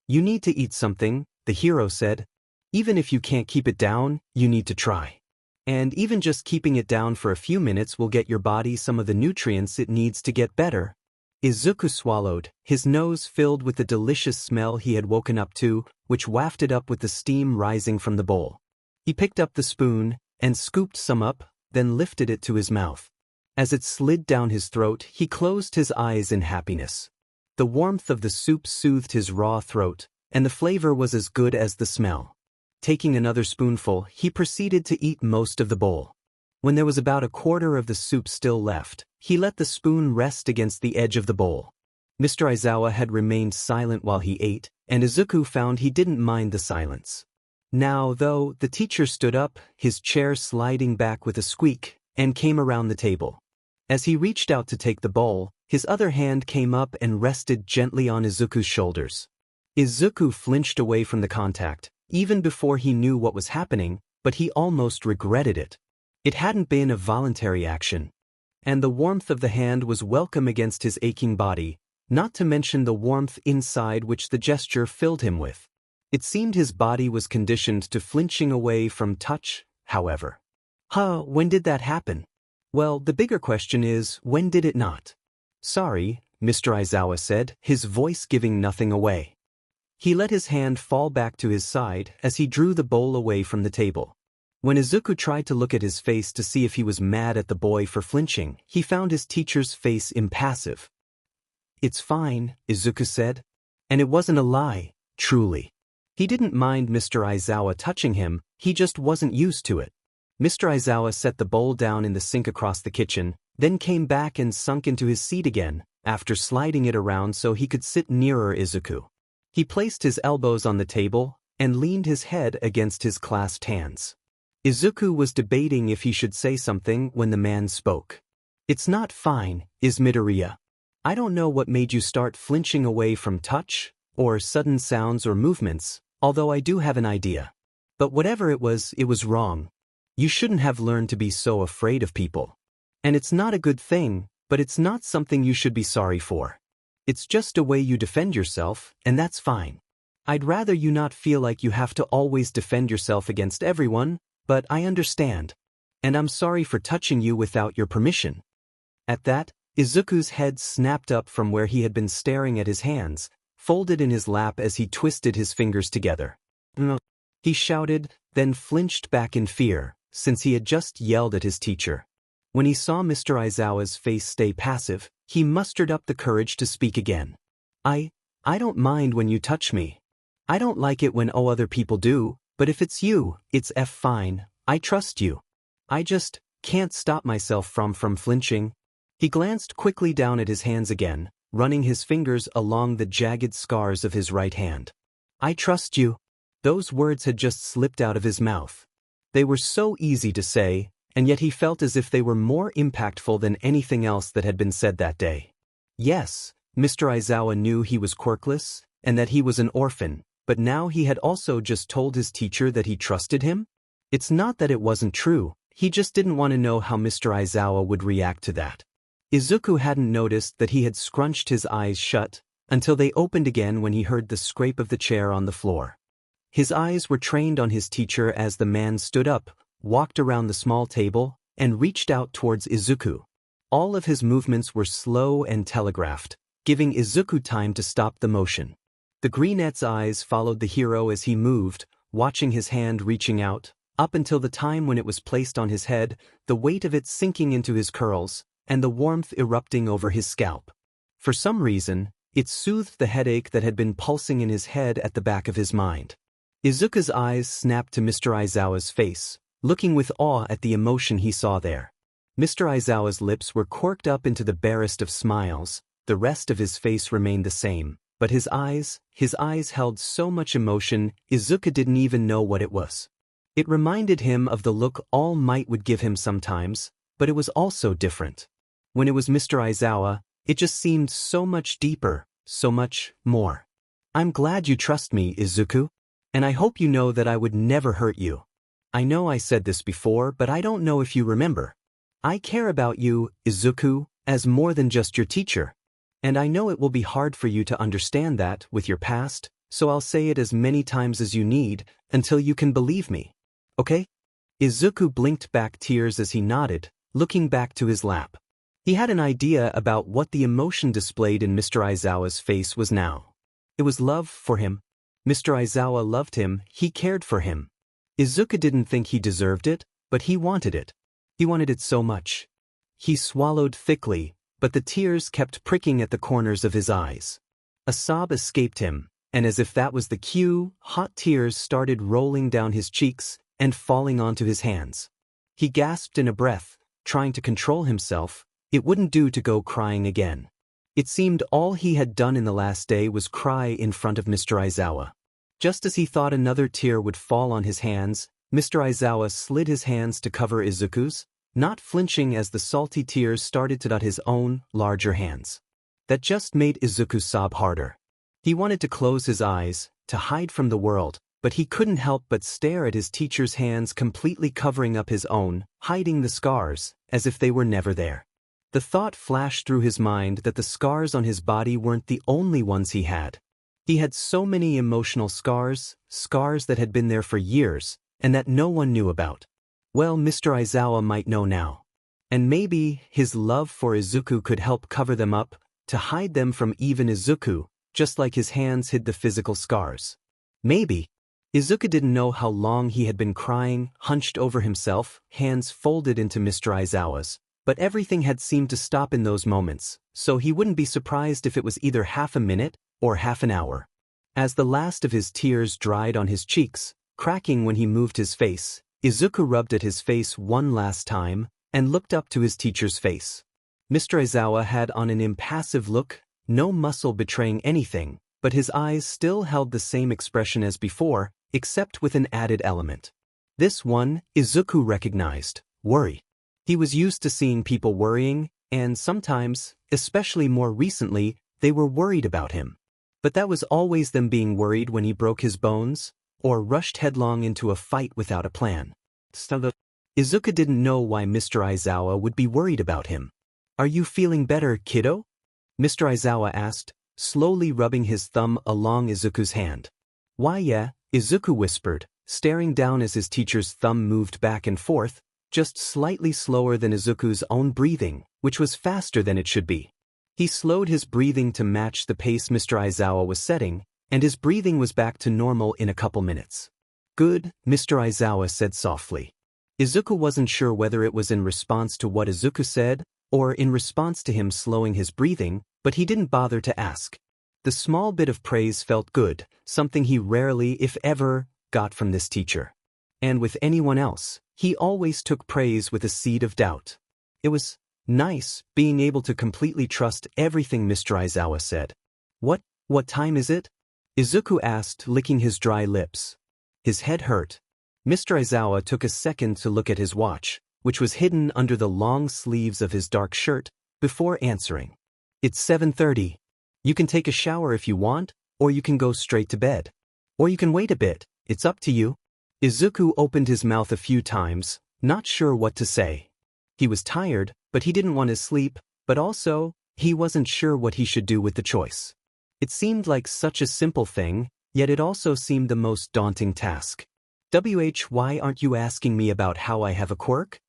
You need to eat something, the hero said. Even if you can't keep it down, you need to try. And even just keeping it down for a few minutes will get your body some of the nutrients it needs to get better. Izuku swallowed, his nose filled with the delicious smell he had woken up to, which wafted up with the steam rising from the bowl. He picked up the spoon and scooped some up, then lifted it to his mouth. As it slid down his throat, he closed his eyes in happiness. The warmth of the soup soothed his raw throat, and the flavor was as good as the smell. Taking another spoonful, he proceeded to eat most of the bowl. When there was about a quarter of the soup still left, he let the spoon rest against the edge of the bowl. Mr. Aizawa had remained silent while he ate, and Izuku found he didn't mind the silence. Now, though, the teacher stood up, his chair sliding back with a squeak, and came around the table. As he reached out to take the bowl, his other hand came up and rested gently on Izuku's shoulders. Izuku flinched away from the contact, even before he knew what was happening, but he almost regretted it. It hadn't been a voluntary action. And the warmth of the hand was welcome against his aching body, not to mention the warmth inside which the gesture filled him with. It seemed his body was conditioned to flinching away from touch, however. When did that happen? Well, the bigger question is, when did it not? Sorry, Mr. Aizawa said, his voice giving nothing away. He let his hand fall back to his side as he drew the bowl away from the table. When Izuku tried to look at his face to see if he was mad at the boy for flinching, he found his teacher's face impassive. It's fine, Izuku said. And it wasn't a lie, truly. He didn't mind Mr. Aizawa touching him, he just wasn't used to it. Mr. Aizawa set the bowl down in the sink across the kitchen, then came back and sunk into his seat again, after sliding it around so he could sit nearer Izuku. He placed his elbows on the table and leaned his head against his clasped hands. Izuku was debating if he should say something when the man spoke. It's not fine, is Midoriya. I don't know what made you start flinching away from touch, or sudden sounds or movements, although I do have an idea. But whatever it was wrong. You shouldn't have learned to be so afraid of people. And it's not a good thing, but it's not something you should be sorry for. It's just a way you defend yourself, and that's fine. I'd rather you not feel like you have to always defend yourself against everyone, but I understand. And I'm sorry for touching you without your permission. At that, Izuku's head snapped up from where he had been staring at his hands, folded in his lap as he twisted his fingers together. No, he shouted, then flinched back in fear, since he had just yelled at his teacher. When he saw Mr. Aizawa's face stay passive, he mustered up the courage to speak again. I don't mind when you touch me. I don't like it when other people do, but if it's you, it's fine, I trust you. I just can't stop myself from flinching. He glanced quickly down at his hands again, running his fingers along the jagged scars of his right hand. I trust you. Those words had just slipped out of his mouth. They were so easy to say, and yet he felt as if they were more impactful than anything else that had been said that day. Yes, Mr. Aizawa knew he was quirkless, and that he was an orphan, but now he had also just told his teacher that he trusted him? It's not that it wasn't true, he just didn't want to know how Mr. Aizawa would react to that. Izuku hadn't noticed that he had scrunched his eyes shut, until they opened again when he heard the scrape of the chair on the floor. His eyes were trained on his teacher as the man stood up, walked around the small table, and reached out towards Izuku. All of his movements were slow and telegraphed, giving Izuku time to stop the motion. The greenette's eyes followed the hero as he moved, watching his hand reaching out, up until the time when it was placed on his head, the weight of it sinking into his curls, and the warmth erupting over his scalp. For some reason, it soothed the headache that had been pulsing in his head at the back of his mind. Izuku's eyes snapped to Mr. Aizawa's face, looking with awe at the emotion he saw there. Mr. Aizawa's lips were corked up into the barest of smiles, the rest of his face remained the same, but his eyes held so much emotion, Izuku didn't even know what it was. It reminded him of the look All Might would give him sometimes, but it was also different. When it was Mr. Aizawa, it just seemed so much deeper, so much more. I'm glad you trust me, Izuku. And I hope you know that I would never hurt you. I know I said this before, but I don't know if you remember. I care about you, Izuku, as more than just your teacher. And I know it will be hard for you to understand that with your past, so I'll say it as many times as you need, until you can believe me. Okay? Izuku blinked back tears as he nodded, looking back to his lap. He had an idea about what the emotion displayed in Mr. Aizawa's face was now. It was love for him. Mr. Aizawa loved him, he cared for him. Izuku didn't think he deserved it, but he wanted it. He wanted it so much. He swallowed thickly, but the tears kept pricking at the corners of his eyes. A sob escaped him, and as if that was the cue, hot tears started rolling down his cheeks and falling onto his hands. He gasped in a breath, trying to control himself. It wouldn't do to go crying again. It seemed all he had done in the last day was cry in front of Mr. Aizawa. Just as he thought another tear would fall on his hands, Mr. Aizawa slid his hands to cover Izuku's, not flinching as the salty tears started to dot his own, larger hands. That just made Izuku sob harder. He wanted to close his eyes, to hide from the world, but he couldn't help but stare at his teacher's hands completely covering up his own, hiding the scars, as if they were never there. The thought flashed through his mind that the scars on his body weren't the only ones he had. He had so many emotional scars, scars that had been there for years, and that no one knew about. Well, Mr. Aizawa might know now. And maybe his love for Izuku could help cover them up, to hide them from even Izuku, just like his hands hid the physical scars. Maybe. Izuku didn't know how long he had been crying, hunched over himself, hands folded into Mr. Aizawa's. But everything had seemed to stop in those moments, so he wouldn't be surprised if it was either half a minute or half an hour. As the last of his tears dried on his cheeks, cracking when he moved his face, Izuku rubbed at his face one last time and looked up to his teacher's face. Mr. Aizawa had on an impassive look, no muscle betraying anything, but his eyes still held the same expression as before, except with an added element. This one, Izuku recognized: worry. He was used to seeing people worrying, and sometimes, especially more recently, they were worried about him. But that was always them being worried when he broke his bones, or rushed headlong into a fight without a plan. Izuku didn't know why Mr. Aizawa would be worried about him. Are you feeling better, kiddo? Mr. Aizawa asked, slowly rubbing his thumb along Izuku's hand. Why yeah, Izuku whispered, staring down as his teacher's thumb moved back and forth, just slightly slower than Izuku's own breathing, which was faster than it should be. He slowed his breathing to match the pace Mr. Aizawa was setting, and his breathing was back to normal in a couple minutes. Good, Mr. Aizawa said softly. Izuku wasn't sure whether it was in response to what Izuku said, or in response to him slowing his breathing, but he didn't bother to ask. The small bit of praise felt good, something he rarely, if ever, got from this teacher. And with anyone else, he always took praise with a seed of doubt. It was nice being able to completely trust everything Mr. Aizawa said. What time is it? Izuku asked, licking his dry lips. His head hurt. Mr. Aizawa took a second to look at his watch, which was hidden under the long sleeves of his dark shirt, before answering. It's 7:30. You can take a shower if you want, or you can go straight to bed. Or you can wait a bit, it's up to you. Izuku opened his mouth a few times, not sure what to say. He was tired, but he didn't want to sleep, but also, he wasn't sure what he should do with the choice. It seemed like such a simple thing, yet it also seemed the most daunting task. Why aren't you asking me about how I have a quirk?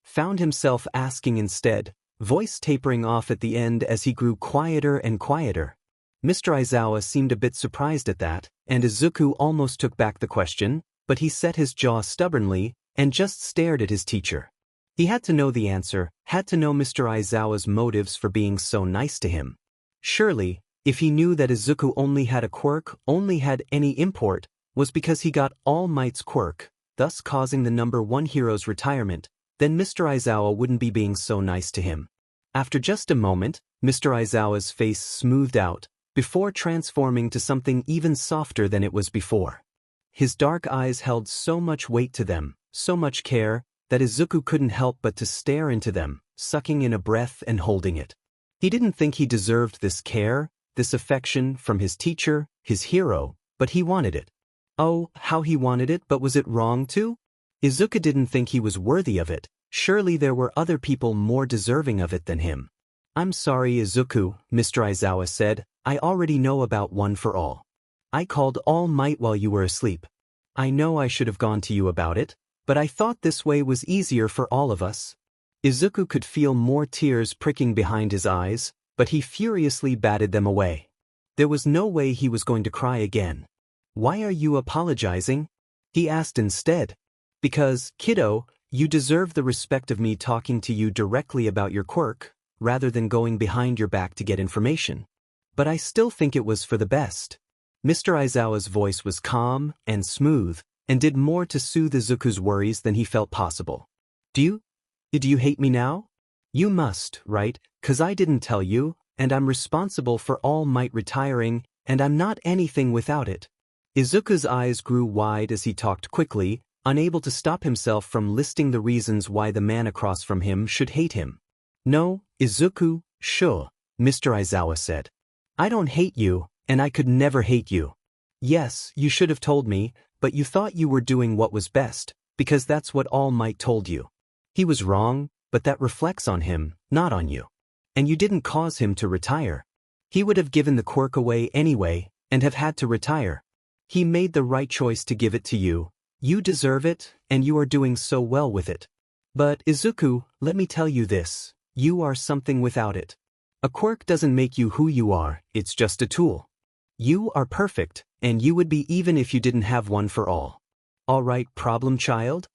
Found himself asking instead, voice tapering off at the end as he grew quieter and quieter. Mr. Aizawa seemed a bit surprised at that, and Izuku almost took back the question, but he set his jaw stubbornly and just stared at his teacher. He had to know the answer, had to know Mr. Aizawa's motives for being so nice to him. Surely, if he knew that Izuku only had a quirk, only had any import, was because he got All Might's quirk, thus causing the #1 hero's retirement, then Mr. Aizawa wouldn't be being so nice to him. After just a moment, Mr. Aizawa's face smoothed out, before transforming to something even softer than it was before. His dark eyes held so much weight to them, so much care, that Izuku couldn't help but to stare into them, sucking in a breath and holding it. He didn't think he deserved this care, this affection from his teacher, his hero, but he wanted it. Oh, how he wanted it, but was it wrong too? Izuku didn't think he was worthy of it. Surely there were other people more deserving of it than him. I'm sorry, Izuku, Mr. Aizawa said. I already know about One for All. I called All Might while you were asleep. I know I should have gone to you about it, but I thought this way was easier for all of us. Izuku could feel more tears pricking behind his eyes, but he furiously batted them away. There was no way he was going to cry again. Why are you apologizing? He asked instead. Because, kiddo, you deserve the respect of me talking to you directly about your quirk, rather than going behind your back to get information. But I still think it was for the best. Mr. Aizawa's voice was calm and smooth, and did more to soothe Izuku's worries than he felt possible. Do you hate me now? You must, right? 'Cause I didn't tell you, and I'm responsible for All Might retiring, and I'm not anything without it. Izuku's eyes grew wide as he talked quickly, unable to stop himself from listing the reasons why the man across from him should hate him. No, Izuku, sure, Mr. Aizawa said. I don't hate you, and I could never hate you. Yes, you should have told me, but you thought you were doing what was best, because that's what All Might told you. He was wrong, but that reflects on him, not on you. And you didn't cause him to retire. He would have given the quirk away anyway, and have had to retire. He made the right choice to give it to you. You deserve it, and you are doing so well with it. But, Izuku, let me tell you this. You are something without it. A quirk doesn't make you who you are, it's just a tool. You are perfect, and you would be even if you didn't have One for All. All right, problem child?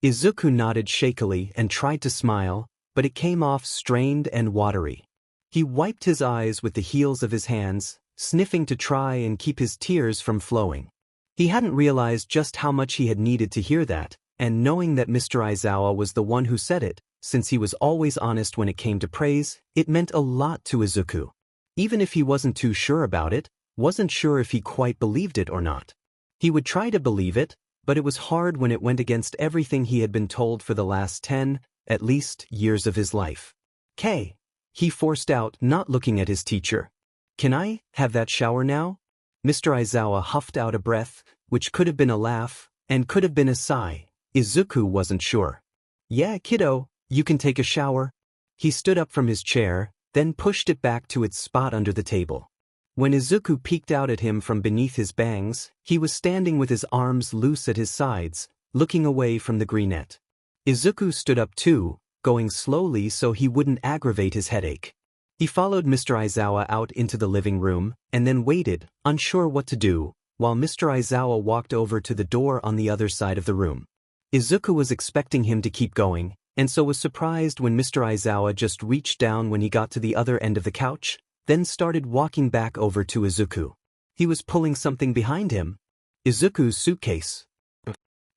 Izuku nodded shakily and tried to smile, but it came off strained and watery. He wiped his eyes with the heels of his hands, sniffing to try and keep his tears from flowing. He hadn't realized just how much he had needed to hear that, and knowing that Mr. Aizawa was the one who said it, since he was always honest when it came to praise, it meant a lot to Izuku. Even if he wasn't too sure about it, wasn't sure if he quite believed it or not. He would try to believe it, but it was hard when it went against everything he had been told for the last 10, at least, years of his life. K. He forced out, not looking at his teacher. Can I have that shower now? Mr. Aizawa huffed out a breath, which could have been a laugh, and could have been a sigh. Izuku wasn't sure. Yeah, kiddo, you can take a shower. He stood up from his chair, then pushed it back to its spot under the table. When Izuku peeked out at him from beneath his bangs, he was standing with his arms loose at his sides, looking away from the greenette. Izuku stood up too, going slowly so he wouldn't aggravate his headache. He followed Mr. Aizawa out into the living room, and then waited, unsure what to do, while Mr. Aizawa walked over to the door on the other side of the room. Izuku was expecting him to keep going, and so was surprised when Mr. Aizawa just reached down when he got to the other end of the couch, then started walking back over to Izuku. He was pulling something behind him. Izuku's suitcase.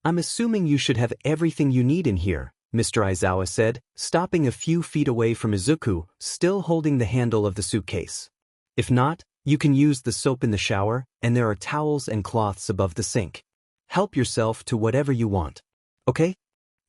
I'm assuming you should have everything you need in here, Mr. Aizawa said, stopping a few feet away from Izuku, still holding the handle of the suitcase. If not, you can use the soap in the shower, and there are towels and cloths above the sink. Help yourself to whatever you want. Okay?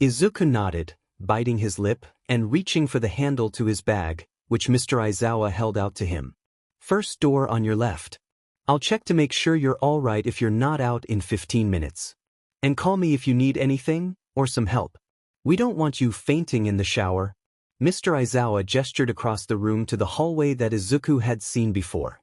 Izuku nodded, biting his lip, and reaching for the handle to his bag, which Mr. Aizawa held out to him. First door on your left. I'll check to make sure you're all right if you're not out in 15 minutes. And call me if you need anything, or some help. We don't want you fainting in the shower. Mr. Aizawa gestured across the room to the hallway that Izuku had seen before.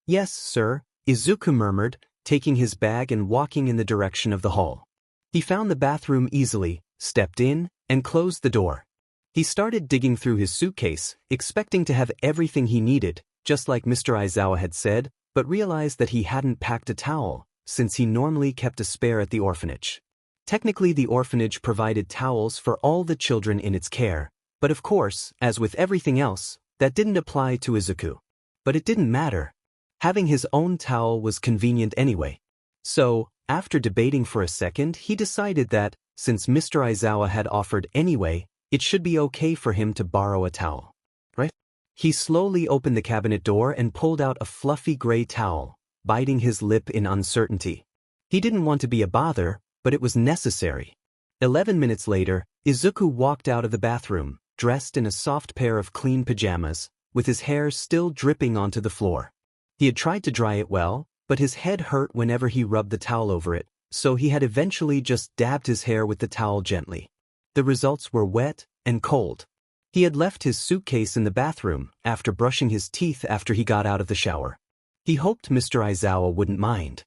Yes, sir, Izuku murmured, taking his bag and walking in the direction of the hall. He found the bathroom easily, stepped in, and closed the door. He started digging through his suitcase, expecting to have everything he needed, just like Mr. Aizawa had said, but realized that he hadn't packed a towel, since he normally kept a spare at the orphanage. Technically, the orphanage provided towels for all the children in its care, but of course, as with everything else, that didn't apply to Izuku. But it didn't matter. Having his own towel was convenient anyway. So, After debating for a second, he decided that, since Mr. Aizawa had offered anyway, it should be okay for him to borrow a towel. Right? He slowly opened the cabinet door and pulled out a fluffy gray towel, biting his lip in uncertainty. He didn't want to be a bother, but it was necessary. 11 minutes later, Izuku walked out of the bathroom, dressed in a soft pair of clean pajamas, with his hair still dripping onto the floor. He had tried to dry it well, but his head hurt whenever he rubbed the towel over it, so he had eventually just dabbed his hair with the towel gently. The results were wet and cold. He had left his suitcase in the bathroom after brushing his teeth after he got out of the shower. He hoped Mr. Aizawa wouldn't mind.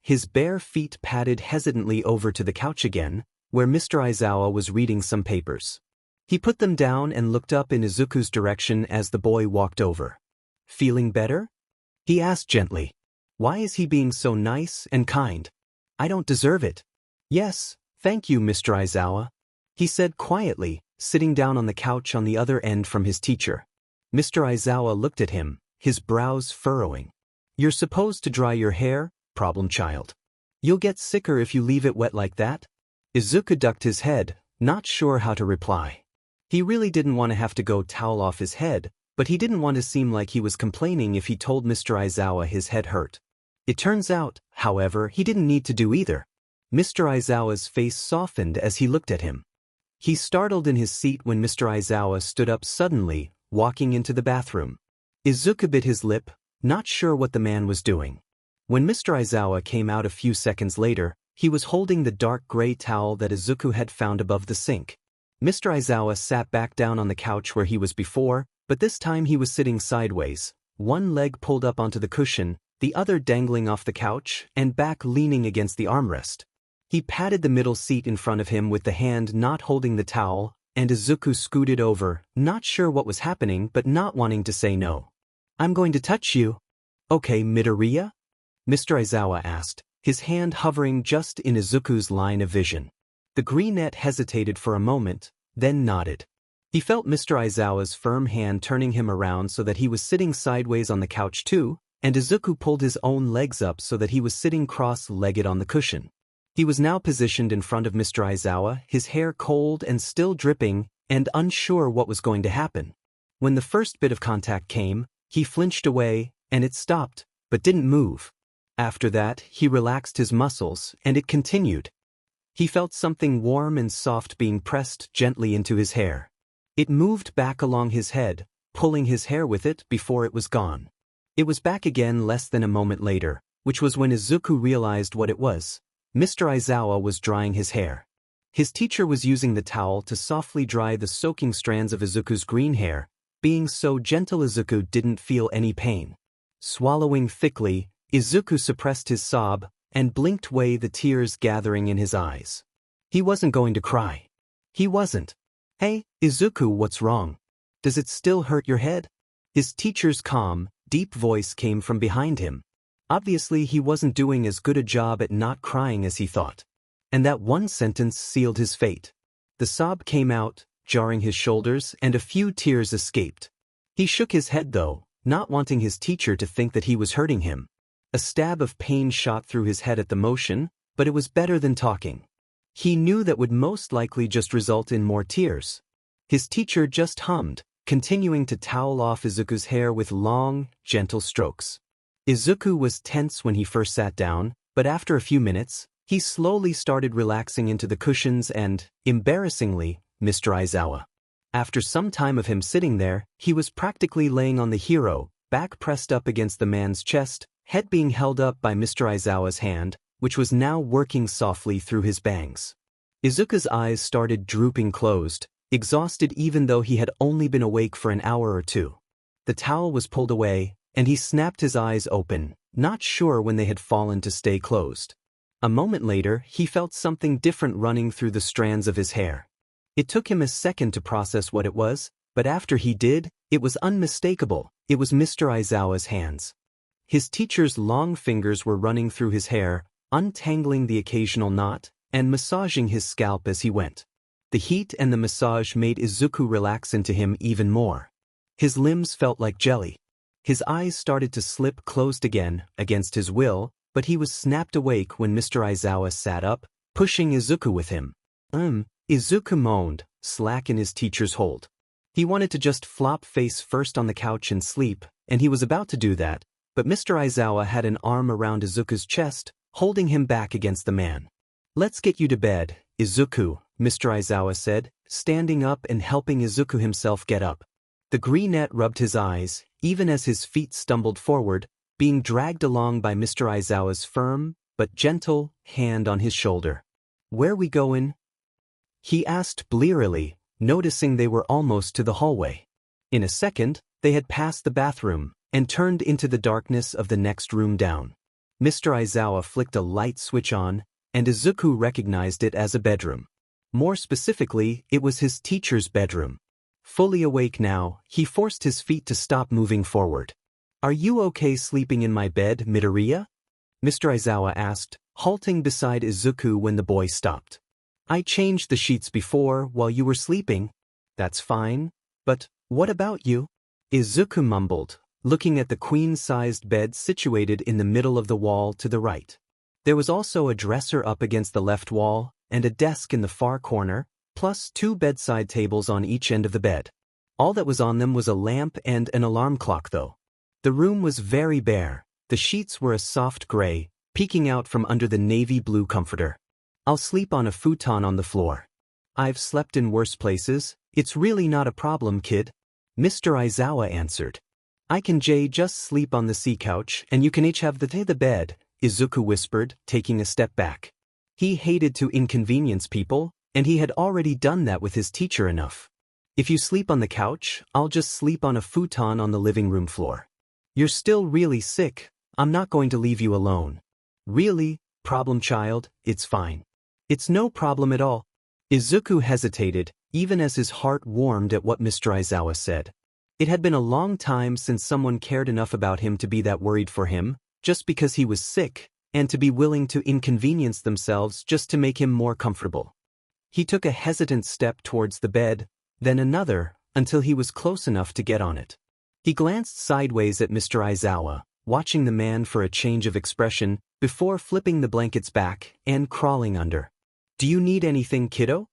His bare feet padded hesitantly over to the couch again, where Mr. Aizawa was reading some papers. He put them down and looked up in Izuku's direction as the boy walked over. "Feeling better?" he asked gently. "Why is he being so nice and kind? I don't deserve it." "Yes, thank you, Mr. Aizawa," he said quietly, sitting down on the couch on the other end from his teacher. Mr. Aizawa looked at him, his brows furrowing. "You're supposed to dry your hair, problem child. You'll get sicker if you leave it wet like that." Izuku ducked his head, not sure how to reply. He really didn't want to have to go towel off his head, but he didn't want to seem like he was complaining if he told Mr. Aizawa his head hurt. It turns out, however, he didn't need to do either. Mr. Aizawa's face softened as he looked at him. He startled in his seat when Mr. Aizawa stood up suddenly, walking into the bathroom. Izuku bit his lip, not sure what the man was doing. When Mr. Aizawa came out a few seconds later, he was holding the dark gray towel that Izuku had found above the sink. Mr. Aizawa sat back down on the couch where he was before, but this time he was sitting sideways, one leg pulled up onto the cushion, the other dangling off the couch and back leaning against the armrest. He patted the middle seat in front of him with the hand not holding the towel, and Izuku scooted over, not sure what was happening but not wanting to say no. "I'm going to touch you." "Okay, Midoriya?" Mr. Aizawa asked, his hand hovering just in Izuku's line of vision. The greenette hesitated for a moment, then nodded. He felt Mr. Aizawa's firm hand turning him around so that he was sitting sideways on the couch too, and Izuku pulled his own legs up so that he was sitting cross-legged on the cushion. He was now positioned in front of Mr. Aizawa, his hair cold and still dripping, and unsure what was going to happen. When the first bit of contact came, he flinched away, and it stopped, but didn't move. After that, he relaxed his muscles, and it continued. He felt something warm and soft being pressed gently into his hair. It moved back along his head, pulling his hair with it before it was gone. It was back again less than a moment later, which was when Izuku realized what it was. Mr. Aizawa was drying his hair. His teacher was using the towel to softly dry the soaking strands of Izuku's green hair. Being so gentle, Izuku didn't feel any pain. Swallowing thickly, Izuku suppressed his sob and blinked away the tears gathering in his eyes. He wasn't going to cry. He wasn't. "Hey, Izuku, what's wrong? Does it still hurt your head?" His teacher's calm, deep voice came from behind him. Obviously, he wasn't doing as good a job at not crying as he thought. And that one sentence sealed his fate. The sob came out, jarring his shoulders, and a few tears escaped. He shook his head though, not wanting his teacher to think that he was hurting him. A stab of pain shot through his head at the motion, but it was better than talking. He knew that would most likely just result in more tears. His teacher just hummed, continuing to towel off Izuku's hair with long, gentle strokes. Izuku was tense when he first sat down, but after a few minutes, he slowly started relaxing into the cushions and, embarrassingly, Mr. Aizawa. After some time of him sitting there, he was practically laying on the hero, back pressed up against the man's chest, head being held up by Mr. Aizawa's hand, which was now working softly through his bangs. Izuku's eyes started drooping closed, exhausted even though he had only been awake for an hour or two. The towel was pulled away, and he snapped his eyes open, not sure when they had fallen to stay closed. A moment later, he felt something different running through the strands of his hair. It took him a second to process what it was, but after he did, it was unmistakable. It was Mr. Aizawa's hands. His teacher's long fingers were running through his hair, untangling the occasional knot, and massaging his scalp as he went. The heat and the massage made Izuku relax into him even more. His limbs felt like jelly. His eyes started to slip closed again, against his will, but he was snapped awake when Mr. Aizawa sat up, pushing Izuku with him. Izuku moaned, slack in his teacher's hold. He wanted to just flop face first on the couch and sleep, and he was about to do that, but Mr. Aizawa had an arm around Izuku's chest, holding him back against the man. "Let's get you to bed, Izuku," Mr. Aizawa said, standing up and helping Izuku himself get up. The greenette rubbed his eyes, even as his feet stumbled forward, being dragged along by Mr. Aizawa's firm, but gentle, hand on his shoulder. "Where we goin'?" he asked blearily, noticing they were almost to the hallway. In a second, they had passed the bathroom, and turned into the darkness of the next room down. Mr. Aizawa flicked a light switch on, and Izuku recognized it as a bedroom. More specifically, it was his teacher's bedroom. Fully awake now, he forced his feet to stop moving forward. "Are you okay sleeping in my bed, Midoriya?" Mr. Aizawa asked, halting beside Izuku when the boy stopped. "I changed the sheets before while you were sleeping." "That's fine, but what about you?" Izuku mumbled, looking at the queen-sized bed situated in the middle of the wall to the right. There was also a dresser up against the left wall, and a desk in the far corner, plus 2 bedside tables on each end of the bed. All that was on them was a lamp and an alarm clock though. The room was very bare. The sheets were a soft gray, peeking out from under the navy blue comforter. "I'll sleep on a futon on the floor." "I've slept in worse places, it's really not a problem, kid," Mr. Aizawa answered. "I can just sleep on the sea couch and you can each have the bed," Izuku whispered, taking a step back. He hated to inconvenience people, and he had already done that with his teacher enough. "If you sleep on the couch, I'll just sleep on a futon on the living room floor. You're still really sick, I'm not going to leave you alone." "Really, problem child, it's fine." "It's no problem at all." Izuku hesitated, even as his heart warmed at what Mr. Aizawa said. It had been a long time since someone cared enough about him to be that worried for him, just because he was sick, and to be willing to inconvenience themselves just to make him more comfortable. He took a hesitant step towards the bed, then another, until he was close enough to get on it. He glanced sideways at Mr. Aizawa, watching the man for a change of expression, before flipping the blankets back and crawling under. "Do you need anything, kiddo?"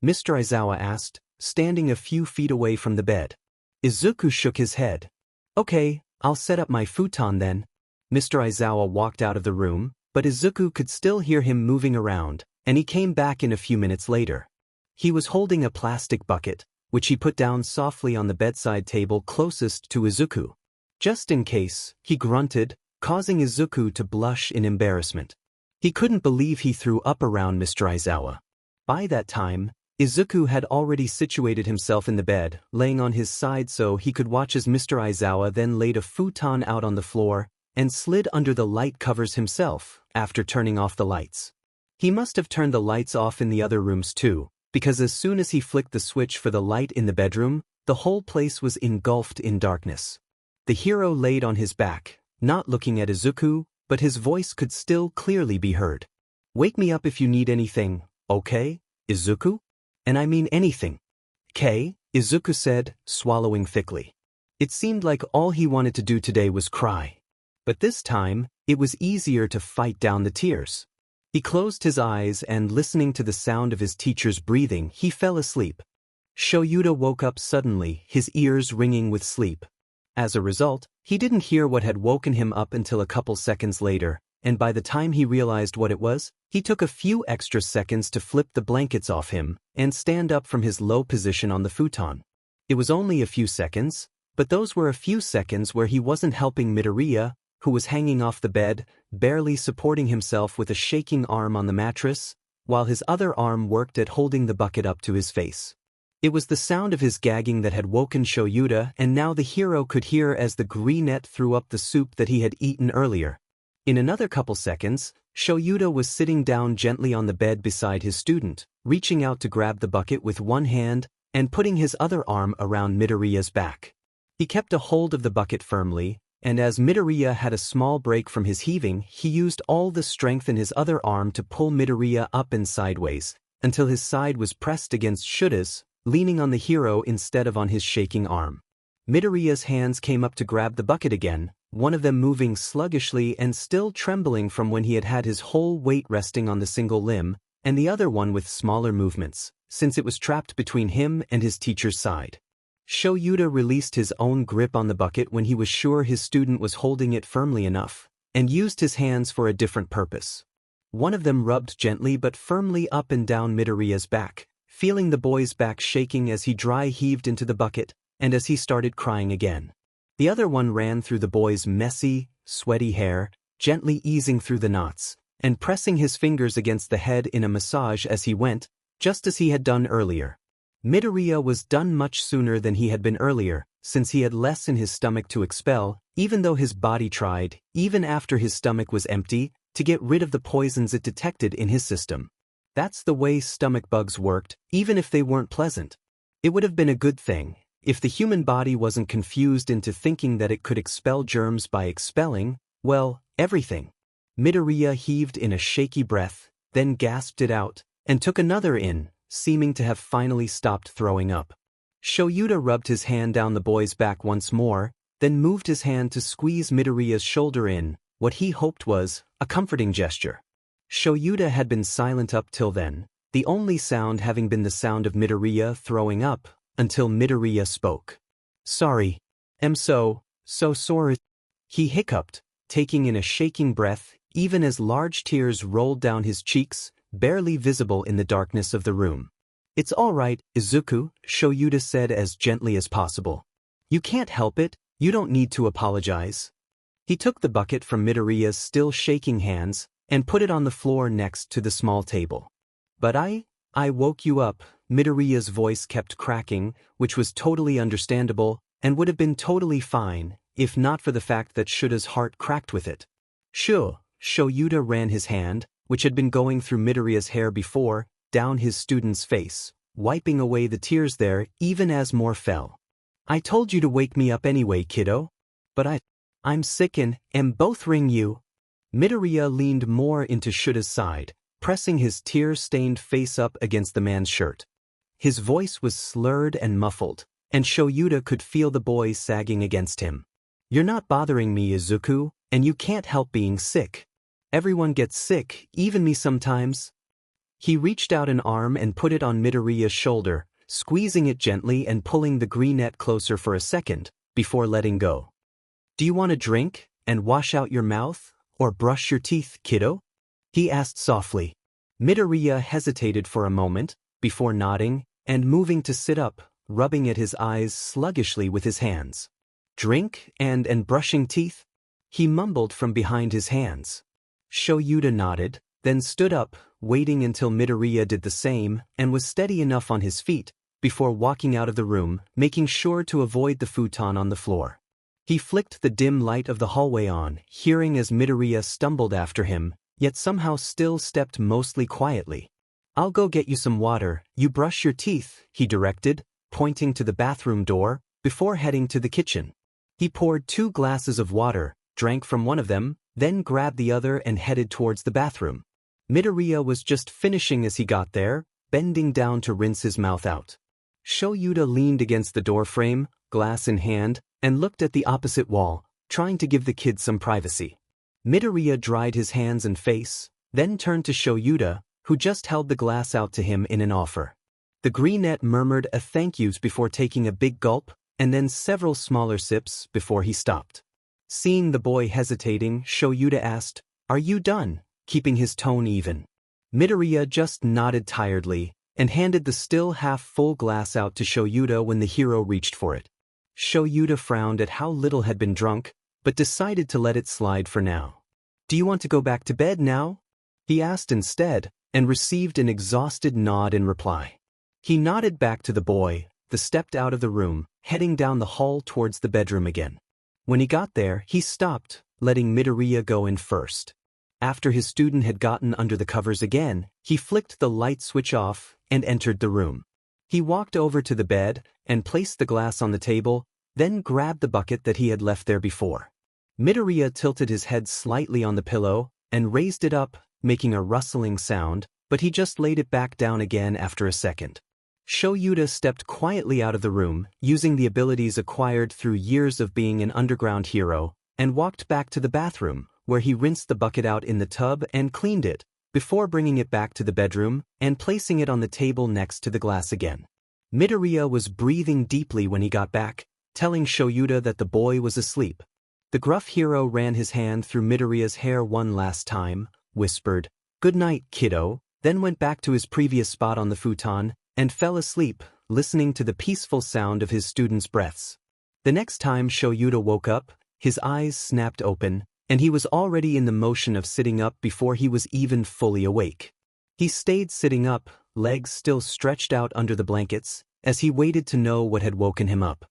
Mr. Aizawa asked, standing a few feet away from the bed. Izuku shook his head. "Okay, I'll set up my futon then." Mr. Aizawa walked out of the room, but Izuku could still hear him moving around, and he came back in a few minutes later. He was holding a plastic bucket, which he put down softly on the bedside table closest to Izuku. "Just in case," he grunted, causing Izuku to blush in embarrassment. He couldn't believe he threw up around Mr. Aizawa. By that time, Izuku had already situated himself in the bed, laying on his side so he could watch as Mr. Aizawa then laid a futon out on the floor and slid under the light covers himself, after turning off the lights. He must have turned the lights off in the other rooms too, because as soon as he flicked the switch for the light in the bedroom, the whole place was engulfed in darkness. The hero laid on his back, not looking at Izuku, but his voice could still clearly be heard. "Wake me up if you need anything, okay, Izuku? And I mean anything." "'Kay," Izuku said, swallowing thickly. It seemed like all he wanted to do today was cry. But this time, it was easier to fight down the tears. He closed his eyes and, listening to the sound of his teacher's breathing, he fell asleep. Shoyuda woke up suddenly, his ears ringing with sleep. As a result, he didn't hear what had woken him up until a couple seconds later, and by the time he realized what it was, he took a few extra seconds to flip the blankets off him and stand up from his low position on the futon. It was only a few seconds, but those were a few seconds where he wasn't helping Midoriya, who was hanging off the bed, barely supporting himself with a shaking arm on the mattress, while his other arm worked at holding the bucket up to his face. It was the sound of his gagging that had woken Shoyuda, and now the hero could hear as the greenette threw up the soup that he had eaten earlier. In another couple seconds, Shoyuda was sitting down gently on the bed beside his student, reaching out to grab the bucket with one hand and putting his other arm around Midoriya's back. He kept a hold of the bucket firmly, and as Midoriya had a small break from his heaving, he used all the strength in his other arm to pull Midoriya up and sideways, until his side was pressed against Shuda's, leaning on the hero instead of on his shaking arm. Midoriya's hands came up to grab the bucket again, one of them moving sluggishly and still trembling from when he had had his whole weight resting on the single limb, and the other one with smaller movements, since it was trapped between him and his teacher's side. Shoyuta released his own grip on the bucket when he was sure his student was holding it firmly enough, and used his hands for a different purpose. One of them rubbed gently but firmly up and down Midoriya's back, feeling the boy's back shaking as he dry heaved into the bucket, and as he started crying again. The other one ran through the boy's messy, sweaty hair, gently easing through the knots, and pressing his fingers against the head in a massage as he went, just as he had done earlier. Midoriya was done much sooner than he had been earlier, since he had less in his stomach to expel, even though his body tried, even after his stomach was empty, to get rid of the poisons it detected in his system. That's the way stomach bugs worked, even if they weren't pleasant. It would have been a good thing if the human body wasn't confused into thinking that it could expel germs by expelling, well, everything. Midoriya heaved in a shaky breath, then gasped it out, and took another in, seeming to have finally stopped throwing up. Shoyuta rubbed his hand down the boy's back once more, then moved his hand to squeeze Midoriya's shoulder in, what he hoped was a comforting gesture. Shoyuta had been silent up till then, the only sound having been the sound of Midoriya throwing up, until Midoriya spoke. "Sorry. I'm so sorry," he hiccuped, taking in a shaking breath, even as large tears rolled down his cheeks, barely visible in the darkness of the room. "It's all right, Izuku," Shoyuta said as gently as possible. "You can't help it, you don't need to apologize." He took the bucket from Midoriya's still shaking hands, and put it on the floor next to the small table. "But I woke you up," Midoriya's voice kept cracking, which was totally understandable, and would have been totally fine, if not for the fact that Shura's heart cracked with it. "Sure," Shoyuta ran his hand, which had been going through Midoriya's hair before, down his student's face, wiping away the tears there even as more fell. "I told you to wake me up anyway, kiddo. But I'm sick and am bothering you." Midoriya leaned more into Shura's side, pressing his tear-stained face up against the man's shirt. His voice was slurred and muffled, and Shoyuta could feel the boy sagging against him. "You're not bothering me, Izuku, and you can't help being sick. Everyone gets sick, even me sometimes." He reached out an arm and put it on Midoriya's shoulder, squeezing it gently and pulling the greenette closer for a second, before letting go. "Do you want a drink, and wash out your mouth, or brush your teeth, kiddo?" he asked softly. Midoriya hesitated for a moment, before nodding, and moving to sit up, rubbing at his eyes sluggishly with his hands. "Drink, and brushing teeth?" he mumbled from behind his hands. Shoyuta nodded, then stood up, waiting until Midoriya did the same, and was steady enough on his feet, before walking out of the room, making sure to avoid the futon on the floor. He flicked the dim light of the hallway on, hearing as Midoriya stumbled after him, yet somehow still stepped mostly quietly. "I'll go get you some water, you brush your teeth," he directed, pointing to the bathroom door, before heading to the kitchen. He poured 2 glasses of water, drank from one of them, then grabbed the other and headed towards the bathroom. Midoriya was just finishing as he got there, bending down to rinse his mouth out. Shoyuta leaned against the doorframe, glass in hand, and looked at the opposite wall, trying to give the kid some privacy. Midoriya dried his hands and face, then turned to Shoyuta, who just held the glass out to him in an offer. The greenette murmured a thank yous before taking a big gulp, and then several smaller sips before he stopped. Seeing the boy hesitating, Shoyuta asked, "Are you done?" keeping his tone even. Midoriya just nodded tiredly, and handed the still half-full glass out to Shoyuta when the hero reached for it. Shoyuta frowned at how little had been drunk, but decided to let it slide for now. "Do you want to go back to bed now?" he asked instead, and received an exhausted nod in reply. He nodded back to the boy, then stepped out of the room, heading down the hall towards the bedroom again. When he got there, he stopped, letting Midoriya go in first. After his student had gotten under the covers again, he flicked the light switch off and entered the room. He walked over to the bed and placed the glass on the table, then grabbed the bucket that he had left there before. Midoriya tilted his head slightly on the pillow and raised it up, making a rustling sound, but he just laid it back down again after a second. Shoyuta stepped quietly out of the room, using the abilities acquired through years of being an underground hero, and walked back to the bathroom, where he rinsed the bucket out in the tub and cleaned it, before bringing it back to the bedroom and placing it on the table next to the glass again. Midoriya was breathing deeply when he got back, telling Shoyuta that the boy was asleep. The gruff hero ran his hand through Midoriya's hair one last time, whispered, "Good night, kiddo," then went back to his previous spot on the futon, and fell asleep, listening to the peaceful sound of his students' breaths. The next time Shoyuta woke up, his eyes snapped open, and he was already in the motion of sitting up before he was even fully awake. He stayed sitting up, legs still stretched out under the blankets, as he waited to know what had woken him up.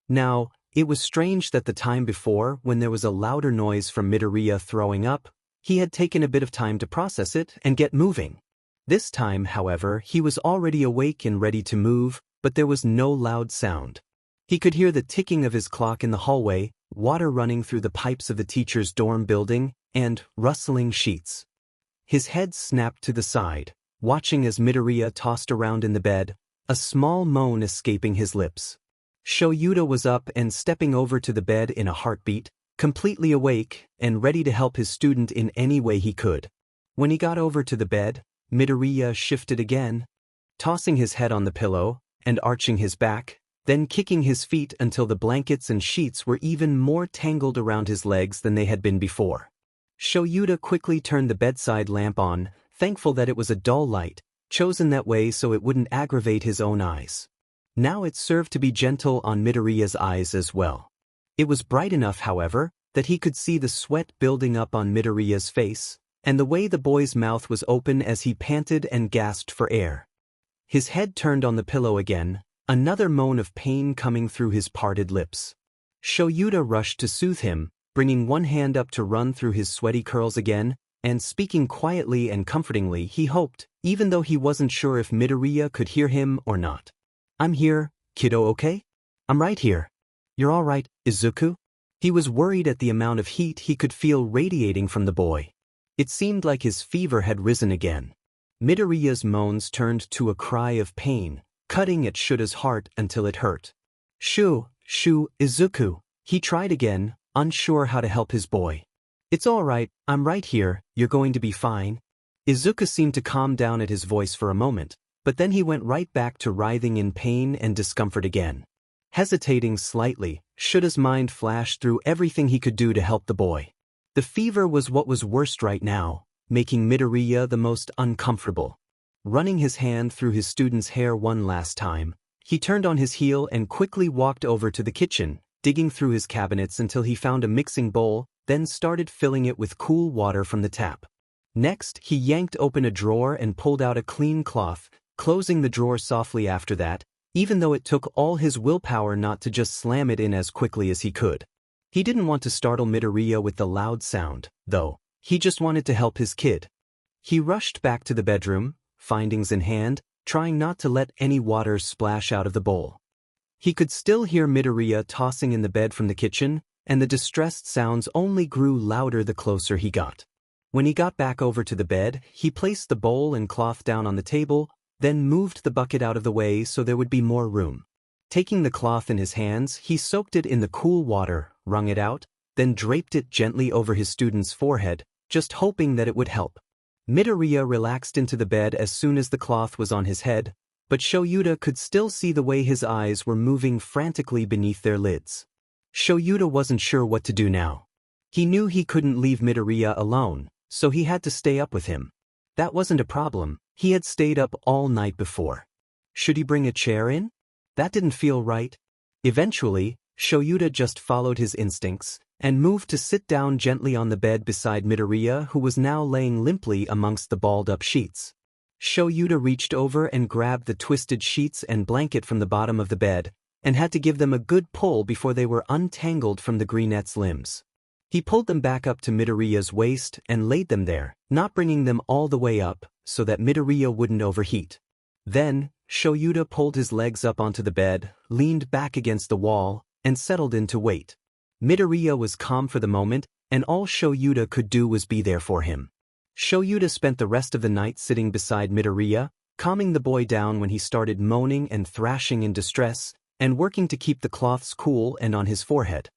Now, it was strange that the time before, when there was a louder noise from Midoriya throwing up, he had taken a bit of time to process it and get moving. This time, however, he was already awake and ready to move, but there was no loud sound. He could hear the ticking of his clock in the hallway, water running through the pipes of the teacher's dorm building, and rustling sheets. His head snapped to the side, watching as Midoriya tossed around in the bed, a small moan escaping his lips. Shoyuta was up and stepping over to the bed in a heartbeat, completely awake and ready to help his student in any way he could. When he got over to the bed, Midoriya shifted again, tossing his head on the pillow and arching his back, then kicking his feet until the blankets and sheets were even more tangled around his legs than they had been before. Shoyuta quickly turned the bedside lamp on, thankful that it was a dull light, chosen that way so it wouldn't aggravate his own eyes. Now it served to be gentle on Midoriya's eyes as well. It was bright enough, however, that he could see the sweat building up on Midoriya's face, and the way the boy's mouth was open as he panted and gasped for air. His head turned on the pillow again, another moan of pain coming through his parted lips. Shoyuta rushed to soothe him, bringing one hand up to run through his sweaty curls again, and speaking quietly and comfortingly, he hoped, even though he wasn't sure if Midoriya could hear him or not. "I'm here, kiddo, okay? I'm right here. You're all right, Izuku?" He was worried at the amount of heat he could feel radiating from the boy. It seemed like his fever had risen again. Midoriya's moans turned to a cry of pain, cutting at Shuta's heart until it hurt. Shu, Izuku," he tried again, unsure how to help his boy. "It's all right, I'm right here, you're going to be fine." Izuku seemed to calm down at his voice for a moment, but then he went right back to writhing in pain and discomfort again. Hesitating slightly, Shuta's mind flashed through everything he could do to help the boy. The fever was what was worst right now, making Midoriya the most uncomfortable. Running his hand through his student's hair one last time, he turned on his heel and quickly walked over to the kitchen, digging through his cabinets until he found a mixing bowl, then started filling it with cool water from the tap. Next, he yanked open a drawer and pulled out a clean cloth, closing the drawer softly after that, even though it took all his willpower not to just slam it in as quickly as he could. He didn't want to startle Midoriya with the loud sound, though. He just wanted to help his kid. He rushed back to the bedroom, findings in hand, trying not to let any water splash out of the bowl. He could still hear Midoriya tossing in the bed from the kitchen, and the distressed sounds only grew louder the closer he got. When he got back over to the bed, he placed the bowl and cloth down on the table, then moved the bucket out of the way so there would be more room. Taking the cloth in his hands, he soaked it in the cool water, wrung it out, then draped it gently over his student's forehead, just hoping that it would help. Midoriya relaxed into the bed as soon as the cloth was on his head, but Shoyuta could still see the way his eyes were moving frantically beneath their lids. Shoyuta wasn't sure what to do now. He knew he couldn't leave Midoriya alone, so he had to stay up with him. That wasn't a problem, he had stayed up all night before. Should he bring a chair in? That didn't feel right. Eventually, Shoyuta just followed his instincts, and moved to sit down gently on the bed beside Midoriya, who was now laying limply amongst the balled-up sheets. Shoyuta reached over and grabbed the twisted sheets and blanket from the bottom of the bed, and had to give them a good pull before they were untangled from the greenette's limbs. He pulled them back up to Midoriya's waist and laid them there, not bringing them all the way up, so that Midoriya wouldn't overheat. Then, Shoyuta pulled his legs up onto the bed, leaned back against the wall, and settled in to wait. Midoriya was calm for the moment, and all Shoyuta could do was be there for him. Shoyuta spent the rest of the night sitting beside Midoriya, calming the boy down when he started moaning and thrashing in distress, and working to keep the cloths cool and on his forehead.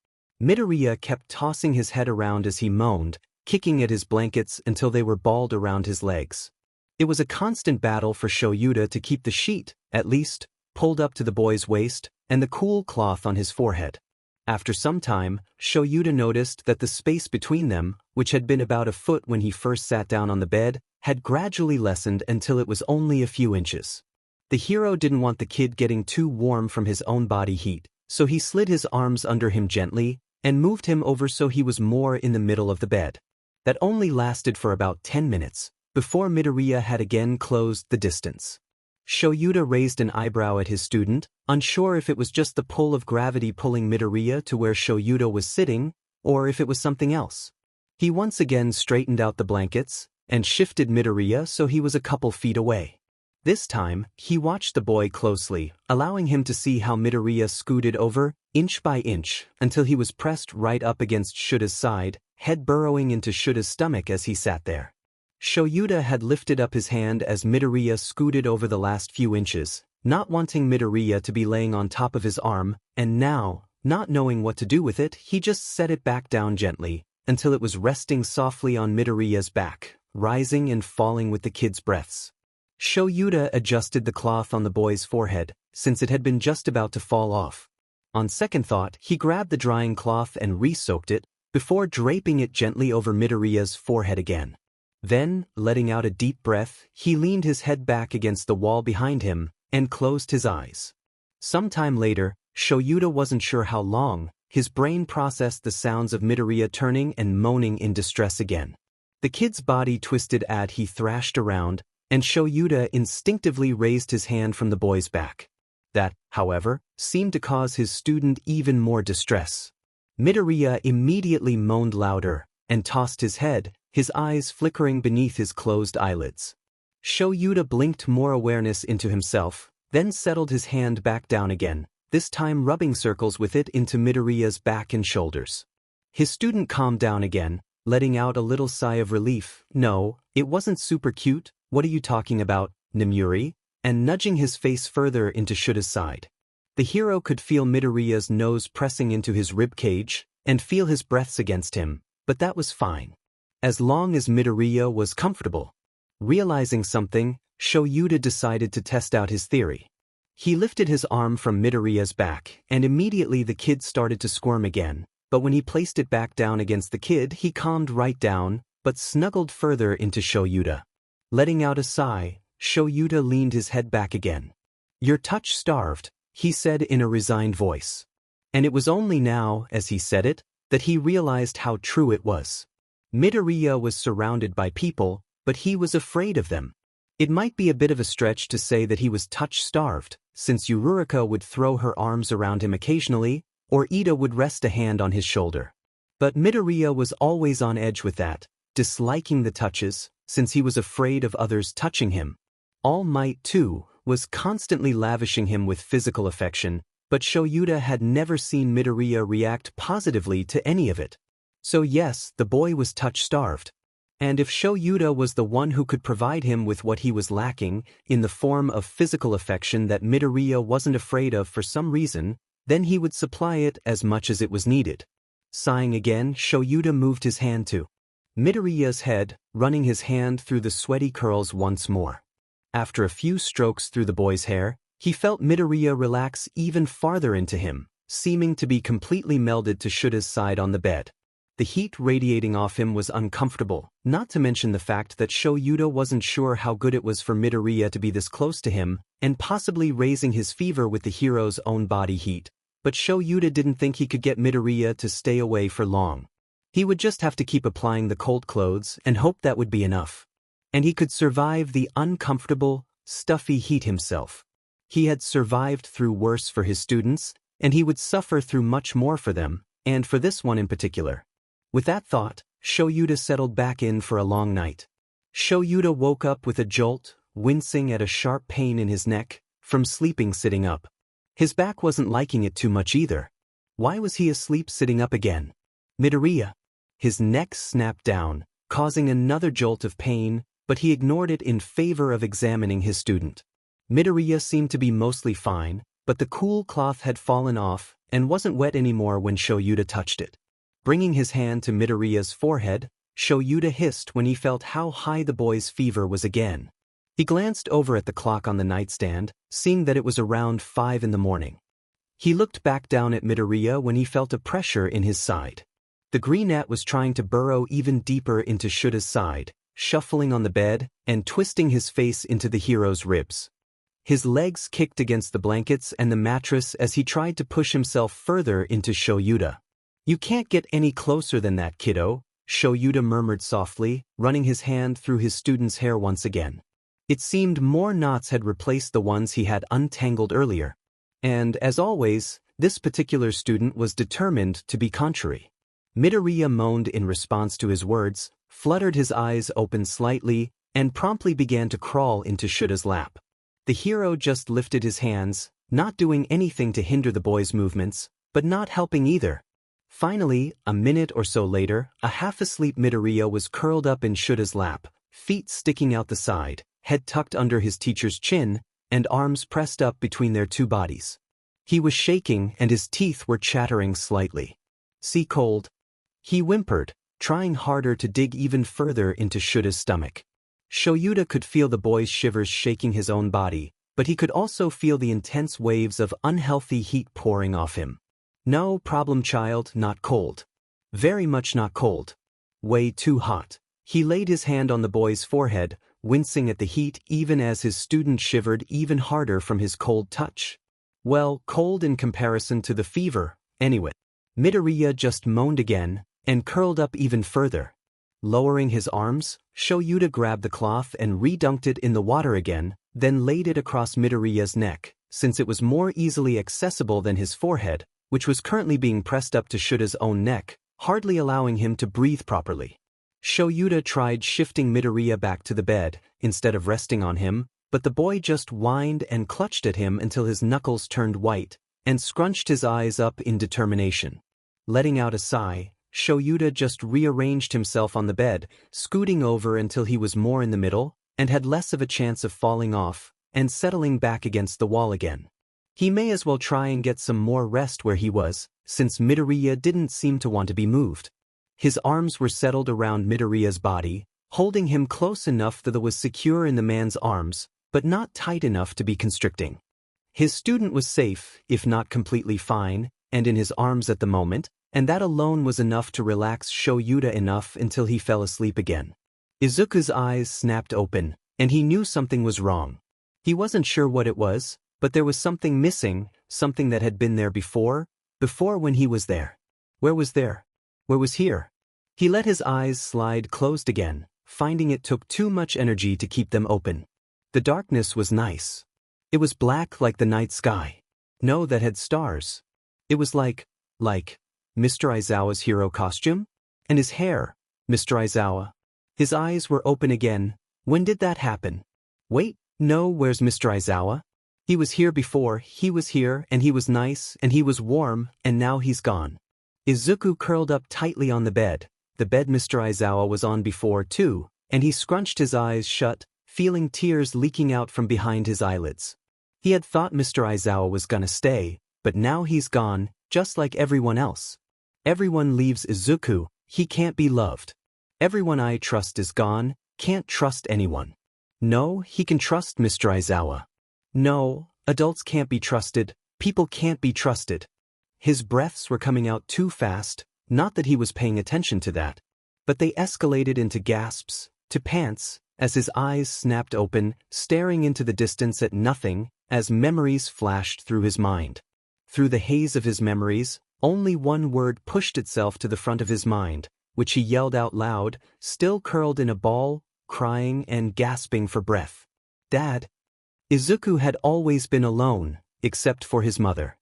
Midoriya kept tossing his head around as he moaned, kicking at his blankets until they were balled around his legs. It was a constant battle for Shoyuta to keep the sheet, at least, pulled up to the boy's waist, and the cool cloth on his forehead. After some time, Shoyuta noticed that the space between them, which had been about a foot when he first sat down on the bed, had gradually lessened until it was only a few inches. The hero didn't want the kid getting too warm from his own body heat, so he slid his arms under him gently and moved him over so he was more in the middle of the bed. That only lasted for about 10 minutes, before Midoriya had again closed the distance. Shoyuta raised an eyebrow at his student, unsure if it was just the pull of gravity pulling Midoriya to where Shoyuta was sitting, or if it was something else. He once again straightened out the blankets, and shifted Midoriya so he was a couple feet away. This time, he watched the boy closely, allowing him to see how Midoriya scooted over, inch by inch, until he was pressed right up against Shuta's side, head burrowing into Shuta's stomach as he sat there. Shoyuta had lifted up his hand as Midoriya scooted over the last few inches, not wanting Midoriya to be laying on top of his arm, and now, not knowing what to do with it, he just set it back down gently, until it was resting softly on Midoriya's back, rising and falling with the kid's breaths. Shoyuta adjusted the cloth on the boy's forehead, since it had been just about to fall off. On second thought, he grabbed the drying cloth and re-soaked it, before draping it gently over Midoriya's forehead again. Then, letting out a deep breath, he leaned his head back against the wall behind him, and closed his eyes. Some time later, Shoyuta wasn't sure how long, his brain processed the sounds of Midoriya turning and moaning in distress again. The kid's body twisted as he thrashed around, and Shoyuta instinctively raised his hand from the boy's back. That, however, seemed to cause his student even more distress. Midoriya immediately moaned louder, and tossed his head, his eyes flickering beneath his closed eyelids. Shoyuta blinked more awareness into himself, then settled his hand back down again, this time rubbing circles with it into Midoriya's back and shoulders. His student calmed down again, letting out a little sigh of relief. "No, it wasn't super cute, what are you talking about, Nimuri?" and nudging his face further into Shuta's side. The hero could feel Midoriya's nose pressing into his ribcage, and feel his breaths against him, but that was fine. As long as Midoriya was comfortable. Realizing something, Shoyuta decided to test out his theory. He lifted his arm from Midoriya's back, and immediately the kid started to squirm again, but when he placed it back down against the kid he calmed right down, but snuggled further into Shoyuta. Letting out a sigh, Shoyuta leaned his head back again. "You're touch-starved," he said in a resigned voice. And it was only now, as he said it, that he realized how true it was. Midoriya was surrounded by people, but he was afraid of them. It might be a bit of a stretch to say that he was touch-starved, since Yururika would throw her arms around him occasionally, or Ida would rest a hand on his shoulder. But Midoriya was always on edge with that, disliking the touches, since he was afraid of others touching him. All Might, too, was constantly lavishing him with physical affection, but Shoyuta had never seen Midoriya react positively to any of it. So yes, the boy was touch-starved. And if Shoyuta was the one who could provide him with what he was lacking, in the form of physical affection that Midoriya wasn't afraid of for some reason, then he would supply it as much as it was needed. Sighing again, Shoyuta moved his hand to Midoriya's head, running his hand through the sweaty curls once more. After a few strokes through the boy's hair, he felt Midoriya relax even farther into him, seeming to be completely melded to Shuta's side on the bed. The heat radiating off him was uncomfortable, not to mention the fact that Shoyuta wasn't sure how good it was for Midoriya to be this close to him, and possibly raising his fever with the hero's own body heat. But Shoyuta didn't think he could get Midoriya to stay away for long. He would just have to keep applying the cold clothes and hope that would be enough. And he could survive the uncomfortable, stuffy heat himself. He had survived through worse for his students, and he would suffer through much more for them, and for this one in particular. With that thought, Shoyuta settled back in for a long night. Shoyuta woke up with a jolt, wincing at a sharp pain in his neck, from sleeping sitting up. His back wasn't liking it too much either. Why was he asleep sitting up again? Midoriya. His neck snapped down, causing another jolt of pain, but he ignored it in favor of examining his student. Midoriya seemed to be mostly fine, but the cool cloth had fallen off and wasn't wet anymore when Shoyuta touched it. Bringing his hand to Midoriya's forehead, Shoyuta hissed when he felt how high the boy's fever was again. He glanced over at the clock on the nightstand, seeing that it was around 5 in the morning. He looked back down at Midoriya when he felt a pressure in his side. The green ant was trying to burrow even deeper into Shuta's side, shuffling on the bed and twisting his face into the hero's ribs. His legs kicked against the blankets and the mattress as he tried to push himself further into Shoyuta. "You can't get any closer than that, kiddo," Shoyuta murmured softly, running his hand through his student's hair once again. It seemed more knots had replaced the ones he had untangled earlier. And, as always, this particular student was determined to be contrary. Midoriya moaned in response to his words, fluttered his eyes open slightly, and promptly began to crawl into Shuta's lap. The hero just lifted his hands, not doing anything to hinder the boy's movements, but not helping either. Finally, a minute or so later, a half-asleep Midoriya was curled up in Shuta's lap, feet sticking out the side, head tucked under his teacher's chin, and arms pressed up between their two bodies. He was shaking and his teeth were chattering slightly. "See cold?" he whimpered, trying harder to dig even further into Shuta's stomach. Shoyuta could feel the boy's shivers shaking his own body, but he could also feel the intense waves of unhealthy heat pouring off him. "No problem, child, not cold. Very much not cold. Way too hot." He laid his hand on the boy's forehead, wincing at the heat even as his student shivered even harder from his cold touch. "Well, cold in comparison to the fever, anyway." Midoriya just moaned again, and curled up even further. Lowering his arms, Shoyuta grabbed the cloth and redunked it in the water again, then laid it across Midoriya's neck, since it was more easily accessible than his forehead, which was currently being pressed up to Shuta's own neck, hardly allowing him to breathe properly. Shoyuta tried shifting Midoriya back to the bed, instead of resting on him, but the boy just whined and clutched at him until his knuckles turned white, and scrunched his eyes up in determination. Letting out a sigh, Shoyuta just rearranged himself on the bed, scooting over until he was more in the middle, and had less of a chance of falling off, and settling back against the wall again. He may as well try and get some more rest where he was, since Midoriya didn't seem to want to be moved. His arms were settled around Midoriya's body, holding him close enough that it was secure in the man's arms, but not tight enough to be constricting. His student was safe, if not completely fine, and in his arms at the moment, and that alone was enough to relax Shoyuta enough until he fell asleep again. Izuku's eyes snapped open, and he knew something was wrong. He wasn't sure what it was, but there was something missing, something that had been there before when he was there. Where was there? Where was here? He let his eyes slide closed again, finding it took too much energy to keep them open. The darkness was nice. It was black like the night sky. No, that had stars. It was like Mr. Aizawa's hero costume? And his hair, Mr. Aizawa. His eyes were open again. When did that happen? Wait, no, where's Mr. Aizawa? He was here before, he was here, and he was nice, and he was warm, and now he's gone. Izuku curled up tightly on the bed Mr. Aizawa was on before too, and he scrunched his eyes shut, feeling tears leaking out from behind his eyelids. He had thought Mr. Aizawa was gonna stay, but now he's gone, just like everyone else. Everyone leaves Izuku, he can't be loved. Everyone I trust is gone, can't trust anyone. No, he can trust Mr. Aizawa. No, adults can't be trusted, people can't be trusted. His breaths were coming out too fast, not that he was paying attention to that, but they escalated into gasps, to pants, as his eyes snapped open, staring into the distance at nothing, as memories flashed through his mind. Through the haze of his memories, only one word pushed itself to the front of his mind, which he yelled out loud, still curled in a ball, crying and gasping for breath. Dad. Izuku had always been alone, except for his mother.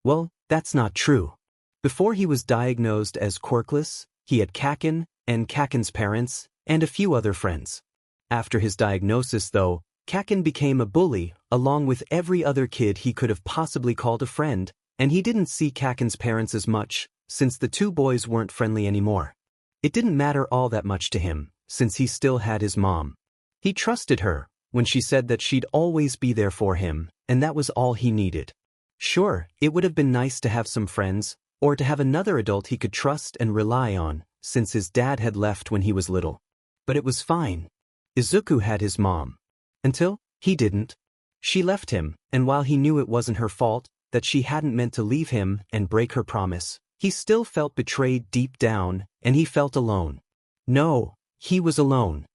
Well, that's not true. Before he was diagnosed as quirkless, he had Kaken, and Kaken's parents, and a few other friends. After his diagnosis, though, Kaken became a bully, along with every other kid he could have possibly called a friend, and he didn't see Kaken's parents as much, since the two boys weren't friendly anymore. It didn't matter all that much to him, since he still had his mom. He trusted her when she said that she'd always be there for him, and that was all he needed. Sure, it would have been nice to have some friends, or to have another adult he could trust and rely on, since his dad had left when he was little. But it was fine. Izuku had his mom. Until he didn't. She left him, and while he knew it wasn't her fault, that she hadn't meant to leave him and break her promise, he still felt betrayed deep down, and he felt alone. No, he was alone.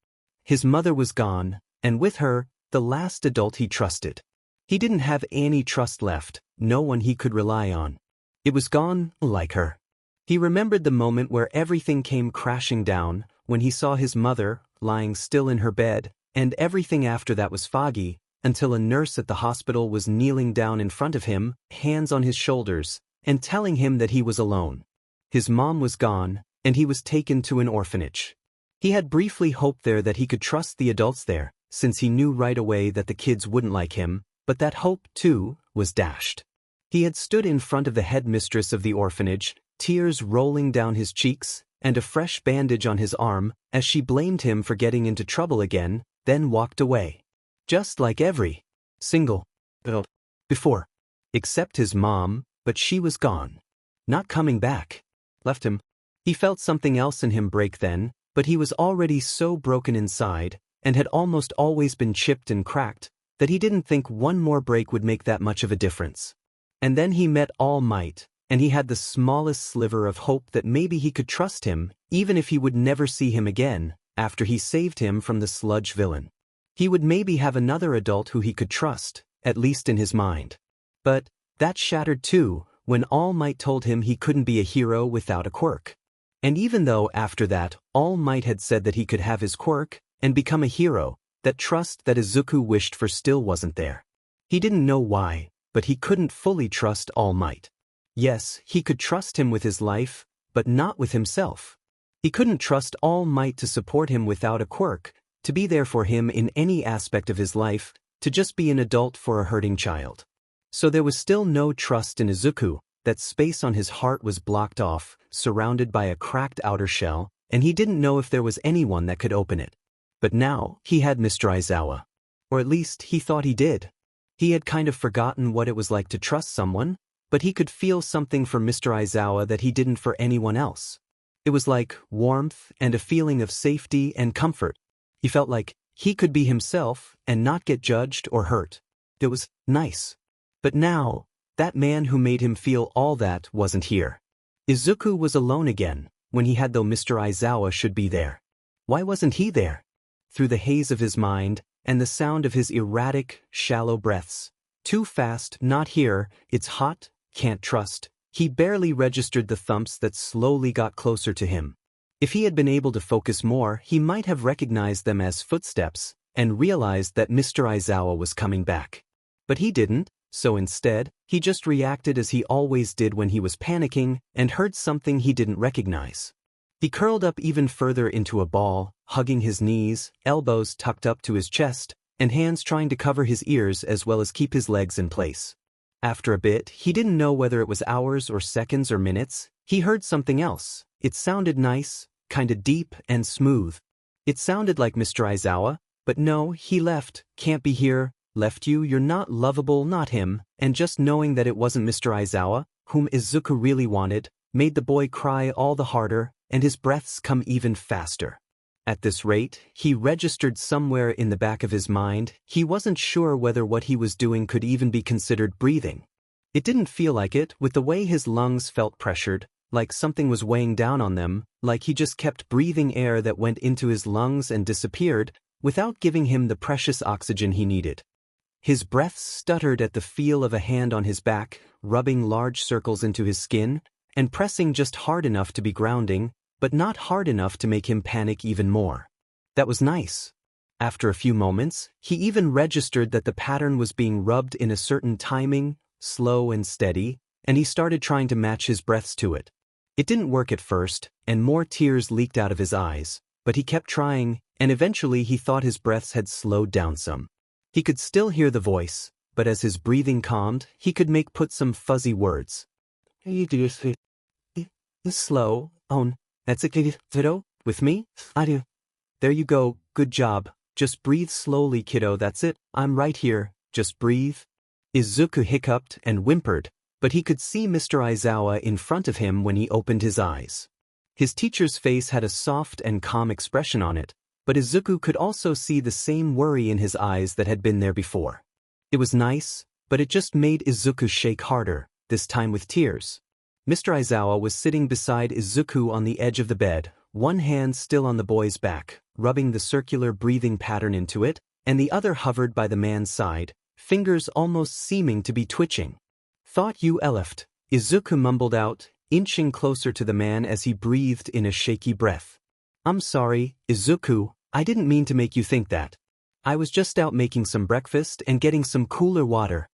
His mother was gone, and with her, the last adult he trusted. He didn't have any trust left, no one he could rely on. It was gone, like her. He remembered the moment where everything came crashing down, when he saw his mother, lying still in her bed, and everything after that was foggy, until a nurse at the hospital was kneeling down in front of him, hands on his shoulders, and telling him that he was alone. His mom was gone, and he was taken to an orphanage. He had briefly hoped there that he could trust the adults there, since he knew right away that the kids wouldn't like him, but that hope, too, was dashed. He had stood in front of the headmistress of the orphanage, tears rolling down his cheeks, and a fresh bandage on his arm, as she blamed him for getting into trouble again, then walked away. Just like every single adult before. Except his mom, but she was gone. Not coming back. Left him. He felt something else in him break then, but he was already so broken inside, and had almost always been chipped and cracked, that he didn't think one more break would make that much of a difference. And then he met All Might, and he had the smallest sliver of hope that maybe he could trust him, even if he would never see him again, after he saved him from the sludge villain. He would maybe have another adult who he could trust, at least in his mind. But that shattered too, when All Might told him he couldn't be a hero without a quirk. And even though after that, All Might had said that he could have his quirk and become a hero, that trust that Izuku wished for still wasn't there. He didn't know why, but he couldn't fully trust All Might. Yes, he could trust him with his life, but not with himself. He couldn't trust All Might to support him without a quirk, to be there for him in any aspect of his life, to just be an adult for a hurting child. So there was still no trust in Izuku. That space on his heart was blocked off, surrounded by a cracked outer shell, and he didn't know if there was anyone that could open it. But now, he had Mr. Aizawa. Or at least, he thought he did. He had kind of forgotten what it was like to trust someone, but he could feel something for Mr. Aizawa that he didn't for anyone else. It was like warmth and a feeling of safety and comfort. He felt like he could be himself and not get judged or hurt. It was nice. But now, that man who made him feel all that wasn't here. Izuku was alone again, when he had though Mr. Aizawa should be there. Why wasn't he there? Through the haze of his mind, and the sound of his erratic, shallow breaths. Too fast, not here, it's hot, can't trust. He barely registered the thumps that slowly got closer to him. If he had been able to focus more, he might have recognized them as footsteps, and realized that Mr. Aizawa was coming back. But he didn't. So instead, he just reacted as he always did when he was panicking and heard something he didn't recognize. He curled up even further into a ball, hugging his knees, elbows tucked up to his chest, and hands trying to cover his ears as well as keep his legs in place. After a bit, he didn't know whether it was hours or seconds or minutes, he heard something else. It sounded nice, kinda deep and smooth. It sounded like Mr. Aizawa, but no, he left, can't be here. Left you, you're not lovable, not him, and just knowing that it wasn't Mr. Aizawa, whom Izuku really wanted, made the boy cry all the harder, and his breaths come even faster. At this rate, he registered somewhere in the back of his mind, he wasn't sure whether what he was doing could even be considered breathing. It didn't feel like it, with the way his lungs felt pressured, like something was weighing down on them, like he just kept breathing air that went into his lungs and disappeared, without giving him the precious oxygen he needed. His breath stuttered at the feel of a hand on his back, rubbing large circles into his skin, and pressing just hard enough to be grounding, but not hard enough to make him panic even more. That was nice. After a few moments, he even registered that the pattern was being rubbed in a certain timing, slow and steady, and he started trying to match his breaths to it. It didn't work at first, and more tears leaked out of his eyes, but he kept trying, and eventually he thought his breaths had slowed down some. He could still hear the voice, but as his breathing calmed, he could put some fuzzy words. Slow, that's a video with me? There you go, good job, Just breathe slowly, kiddo, that's it, I'm right here, just breathe. Izuku hiccuped and whimpered, but he could see Mr. Aizawa in front of him when he opened his eyes. His teacher's face had a soft and calm expression on it, but Izuku could also see the same worry in his eyes that had been there before. It was nice, but it just made Izuku shake harder, this time with tears. Mr. Aizawa was sitting beside Izuku on the edge of the bed, one hand still on the boy's back, rubbing the circular breathing pattern into it, and the other hovered by the man's side, fingers almost seeming to be twitching. "Thought you left," Izuku mumbled out, inching closer to the man as he breathed in a shaky breath. "I'm sorry, Izuku, I didn't mean to make you think that. I was just out making some breakfast and getting some cooler water."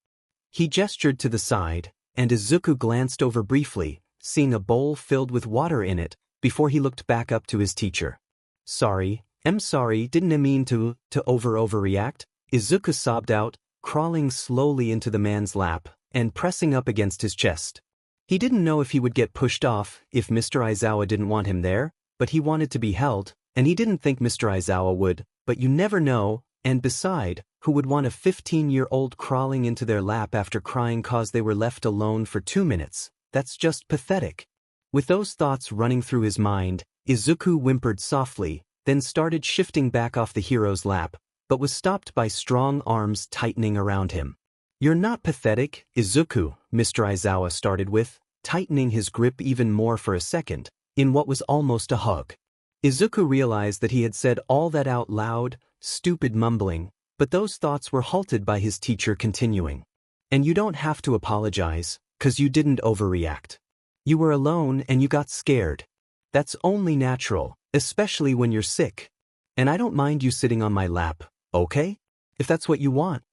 He gestured to the side, and Izuku glanced over briefly, seeing a bowl filled with water in it, before he looked back up to his teacher. "Sorry, I'm sorry, didn't I mean to overreact," Izuku sobbed out, crawling slowly into the man's lap, and pressing up against his chest. He didn't know if he would get pushed off if Mr. Aizawa didn't want him there, but he wanted to be held, and he didn't think Mr. Aizawa would, but you never know, and beside, who would want a 15-year-old crawling into their lap after crying cause they were left alone for 2 minutes? That's just pathetic. With those thoughts running through his mind, Izuku whimpered softly, then started shifting back off the hero's lap, but was stopped by strong arms tightening around him. "You're not pathetic, Izuku," Mr. Aizawa started with, tightening his grip even more for a second, in what was almost a hug. Izuku realized that he had said all that out loud, stupid mumbling, but those thoughts were halted by his teacher continuing. "And you don't have to apologize, 'cause you didn't overreact. You were alone and you got scared. That's only natural, especially when you're sick. And I don't mind you sitting on my lap, okay? If that's what you want,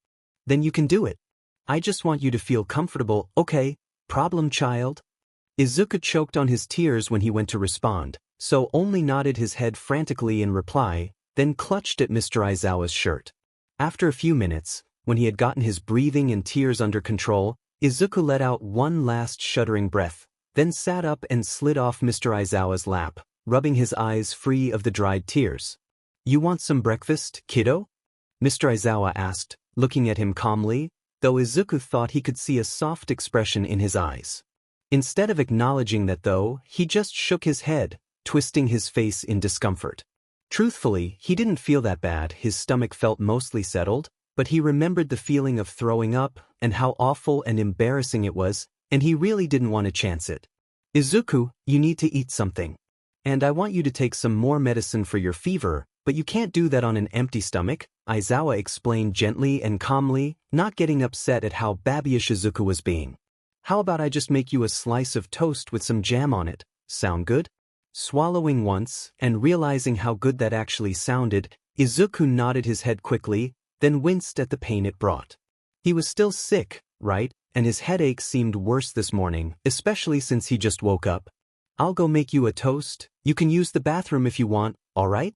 then you can do it. I just want you to feel comfortable, okay? Problem child?" Izuku choked on his tears when he went to respond, so only nodded his head frantically in reply, then clutched at Mr. Aizawa's shirt. After a few minutes, when he had gotten his breathing and tears under control, Izuku let out one last shuddering breath, then sat up and slid off Mr. Aizawa's lap, rubbing his eyes free of the dried tears. "You want some breakfast, kiddo?" Mr. Aizawa asked, looking at him calmly, though Izuku thought he could see a soft expression in his eyes. Instead of acknowledging that though, he just shook his head, twisting his face in discomfort. Truthfully, he didn't feel that bad, his stomach felt mostly settled, but he remembered the feeling of throwing up, and how awful and embarrassing it was, and he really didn't want to chance it. "Izuku, you need to eat something. And I want you to take some more medicine for your fever, but you can't do that on an empty stomach," Aizawa explained gently and calmly, not getting upset at how babyish Izuku was being. "How about I just make you a slice of toast with some jam on it? Sound good?" Swallowing once, and realizing how good that actually sounded, Izuku nodded his head quickly, then winced at the pain it brought. He was still sick, right, and his headache seemed worse this morning, especially since he just woke up. "I'll go make you a toast, you can use the bathroom if you want, alright?"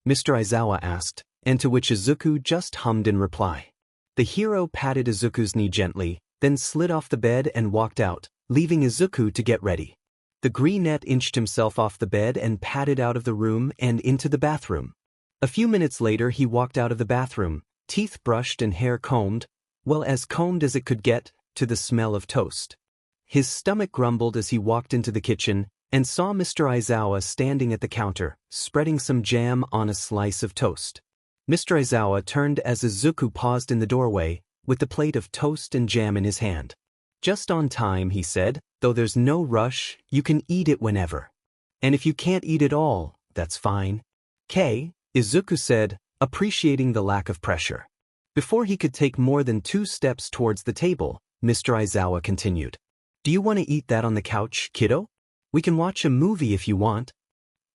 Mr. Aizawa asked, and to which Izuku just hummed in reply. The hero patted Izuku's knee gently, then slid off the bed and walked out, leaving Izuku to get ready. The greenette inched himself off the bed and padded out of the room and into the bathroom. A few minutes later he walked out of the bathroom, teeth brushed and hair combed, well as combed as it could get, to the smell of toast. His stomach grumbled as he walked into the kitchen, and saw Mr. Aizawa standing at the counter, spreading some jam on a slice of toast. Mr. Aizawa turned as Izuku paused in the doorway, with the plate of toast and jam in his hand. "Just on time," he said, "though there's no rush, you can eat it whenever. And if you can't eat it all, that's fine." Izuku said, appreciating the lack of pressure. Before he could take more than 2 steps towards the table, Mr. Aizawa continued. "Do you want to eat that on the couch, kiddo? We can watch a movie if you want."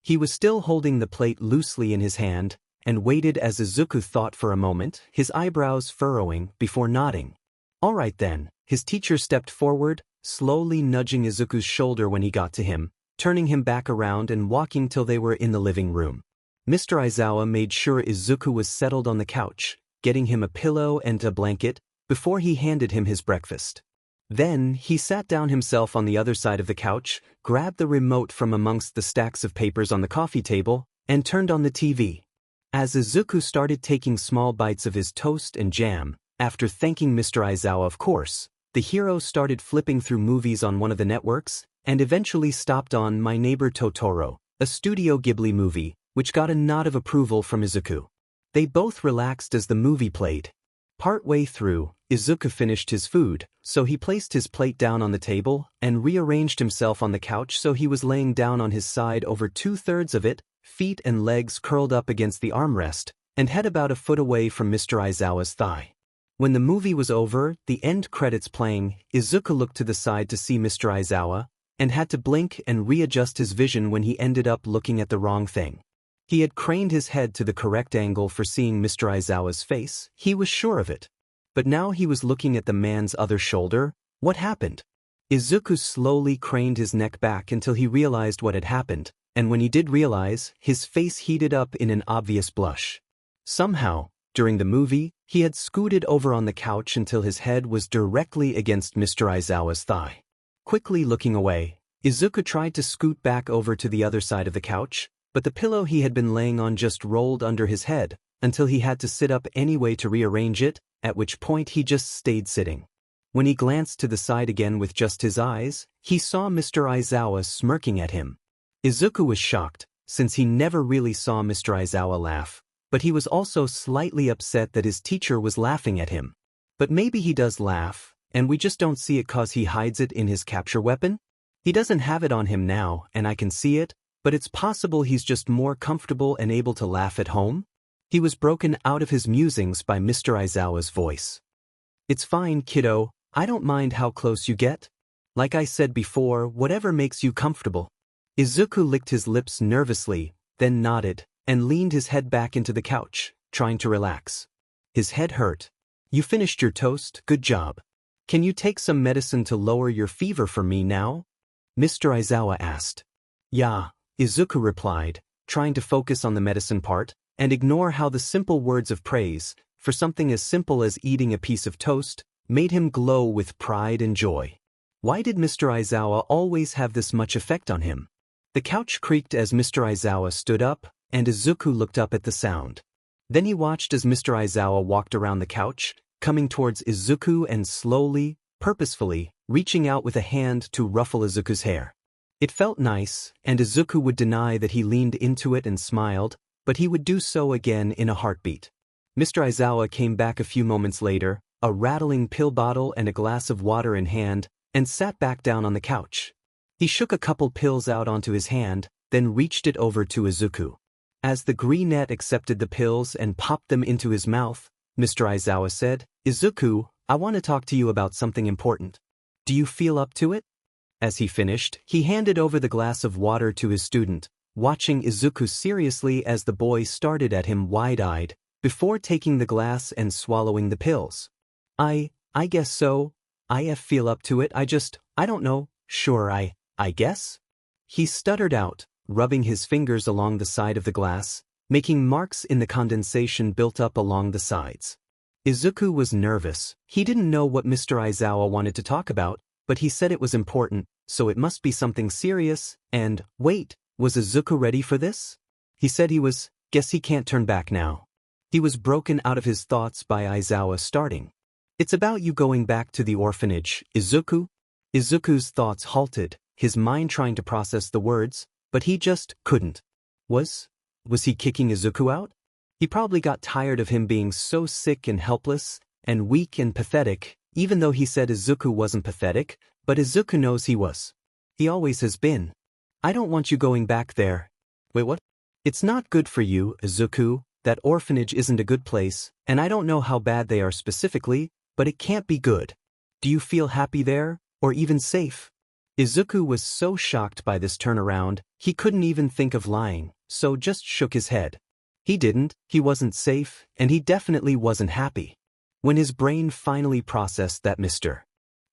He was still holding the plate loosely in his hand, and waited as Izuku thought for a moment, his eyebrows furrowing, before nodding. "All right then." His teacher stepped forward, slowly nudging Izuku's shoulder when he got to him, turning him back around and walking till they were in the living room. Mr. Aizawa made sure Izuku was settled on the couch, getting him a pillow and a blanket, before he handed him his breakfast. Then, he sat down himself on the other side of the couch, grabbed the remote from amongst the stacks of papers on the coffee table, and turned on the TV. As Izuku started taking small bites of his toast and jam, after thanking Mr. Aizawa of course, the hero started flipping through movies on one of the networks, and eventually stopped on My Neighbor Totoro, a Studio Ghibli movie, which got a nod of approval from Izuku. They both relaxed as the movie played. Partway through, Izuku finished his food, so he placed his plate down on the table and rearranged himself on the couch so he was laying down on his side over 2/3 of it, feet and legs curled up against the armrest, and head about a foot away from Mr. Aizawa's thigh. When the movie was over, the end credits playing, Izuku looked to the side to see Mr. Aizawa, and had to blink and readjust his vision when he ended up looking at the wrong thing. He had craned his head to the correct angle for seeing Mr. Aizawa's face, he was sure of it. But now he was looking at the man's other shoulder. What happened? Izuku slowly craned his neck back until he realized what had happened, and when he did realize, his face heated up in an obvious blush. Somehow, during the movie, he had scooted over on the couch until his head was directly against Mr. Aizawa's thigh. Quickly looking away, Izuku tried to scoot back over to the other side of the couch, but the pillow he had been laying on just rolled under his head, until he had to sit up anyway to rearrange it, at which point he just stayed sitting. When he glanced to the side again with just his eyes, he saw Mr. Aizawa smirking at him. Izuku was shocked, since he never really saw Mr. Aizawa laugh, but he was also slightly upset that his teacher was laughing at him. But maybe he does laugh, and we just don't see it cause he hides it in his capture weapon? He doesn't have it on him now, and I can see it, but it's possible he's just more comfortable and able to laugh at home? He was broken out of his musings by Mr. Aizawa's voice. It's fine, kiddo, I don't mind how close you get. Like I said before, whatever makes you comfortable. Izuku licked his lips nervously, then nodded, and leaned his head back into the couch, trying to relax. His head hurt. You finished your toast, good job. Can you take some medicine to lower your fever for me now? Mr. Aizawa asked. Yeah, Izuku replied, trying to focus on the medicine part, and ignore how the simple words of praise, for something as simple as eating a piece of toast, made him glow with pride and joy. Why did Mr. Aizawa always have this much effect on him? The couch creaked as Mr. Aizawa stood up, and Izuku looked up at the sound. Then he watched as Mr. Aizawa walked around the couch, coming towards Izuku and slowly, purposefully, reaching out with a hand to ruffle Izuku's hair. It felt nice, and Izuku would deny that he leaned into it and smiled, but he would do so again in a heartbeat. Mr. Aizawa came back a few moments later, a rattling pill bottle and a glass of water in hand, and sat back down on the couch. He shook a couple pills out onto his hand, then reached it over to Izuku. As the greenette accepted the pills and popped them into his mouth, Mr. Aizawa said, Izuku, I want to talk to you about something important. Do you feel up to it? As he finished, he handed over the glass of water to his student, watching Izuku seriously as the boy stared at him wide-eyed, before taking the glass and swallowing the pills. I guess so. I feel up to it, I don't know, sure I guess? He stuttered out, rubbing his fingers along the side of the glass, making marks in the condensation built up along the sides. Izuku was nervous. He didn't know what Mr. Aizawa wanted to talk about, but he said it was important, so it must be something serious, and, wait, was Izuku ready for this? He said he was, guess he can't turn back now. He was broken out of his thoughts by Aizawa starting. It's about you going back to the orphanage, Izuku? Izuku's thoughts halted, his mind trying to process the words, but he just couldn't. Was he kicking Izuku out? He probably got tired of him being so sick and helpless, and weak and pathetic, even though he said Izuku wasn't pathetic, but Izuku knows he was. He always has been. I don't want you going back there. Wait, what? It's not good for you, Izuku. That orphanage isn't a good place, and I don't know how bad they are specifically, but it can't be good. Do you feel happy there, or even safe? Izuku was so shocked by this turnaround, he couldn't even think of lying, so just shook his head. He didn't, he wasn't safe, and he definitely wasn't happy. When his brain finally processed that Mr.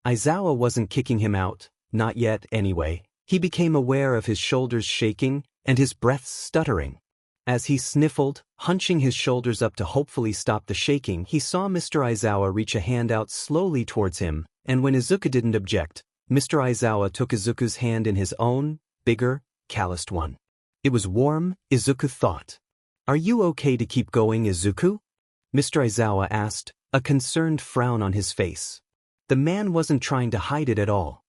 Aizawa wasn't kicking him out, not yet anyway, he became aware of his shoulders shaking and his breath stuttering. As he sniffled, hunching his shoulders up to hopefully stop the shaking, he saw Mr. Aizawa reach a hand out slowly towards him, and when Izuku didn't object, Mr. Aizawa took Izuku's hand in his own, bigger, calloused one. It was warm, Izuku thought. Are you okay to keep going, Izuku? Mr. Aizawa asked, a concerned frown on his face. The man wasn't trying to hide it at all.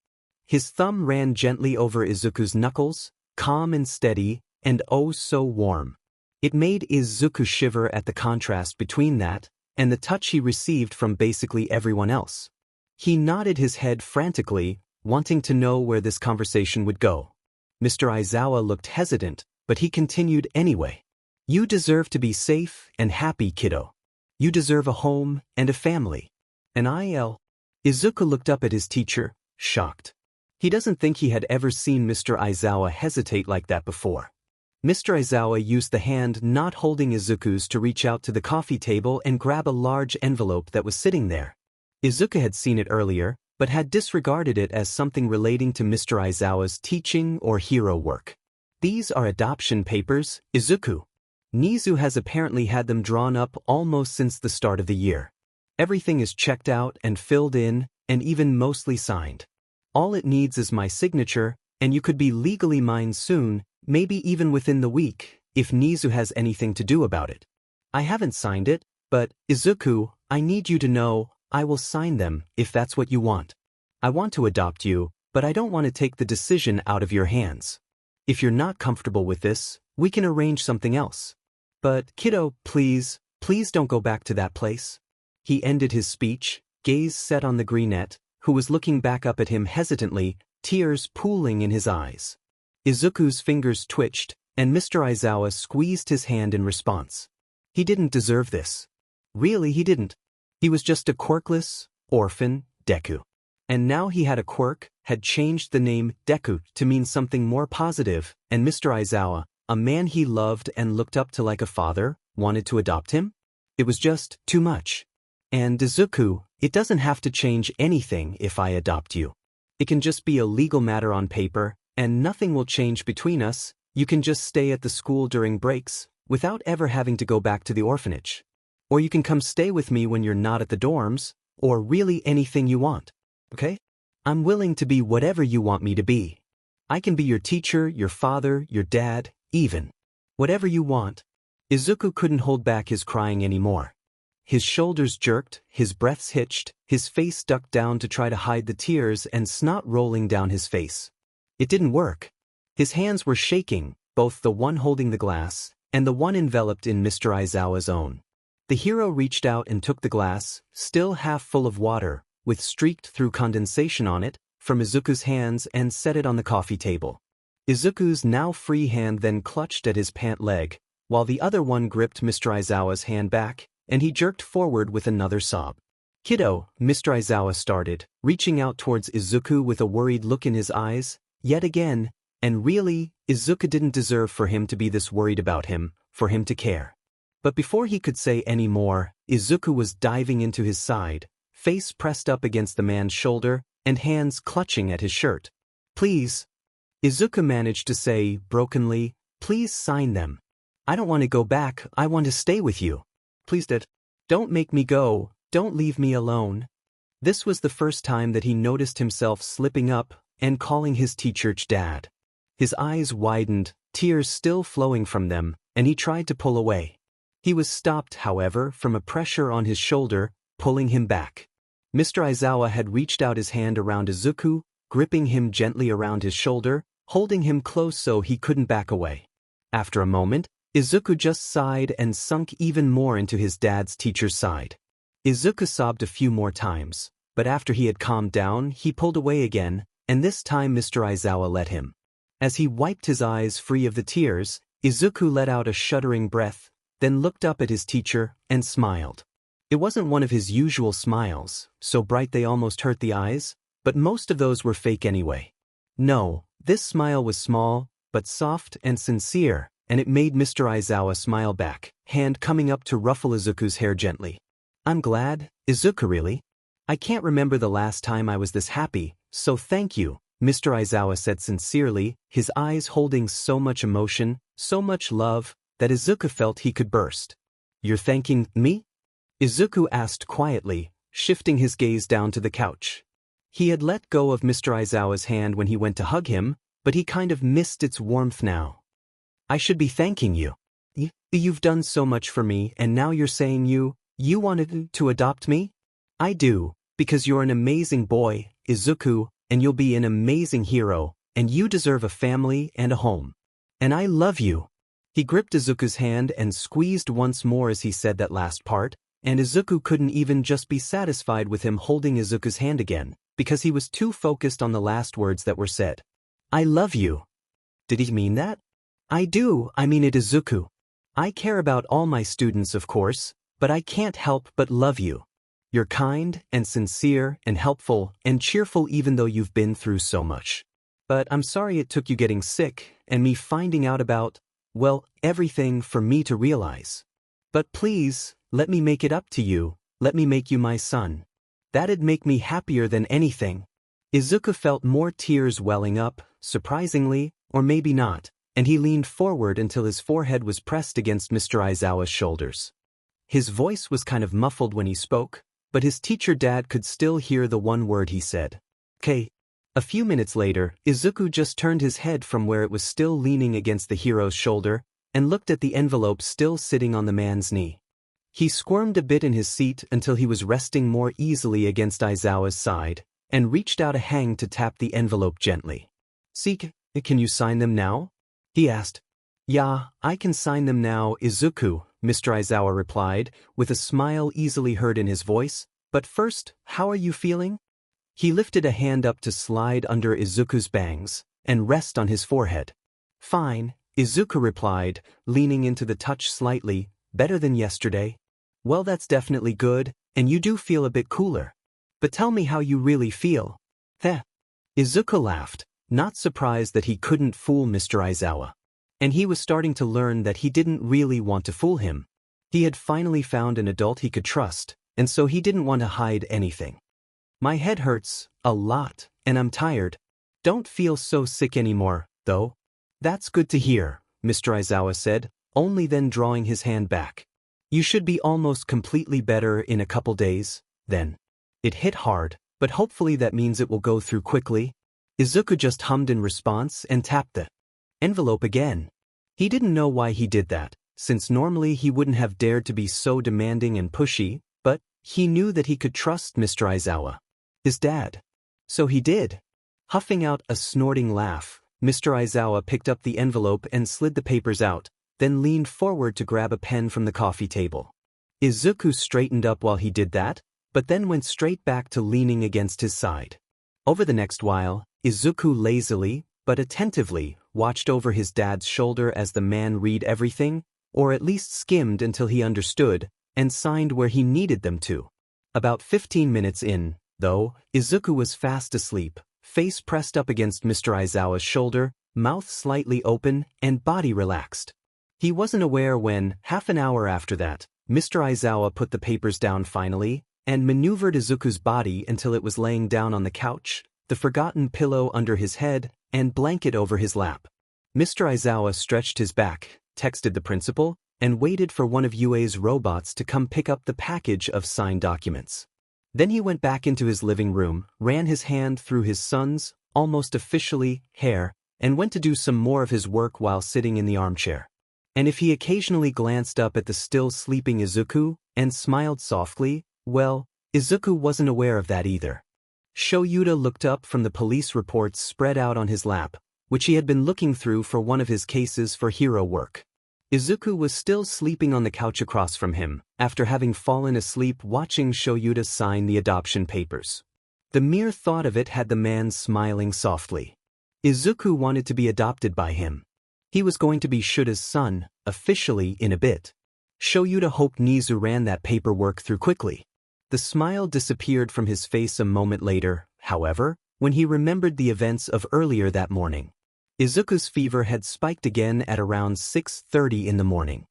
His thumb ran gently over Izuku's knuckles, calm and steady, and oh so warm. It made Izuku shiver at the contrast between that and the touch he received from basically everyone else. He nodded his head frantically, wanting to know where this conversation would go. Mr. Aizawa looked hesitant, but he continued anyway. You deserve to be safe and happy, kiddo. You deserve a home and a family. And Izuku looked up at his teacher, shocked. He doesn't think he had ever seen Mr. Aizawa hesitate like that before. Mr. Aizawa used the hand not holding Izuku's to reach out to the coffee table and grab a large envelope that was sitting there. Izuku had seen it earlier, but had disregarded it as something relating to Mr. Aizawa's teaching or hero work. These are adoption papers, Izuku. Nizu has apparently had them drawn up almost since the start of the year. Everything is checked out and filled in, and even mostly signed. All it needs is my signature, and you could be legally mine soon, maybe even within the week, if Nizu has anything to do about it. I haven't signed it, but, Izuku, I need you to know, I will sign them, if that's what you want. I want to adopt you, but I don't want to take the decision out of your hands. If you're not comfortable with this, we can arrange something else. But, kiddo, please don't go back to that place. He ended his speech, gaze set on the greenette, who was looking back up at him hesitantly, tears pooling in his eyes. Izuku's fingers twitched, and Mr. Aizawa squeezed his hand in response. He didn't deserve this. Really, he didn't. He was just a quirkless, orphan, Deku. And now he had a quirk, had changed the name Deku to mean something more positive, and Mr. Aizawa, a man he loved and looked up to like a father, wanted to adopt him? It was just too much. And Izuku, it doesn't have to change anything if I adopt you. It can just be a legal matter on paper, and nothing will change between us. You can just stay at the school during breaks, without ever having to go back to the orphanage. Or you can come stay with me when you're not at the dorms, or really anything you want. Okay? I'm willing to be whatever you want me to be. I can be your teacher, your father, your dad, even. Whatever you want. Izuku couldn't hold back his crying anymore. His shoulders jerked, his breaths hitched, his face ducked down to try to hide the tears and snot rolling down his face. It didn't work. His hands were shaking, both the one holding the glass and the one enveloped in Mr. Aizawa's own. The hero reached out and took the glass, still half full of water, with streaked-through condensation on it, from Izuku's hands and set it on the coffee table. Izuku's now free hand then clutched at his pant leg, while the other one gripped Mr. Aizawa's hand back, and he jerked forward with another sob. Kiddo, Mr. Aizawa started, reaching out towards Izuku with a worried look in his eyes. Yet again, and really, Izuku didn't deserve for him to be this worried about him, for him to care. But before he could say any more, Izuku was diving into his side, face pressed up against the man's shoulder, and hands clutching at his shirt. Please. Izuku managed to say, brokenly, please sign them. I don't want to go back, I want to stay with you. Please, Dad. Don't make me go, don't leave me alone. This was the first time that he noticed himself slipping up and calling his teacher Dad. His eyes widened, tears still flowing from them, and he tried to pull away. He was stopped, however, from a pressure on his shoulder, pulling him back. Mr. Aizawa had reached out his hand around Izuku, gripping him gently around his shoulder, holding him close so he couldn't back away. After a moment, Izuku just sighed and sunk even more into his dad's teacher's side. Izuku sobbed a few more times, but after he had calmed down, he pulled away again, and this time Mr. Aizawa let him. As he wiped his eyes free of the tears, Izuku let out a shuddering breath, then looked up at his teacher and smiled. It wasn't one of his usual smiles, so bright they almost hurt the eyes, but most of those were fake anyway. No, this smile was small, but soft and sincere, and it made Mr. Aizawa smile back, hand coming up to ruffle Izuku's hair gently. I'm glad, Izuku, really. I can't remember the last time I was this happy, so thank you, Mr. Aizawa said sincerely, his eyes holding so much emotion, so much love, that Izuku felt he could burst. You're thanking me? Izuku asked quietly, shifting his gaze down to the couch. He had let go of Mr. Aizawa's hand when he went to hug him, but he kind of missed its warmth now. I should be thanking you. You've done so much for me and now you're saying you wanted to adopt me? I do, because you're an amazing boy, Izuku, and you'll be an amazing hero, and you deserve a family and a home. And I love you. He gripped Izuku's hand and squeezed once more as he said that last part, and Izuku couldn't even just be satisfied with him holding Izuku's hand again, because he was too focused on the last words that were said. I love you. Did he mean that? I do, I mean it, Izuku. I care about all my students, of course, but I can't help but love you. You're kind and sincere and helpful and cheerful even though you've been through so much. But I'm sorry it took you getting sick and me finding out about, well, everything for me to realize. But please, let me make it up to you, let me make you my son. That'd make me happier than anything. Izuku felt more tears welling up, surprisingly, or maybe not, and he leaned forward until his forehead was pressed against Mr. Aizawa's shoulders. His voice was kind of muffled when he spoke, but his teacher dad could still hear the one word he said. "K." A few minutes later, Izuku just turned his head from where it was still leaning against the hero's shoulder, and looked at the envelope still sitting on the man's knee. He squirmed a bit in his seat until he was resting more easily against Aizawa's side, and reached out a hand to tap the envelope gently. "Seek, can you sign them now?" he asked. "Yeah, I can sign them now, Izuku," Mr. Aizawa replied, with a smile easily heard in his voice. "But first, how are you feeling?" He lifted a hand up to slide under Izuku's bangs, and rest on his forehead. "Fine," Izuku replied, leaning into the touch slightly. "Better than yesterday." "Well, that's definitely good, and you do feel a bit cooler. But tell me how you really feel." "Heh." Izuku laughed, not surprised that he couldn't fool Mr. Aizawa. And he was starting to learn that he didn't really want to fool him. He had finally found an adult he could trust, and so he didn't want to hide anything. "My head hurts, a lot, and I'm tired. Don't feel so sick anymore, though." "That's good to hear," Mr. Aizawa said, only then drawing his hand back. "You should be almost completely better in a couple days, then." It hit hard, but hopefully that means it will go through quickly. Izuku just hummed in response and tapped the envelope again. He didn't know why he did that, since normally he wouldn't have dared to be so demanding and pushy, but he knew that he could trust Mr. Aizawa, his dad. So he did. Huffing out a snorting laugh, Mr. Aizawa picked up the envelope and slid the papers out, then leaned forward to grab a pen from the coffee table. Izuku straightened up while he did that, but then went straight back to leaning against his side. Over the next while, Izuku lazily, but attentively, watched over his dad's shoulder as the man read everything, or at least skimmed until he understood, and signed where he needed them to. About 15 minutes in, though, Izuku was fast asleep, face pressed up against Mr. Aizawa's shoulder, mouth slightly open, and body relaxed. He wasn't aware when, half an hour after that, Mr. Aizawa put the papers down finally, and maneuvered Izuku's body until it was laying down on the couch, the forgotten pillow under his head, and blanket over his lap. Mr. Aizawa stretched his back, texted the principal, and waited for one of UA's robots to come pick up the package of signed documents. Then he went back into his living room, ran his hand through his son's, almost officially, hair, and went to do some more of his work while sitting in the armchair. And if he occasionally glanced up at the still sleeping Izuku, and smiled softly, well, Izuku wasn't aware of that either. Shoyuta looked up from the police reports spread out on his lap, which he had been looking through for one of his cases for hero work. Izuku was still sleeping on the couch across from him, after having fallen asleep watching Shoyuta sign the adoption papers. The mere thought of it had the man smiling softly. Izuku wanted to be adopted by him. He was going to be Shuta's son, officially in a bit. Shoyuta hoped Nizu ran that paperwork through quickly. The smile disappeared from his face a moment later, however, when he remembered the events of earlier that morning. Izuku's fever had spiked again at around 6:30 in the morning.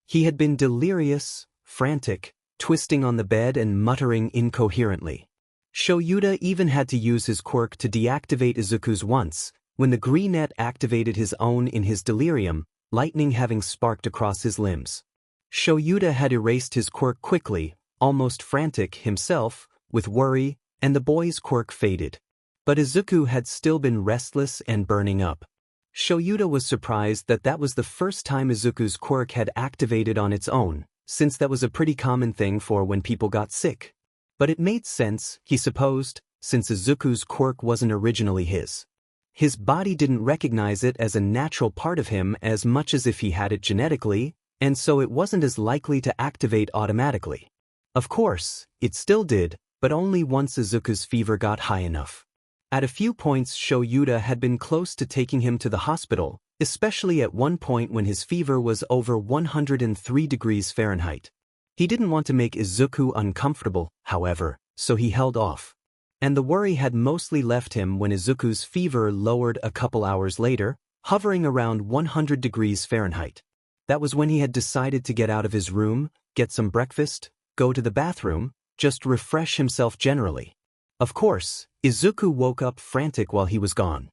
He had been delirious, frantic, twisting on the bed and muttering incoherently. Shoyuta even had to use his quirk to deactivate Izuku's once, when the greenette activated his own in his delirium, lightning having sparked across his limbs. Shoyuta had erased his quirk quickly, almost frantic himself, with worry, and the boy's quirk faded. But Izuku had still been restless and burning up. Shoyuta was surprised that that was the first time Izuku's quirk had activated on its own, since that was a pretty common thing for when people got sick. But it made sense, he supposed, since Izuku's quirk wasn't originally his. His body didn't recognize it as a natural part of him as much as if he had it genetically, and so it wasn't as likely to activate automatically. Of course, it still did, but only once Izuku's fever got high enough. At a few points Shoyuta had been close to taking him to the hospital, especially at one point when his fever was over 103 degrees Fahrenheit. He didn't want to make Izuku uncomfortable, however, so he held off. And the worry had mostly left him when Izuku's fever lowered a couple hours later, hovering around 100 degrees Fahrenheit. That was when he had decided to get out of his room, get some breakfast, go to the bathroom, just refresh himself generally. Of course, Izuku woke up frantic while he was gone.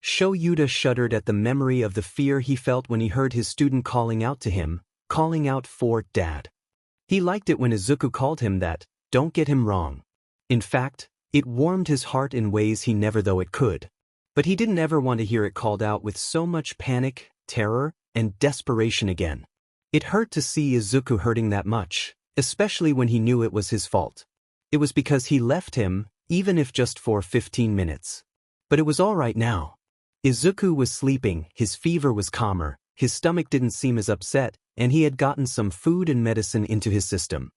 Shoyuta shuddered at the memory of the fear he felt when he heard his student calling out to him, calling out for Dad. He liked it when Izuku called him that, don't get him wrong. In fact, it warmed his heart in ways he never thought it could. But he didn't ever want to hear it called out with so much panic, terror, and desperation again. It hurt to see Izuku hurting that much, especially when he knew it was his fault. It was because he left him, even if just for 15 minutes. But it was all right now. Izuku was sleeping, his fever was calmer, his stomach didn't seem as upset, and he had gotten some food and medicine into his system.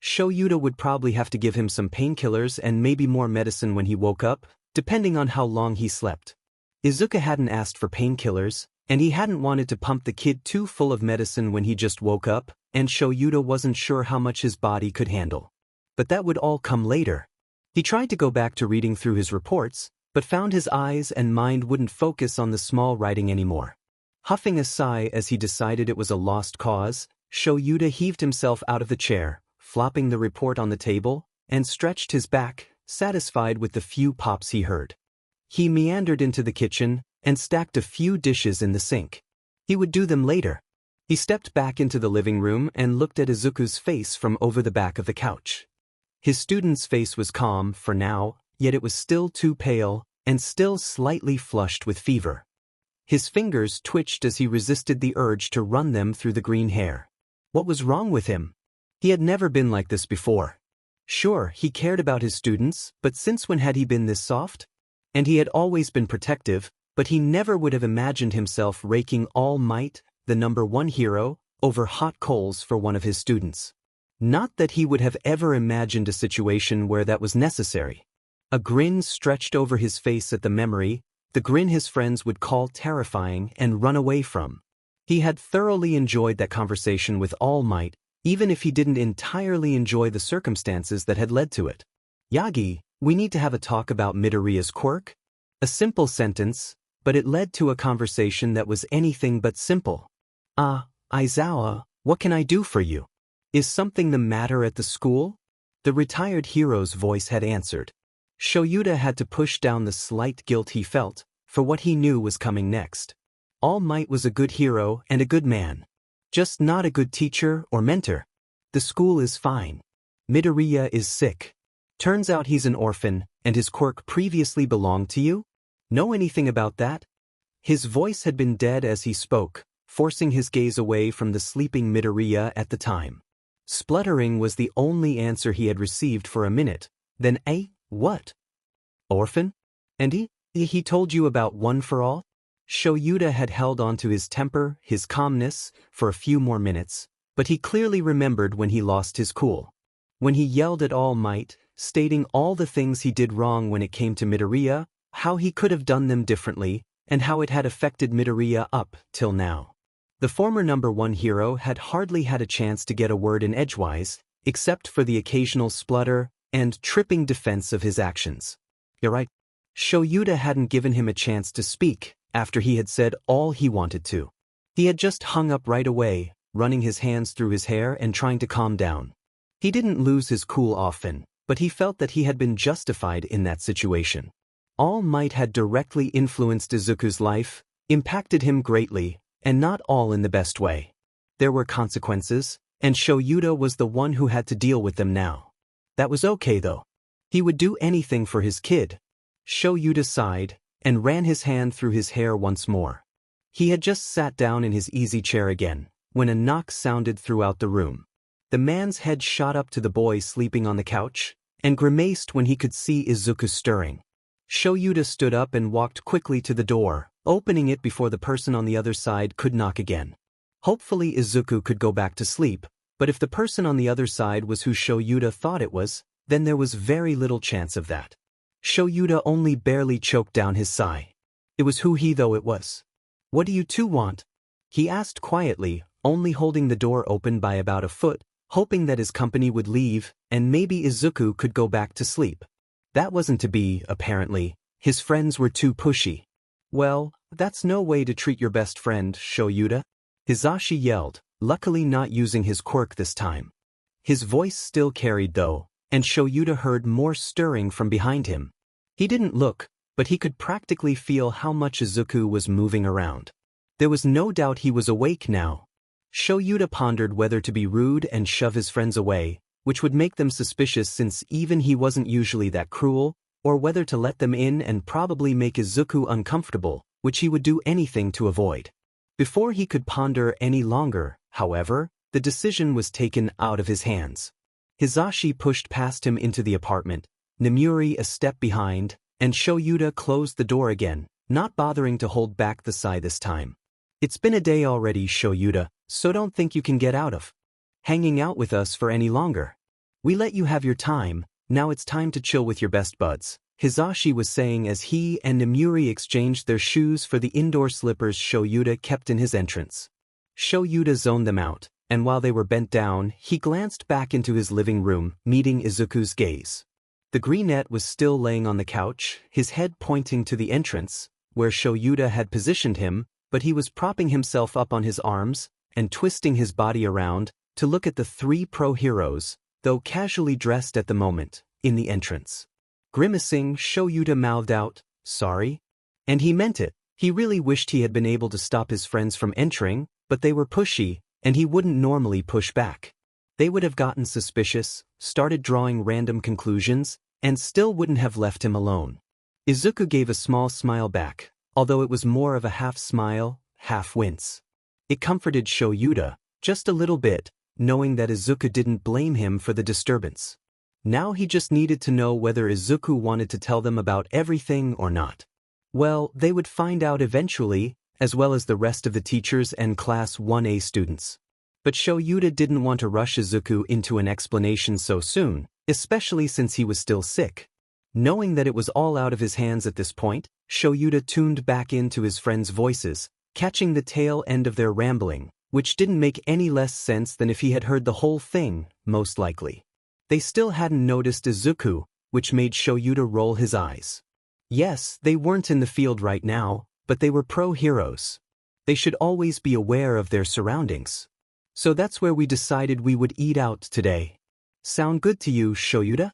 Shoyuta would probably have to give him some painkillers and maybe more medicine when he woke up, depending on how long he slept. Izuku hadn't asked for painkillers, and he hadn't wanted to pump the kid too full of medicine when he just woke up, and Shoyuta wasn't sure how much his body could handle. But that would all come later. He tried to go back to reading through his reports, but found his eyes and mind wouldn't focus on the small writing anymore. Huffing a sigh as he decided it was a lost cause, Shoyuta heaved himself out of the chair, flopping the report on the table, and stretched his back, satisfied with the few pops he heard. He meandered into the kitchen and stacked a few dishes in the sink. He would do them later. He stepped back into the living room and looked at Izuku's face from over the back of the couch. His student's face was calm for now, yet it was still too pale, and still slightly flushed with fever. His fingers twitched as he resisted the urge to run them through the green hair. What was wrong with him? He had never been like this before. Sure, he cared about his students, but since when had he been this soft? And he had always been protective, but he never would have imagined himself raking All Might, the #1 hero, over hot coals for one of his students. Not that he would have ever imagined a situation where that was necessary. A grin stretched over his face at the memory, the grin his friends would call terrifying and run away from. He had thoroughly enjoyed that conversation with All Might, even if he didn't entirely enjoy the circumstances that had led to it. Yagi, we need to have a talk about Midoriya's quirk? A simple sentence, but it led to a conversation that was anything but simple. Aizawa, what can I do for you? Is something the matter at the school? The retired hero's voice had answered. Shoyuta had to push down the slight guilt he felt, for what he knew was coming next. All Might was a good hero and a good man. Just not a good teacher or mentor. The school is fine. Midoriya is sick. Turns out he's an orphan, and his quirk previously belonged to you? Know anything about that? His voice had been dead as he spoke, forcing his gaze away from the sleeping Midoriya at the time. Spluttering was the only answer he had received for a minute. Then, what? Orphan? And he told you about One for All? Shoyuta had held on to his temper, his calmness, for a few more minutes, but he clearly remembered when he lost his cool. When he yelled at All Might, stating all the things he did wrong when it came to Midoriya, how he could have done them differently, and how it had affected Midoriya up till now. The former #1 hero had hardly had a chance to get a word in edgewise, except for the occasional splutter and tripping defense of his actions. You're right. Shoyuta hadn't given him a chance to speak after he had said all he wanted to. He had just hung up right away, running his hands through his hair and trying to calm down. He didn't lose his cool often, but he felt that he had been justified in that situation. All Might had directly influenced Izuku's life, impacted him greatly, and not all in the best way. There were consequences, and Shoyuta was the one who had to deal with them now. That was okay though. He would do anything for his kid. Shoyuta sighed, and ran his hand through his hair once more. He had just sat down in his easy chair again, when a knock sounded throughout the room. The man's head shot up to the boy sleeping on the couch, and grimaced when he could see Izuku stirring. Shoyuta stood up and walked quickly to the door, opening it before the person on the other side could knock again. Hopefully Izuku could go back to sleep, but if the person on the other side was who Shoyuta thought it was, then there was very little chance of that. Shoyuta only barely choked down his sigh. It was who he though it was. "What do you two want?" he asked quietly, only holding the door open by about a foot, hoping that his company would leave, and maybe Izuku could go back to sleep. That wasn't to be, apparently. His friends were too pushy. "Well, that's no way to treat your best friend, Shoyuta," Hizashi yelled, luckily not using his quirk this time. His voice still carried though, and Shoyuta heard more stirring from behind him. He didn't look, but he could practically feel how much Izuku was moving around. There was no doubt he was awake now. Shoyuta pondered whether to be rude and shove his friends away, which would make them suspicious since even he wasn't usually that cruel, or whether to let them in and probably make Izuku uncomfortable, which he would do anything to avoid. Before he could ponder any longer, however, the decision was taken out of his hands. Hizashi pushed past him into the apartment, Nemuri a step behind, and Shoyuta closed the door again, not bothering to hold back the sigh this time. "It's been a day already, Shoyuta, so don't think you can get out of hanging out with us for any longer. We let you have your time, now it's time to chill with your best buds," Hizashi was saying as he and Nemuri exchanged their shoes for the indoor slippers Shoyuta kept in his entrance. Shoyuta zoned them out, and while they were bent down, he glanced back into his living room, meeting Izuku's gaze. The greenette was still laying on the couch, his head pointing to the entrance, where Shoyuta had positioned him, but he was propping himself up on his arms and twisting his body around to look at the three pro-heroes, though casually dressed at the moment, in the entrance. Grimacing, Shoyuta mouthed out, "Sorry?" And he meant it. He really wished he had been able to stop his friends from entering, but they were pushy, and he wouldn't normally push back. They would have gotten suspicious, started drawing random conclusions, and still wouldn't have left him alone. Izuku gave a small smile back, although it was more of a half smile, half wince. It comforted Shoyuta, just a little bit, knowing that Izuku didn't blame him for the disturbance. Now he just needed to know whether Izuku wanted to tell them about everything or not. Well, they would find out eventually, as well as the rest of the teachers and Class 1A students. But Shoyuta didn't want to rush Izuku into an explanation so soon, especially since he was still sick. Knowing that it was all out of his hands at this point, Shoyuta tuned back into his friends' voices, catching the tail end of their rambling, which didn't make any less sense than if he had heard the whole thing, most likely. They still hadn't noticed Izuku, which made Shoyuta roll his eyes. Yes, they weren't in the field right now, but they were pro-heroes. They should always be aware of their surroundings. "So that's where we decided we would eat out today. Sound good to you, Shoyuta?"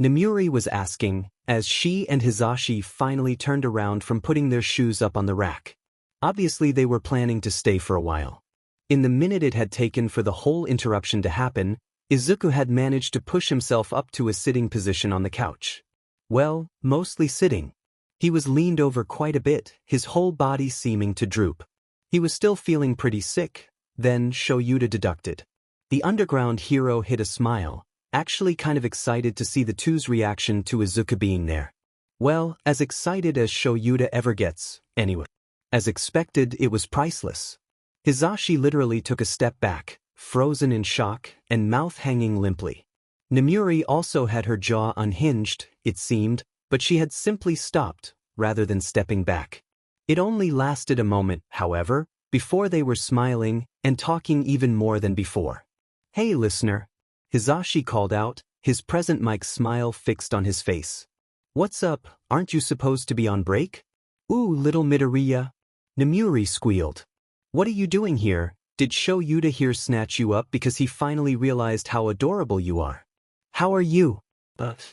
Nemuri was asking, as she and Hizashi finally turned around from putting their shoes up on the rack. Obviously they were planning to stay for a while. In the minute it had taken for the whole interruption to happen, Izuku had managed to push himself up to a sitting position on the couch. Well, mostly sitting. He was leaned over quite a bit, his whole body seeming to droop. He was still feeling pretty sick, then Shoyuta deducted. The underground hero hid a smile, actually kind of excited to see the two's reaction to Izuku being there. Well, as excited as Shoyuta ever gets, anyway. As expected, it was priceless. Hizashi literally took a step back, frozen in shock, and mouth hanging limply. Nemuri also had her jaw unhinged, it seemed, but she had simply stopped, rather than stepping back. It only lasted a moment, however, before they were smiling and talking even more than before. "Hey listener," Hizashi called out, his present mic smile fixed on his face. "What's up, aren't you supposed to be on break?" "Ooh, little Midoriya," Nemuri squealed. "What are you doing here? Did Shoyuta here snatch you up because he finally realized how adorable you are?" "How are you?"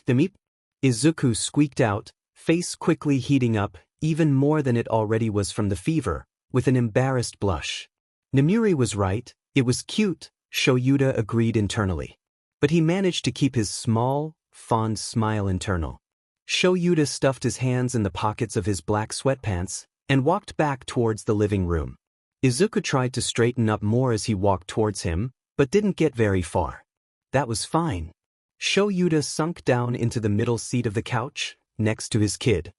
Demeep?" Izuku squeaked out, face quickly heating up, even more than it already was from the fever, with an embarrassed blush. Nemuri was right, it was cute, Shoyuta agreed internally. But he managed to keep his small, fond smile internal. Shoyuta stuffed his hands in the pockets of his black sweatpants, and walked back towards the living room. Izuku tried to straighten up more as he walked towards him, but didn't get very far. That was fine. Shoyuta sunk down into the middle seat of the couch, next to his kid.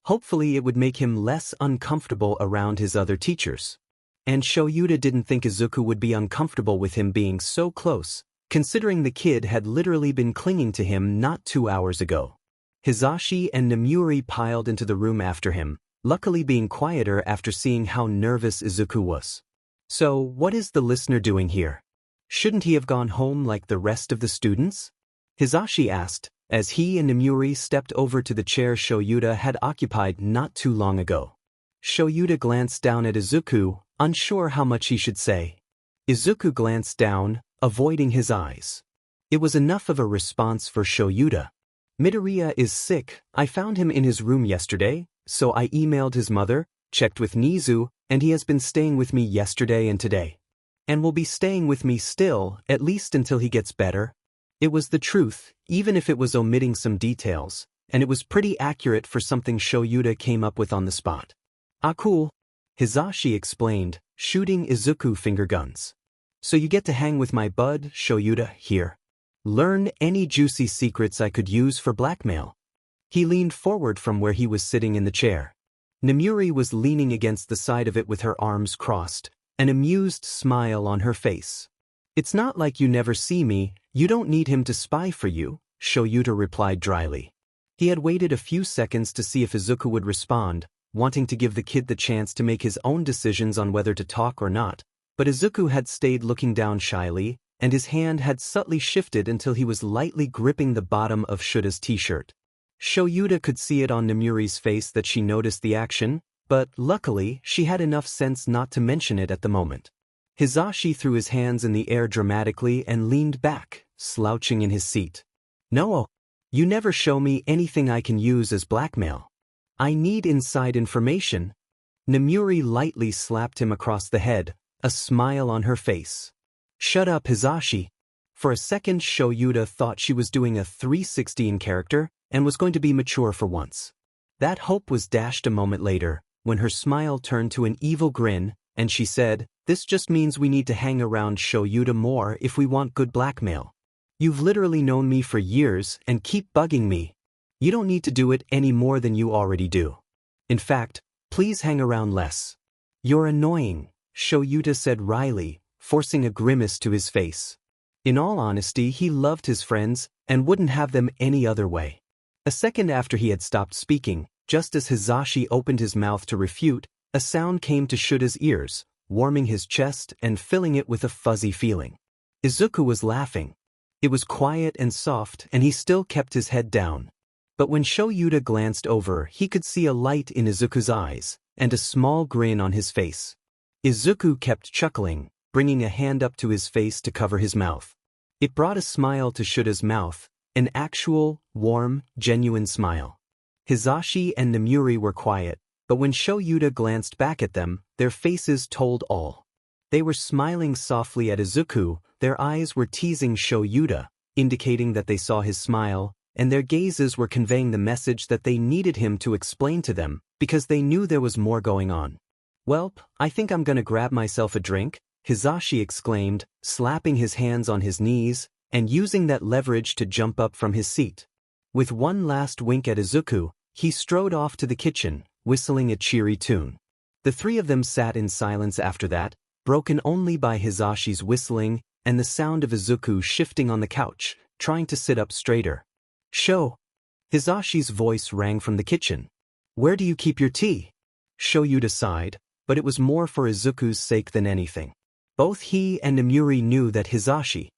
Hopefully it would make him less uncomfortable around his other teachers. And Shoyuta didn't think Izuku would be uncomfortable with him being so close, considering the kid had literally been clinging to him not 2 hours ago. Hizashi and Namuri piled into the room after him, luckily being quieter after seeing how nervous Izuku was. So, what is the listener doing here? Shouldn't he have gone home like the rest of the students? Hizashi asked, as he and Namuri stepped over to the chair Shoyuta had occupied not too long ago. Shoyuta glanced down at Izuku, unsure how much he should say. Izuku glanced down, avoiding his eyes. It was enough of a response for Shoyuta. Midoriya is sick. I found him in his room yesterday, so I emailed his mother, checked with Nizu, and he has been staying with me yesterday and today. And will be staying with me still, at least until he gets better. It was the truth, even if it was omitting some details, and it was pretty accurate for something Shoyuta came up with on the spot. Ah, cool. Hizashi explained, shooting Izuku finger guns. So you get to hang with my bud, Shoyuta, here. Learn any juicy secrets I could use for blackmail. He leaned forward from where he was sitting in the chair. Namuri was leaning against the side of it with her arms crossed, an amused smile on her face. It's not like you never see me, you don't need him to spy for you, Shoyuta replied dryly. He had waited a few seconds to see if Izuku would respond, wanting to give the kid the chance to make his own decisions on whether to talk or not, but Izuku had stayed looking down shyly, and his hand had subtly shifted until he was lightly gripping the bottom of Shuta's t-shirt. Shoyuta could see it on Namuri's face that she noticed the action, but luckily she had enough sense not to mention it at the moment. Hizashi threw his hands in the air dramatically and leaned back, slouching in his seat. No, you never show me anything I can use as blackmail. I need inside information. Namuri lightly slapped him across the head, a smile on her face. Shut up, Hizashi. For a second Shoyuta thought she was doing a 360 in character and was going to be mature for once. That hope was dashed a moment later, when her smile turned to an evil grin, and she said, "This just means we need to hang around Shoyuta more if we want good blackmail. You've literally known me for years and keep bugging me. You don't need to do it any more than you already do. In fact, please hang around less. You're annoying," Shoyuta said wryly, forcing a grimace to his face. In all honesty, he loved his friends and wouldn't have them any other way. A second after he had stopped speaking, just as Hizashi opened his mouth to refute, a sound came to Shuta's ears, warming his chest and filling it with a fuzzy feeling. Izuku was laughing. It was quiet and soft, and he still kept his head down. But when Shoyuta glanced over, he could see a light in Izuku's eyes, and a small grin on his face. Izuku kept chuckling, bringing a hand up to his face to cover his mouth. It brought a smile to Shuta's mouth, an actual, warm, genuine smile. Hizashi and Namuri were quiet, but when Shoyuta glanced back at them, their faces told all. They were smiling softly at Izuku, their eyes were teasing Shoyuta, indicating that they saw his smile, and their gazes were conveying the message that they needed him to explain to them, because they knew there was more going on. "Welp, I think I'm gonna grab myself a drink," Hizashi exclaimed, slapping his hands on his knees, and using that leverage to jump up from his seat. With one last wink at Izuku, he strode off to the kitchen, whistling a cheery tune. The three of them sat in silence after that, broken only by Hizashi's whistling and the sound of Izuku shifting on the couch, trying to sit up straighter. "Sho!" Hizashi's voice rang from the kitchen. "Where do you keep your tea?" Shoyuta sighed, but it was more for Izuku's sake than anything. Both he and Namuri knew that Hizashi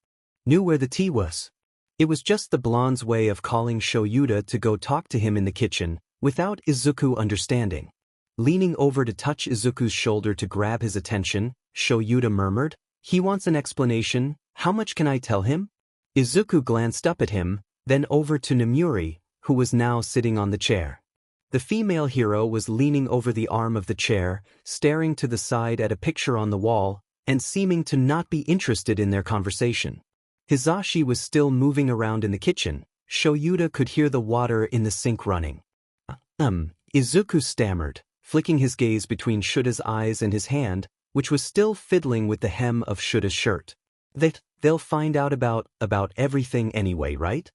knew where the tea was. It was just the blonde's way of calling Shoyuta to go talk to him in the kitchen, without Izuku understanding. Leaning over to touch Izuku's shoulder to grab his attention, Shoyuta murmured, "He wants an explanation, how much can I tell him?" Izuku glanced up at him, then over to Namuri, who was now sitting on the chair. The female hero was leaning over the arm of the chair, staring to the side at a picture on the wall, and seeming to not be interested in their conversation. Hizashi was still moving around in the kitchen. Shoyuta could hear the water in the sink running. Izuku stammered, flicking his gaze between Shuta's eyes and his hand, which was still fiddling with the hem of Shuta's shirt. They'll find out about everything anyway, right?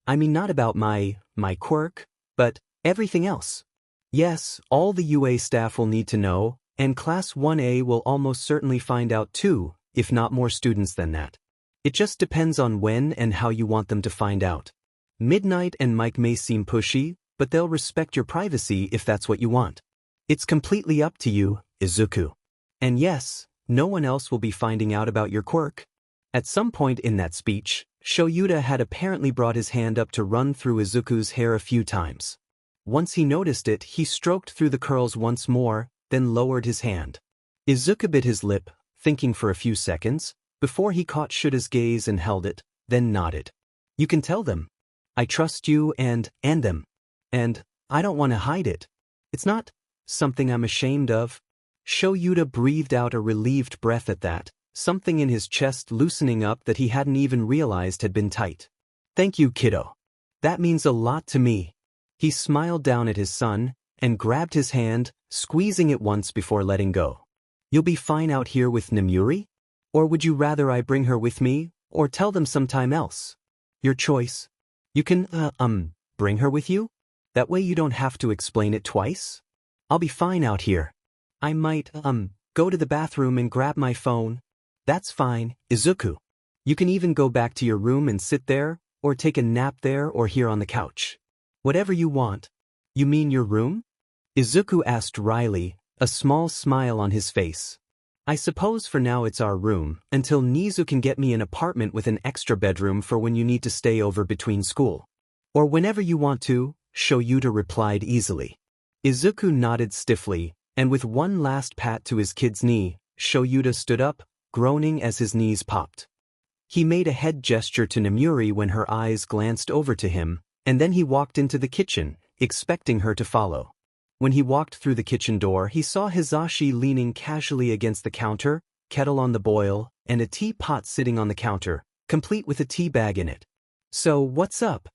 I mean, not about my quirk, but everything else. Yes, all the UA staff will need to know, and Class 1A will almost certainly find out too, if not more students than that. It just depends on when and how you want them to find out. Midnight and Mike may seem pushy, but they'll respect your privacy if that's what you want. It's completely up to you, Izuku. And yes, no one else will be finding out about your quirk. At some point in that speech, Shoyuta had apparently brought his hand up to run through Izuku's hair a few times. Once he noticed it, he stroked through the curls once more, then lowered his hand. Izuku bit his lip, thinking for a few seconds, before he caught Shuta's gaze and held it, then nodded. You can tell them. I trust you and them. And I don't want to hide it. It's not something I'm ashamed of. Shoyuta breathed out a relieved breath at that, something in his chest loosening up that he hadn't even realized had been tight. Thank you, kiddo. That means a lot to me. He smiled down at his son, and grabbed his hand, squeezing it once before letting go. You'll be fine out here with Nemuri? Or would you rather I bring her with me, or tell them sometime else? Your choice. You can, bring her with you? That way you don't have to explain it twice? I'll be fine out here. I might, go to the bathroom and grab my phone. That's fine, Izuku. You can even go back to your room and sit there, or take a nap there or here on the couch. Whatever you want. You mean your room? Izuku asked wryly, a small smile on his face. I suppose for now it's our room, until Nizu can get me an apartment with an extra bedroom for when you need to stay over between school. Or whenever you want to, Shoyuta replied easily. Izuku nodded stiffly, and with one last pat to his kid's knee, Shoyuta stood up, groaning as his knees popped. He made a head gesture to Nemuri when her eyes glanced over to him, and then he walked into the kitchen, expecting her to follow. When he walked through the kitchen door, he saw Hizashi leaning casually against the counter, kettle on the boil, and a teapot sitting on the counter, complete with a tea bag in it. So, what's up?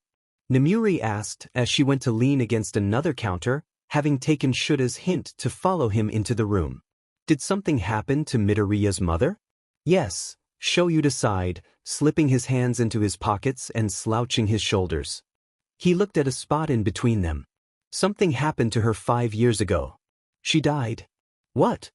Nemuri asked as she went to lean against another counter, having taken Shuta's hint to follow him into the room. Did something happen to Midoriya's mother? Yes, Shoyuta sighed, slipping his hands into his pockets and slouching his shoulders. He looked at a spot in between them. Something happened to her 5 years ago. She died. What?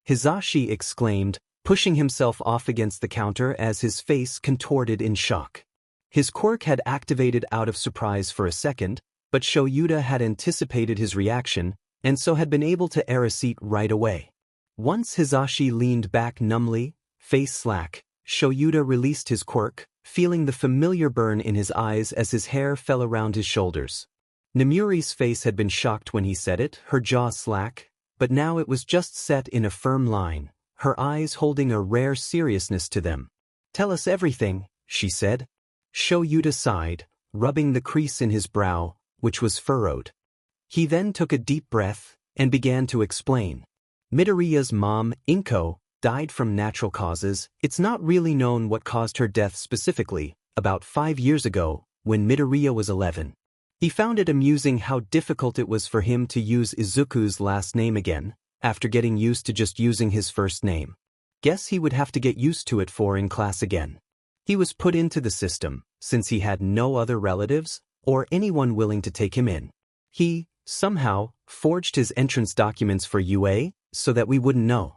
Hizashi exclaimed, pushing himself off against the counter as his face contorted in shock. His quirk had activated out of surprise for a second, but Shoyuta had anticipated his reaction, and so had been able to air a seat right away. Once Hizashi leaned back numbly, face slack, Shoyuta released his quirk, feeling the familiar burn in his eyes as his hair fell around his shoulders. Nemuri's face had been shocked when he said it, her jaw slack, but now it was just set in a firm line, her eyes holding a rare seriousness to them. Tell us everything, she said. Shoyuta sighed, rubbing the crease in his brow, which was furrowed. He then took a deep breath, and began to explain. Midoriya's mom, Inko, died from natural causes. It's not really known what caused her death specifically, about 5 years ago, when Midoriya was 11. He found it amusing how difficult it was for him to use Izuku's last name again, after getting used to just using his first name. Guess he would have to get used to it in class again. He was put into the system, since he had no other relatives, or anyone willing to take him in. He, somehow, forged his entrance documents for UA, so that we wouldn't know.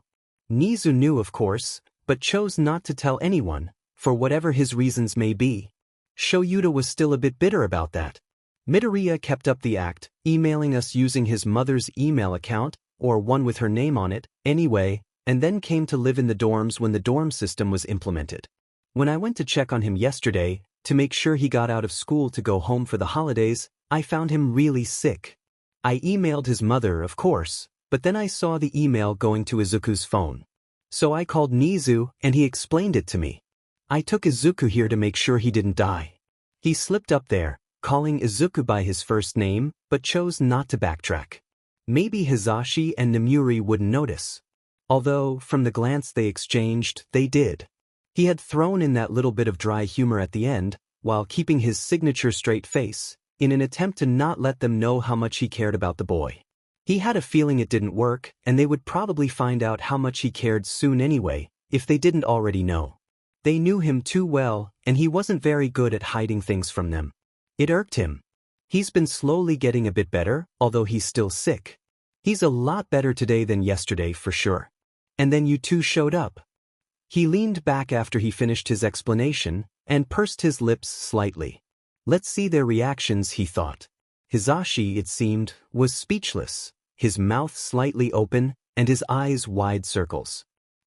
Nizu knew, of course, but chose not to tell anyone, for whatever his reasons may be. Shoyuta was still a bit bitter about that. Midoriya kept up the act, emailing us using his mother's email account, or one with her name on it, anyway, and then came to live in the dorms when the dorm system was implemented. When I went to check on him yesterday, to make sure he got out of school to go home for the holidays, I found him really sick. I emailed his mother, of course, but then I saw the email going to Izuku's phone. So I called Nizu, and he explained it to me. I took Izuku here to make sure he didn't die. He slipped up there, calling Izuku by his first name, but chose not to backtrack. Maybe Hizashi and Nemuri wouldn't notice. Although, from the glance they exchanged, they did. He had thrown in that little bit of dry humor at the end, while keeping his signature straight face, in an attempt to not let them know how much he cared about the boy. He had a feeling it didn't work, and they would probably find out how much he cared soon anyway, if they didn't already know. They knew him too well, and he wasn't very good at hiding things from them. It irked him. He's been slowly getting a bit better, although he's still sick. He's a lot better today than yesterday for sure. And then you two showed up. He leaned back after he finished his explanation, and pursed his lips slightly. Let's see their reactions, he thought. Hizashi, it seemed, was speechless, his mouth slightly open, and his eyes wide circles.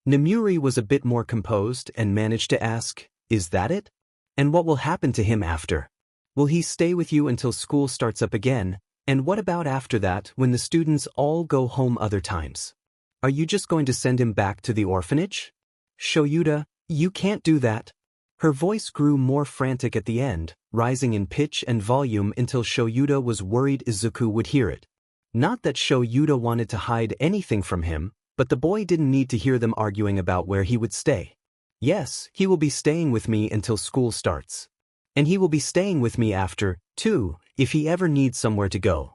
Nemuri was a bit more composed and managed to ask, "Is that it? And what will happen to him after? Will he stay with you until school starts up again, and what about after that when the students all go home other times? Are you just going to send him back to the orphanage?" "Shoyuta, you can't do that." Her voice grew more frantic at the end, rising in pitch and volume until Shoyuta was worried Izuku would hear it. Not that Shoyuta wanted to hide anything from him, but the boy didn't need to hear them arguing about where he would stay. "Yes, he will be staying with me until school starts. And he will be staying with me after, too, if he ever needs somewhere to go.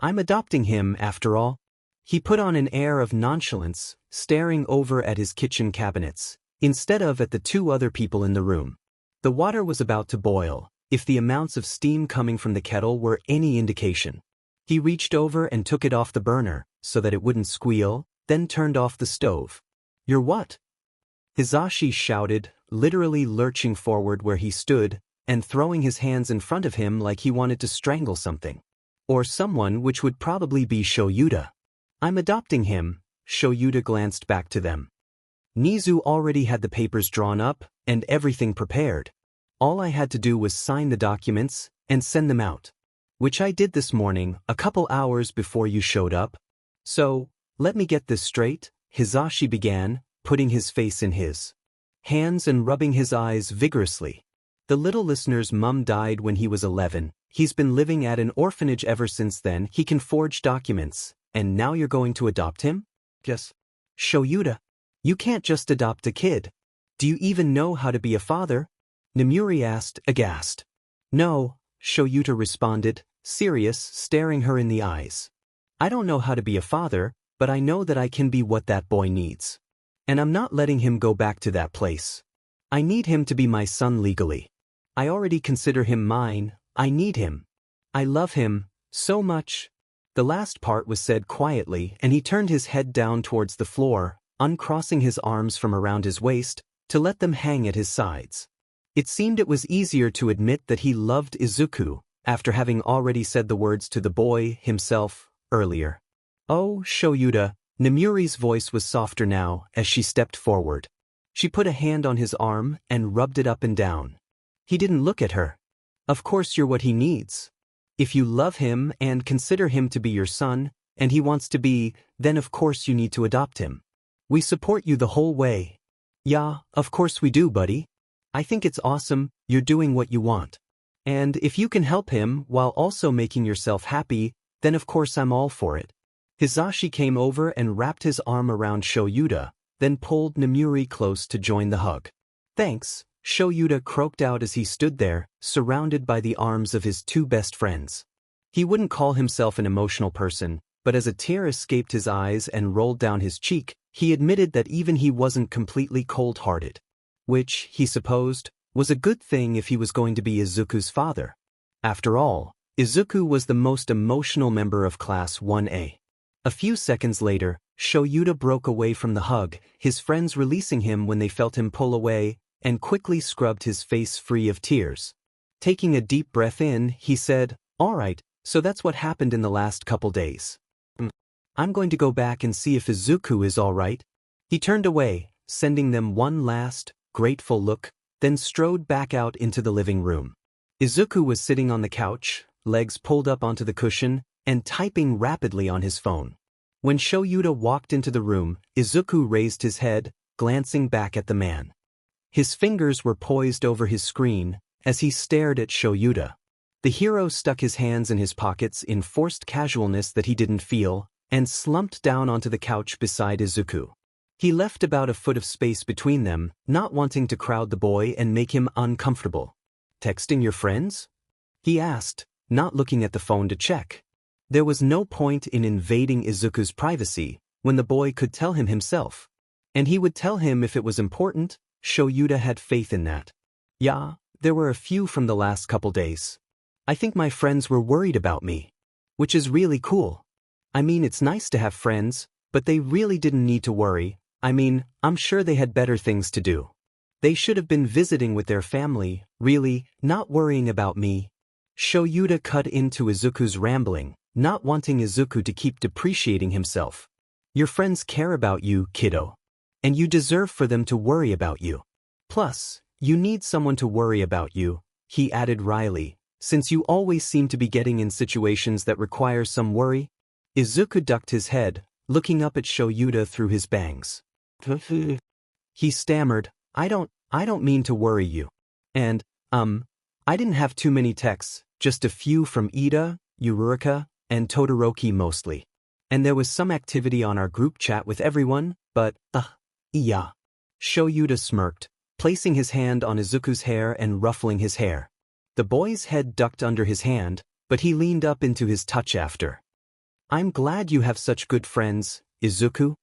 I'm adopting him, after all." He put on an air of nonchalance, staring over at his kitchen cabinets, instead of at the two other people in the room. The water was about to boil, if the amounts of steam coming from the kettle were any indication. He reached over and took it off the burner, so that it wouldn't squeal, then turned off the stove. "You're what?" Hizashi shouted, literally lurching forward where he stood, and throwing his hands in front of him like he wanted to strangle something. Or someone, which would probably be Shoyuta. "I'm adopting him." Shoyuta glanced back to them. Nizu already had the papers drawn up, and everything prepared. All I had to do was sign the documents, and send them out. Which I did this morning, a couple hours before you showed up. "So, let me get this straight," Hizashi began, putting his face in his hands and rubbing his eyes vigorously. "The little listener's mum died when he was 11, he's been living at an orphanage ever since then, he can forge documents, and now you're going to adopt him?" "Yes." "Shoyuta, you can't just adopt a kid. Do you even know how to be a father?" Nemuri asked, aghast. "No," Shoyuta responded, serious, staring her in the eyes. "I don't know how to be a father, but I know that I can be what that boy needs. And I'm not letting him go back to that place. I need him to be my son legally. I already consider him mine, I need him. I love him, so much." The last part was said quietly, and he turned his head down towards the floor, uncrossing his arms from around his waist, to let them hang at his sides. It seemed it was easier to admit that he loved Izuku, after having already said the words to the boy himself earlier. "Oh, Shoyuta," Nemuri's voice was softer now as she stepped forward. She put a hand on his arm and rubbed it up and down. He didn't look at her. "Of course you're what he needs. If you love him and consider him to be your son, and he wants to be, then of course you need to adopt him. We support you the whole way." "Yeah, of course we do, buddy. I think it's awesome, you're doing what you want. And if you can help him while also making yourself happy, then of course I'm all for it." Hizashi came over and wrapped his arm around Shoyuta, then pulled Nemuri close to join the hug. "Thanks," Shoyuta croaked out as he stood there, surrounded by the arms of his two best friends. He wouldn't call himself an emotional person, but as a tear escaped his eyes and rolled down his cheek, he admitted that even he wasn't completely cold-hearted. Which, he supposed, was a good thing if he was going to be Izuku's father. After all, Izuku was the most emotional member of Class 1A. A few seconds later, Shoyuta broke away from the hug, his friends releasing him when they felt him pull away, and quickly scrubbed his face free of tears. Taking a deep breath in, he said, "All right, so that's what happened in the last couple days. I'm going to go back and see if Izuku is all right." He turned away, sending them one last, grateful look, then strode back out into the living room. Izuku was sitting on the couch, legs pulled up onto the cushion, and typing rapidly on his phone. When Shoyuta walked into the room, Izuku raised his head, glancing back at the man. His fingers were poised over his screen, as he stared at Shoyuta. The hero stuck his hands in his pockets in forced casualness that he didn't feel, and slumped down onto the couch beside Izuku. He left about a foot of space between them, not wanting to crowd the boy and make him uncomfortable. "Texting your friends?" he asked, not looking at the phone to check. There was no point in invading Izuku's privacy when the boy could tell him himself. And he would tell him if it was important. Shoyuta had faith in that. Yeah, there were a few from the last couple days. I think my friends were worried about me. Which is really cool. I mean, it's nice to have friends, but they really didn't need to worry. I mean, I'm sure they had better things to do. They should have been visiting with their family, really, not worrying about me. Shoyuta cut into Izuku's rambling, not wanting Izuku to keep depreciating himself. Your friends care about you, kiddo. And you deserve for them to worry about you. Plus, you need someone to worry about you, he added wryly, since you always seem to be getting in situations that require some worry. Izuku ducked his head, looking up at Shoyuta through his bangs. He stammered, I don't mean to worry you. And, I didn't have too many texts, just a few from Ida, Yurika, and Todoroki mostly. And there was some activity on our group chat with everyone, but, yeah. Shoyuta smirked, placing his hand on Izuku's hair and ruffling his hair. The boy's head ducked under his hand, but he leaned up into his touch after. I'm glad you have such good friends, Izuku.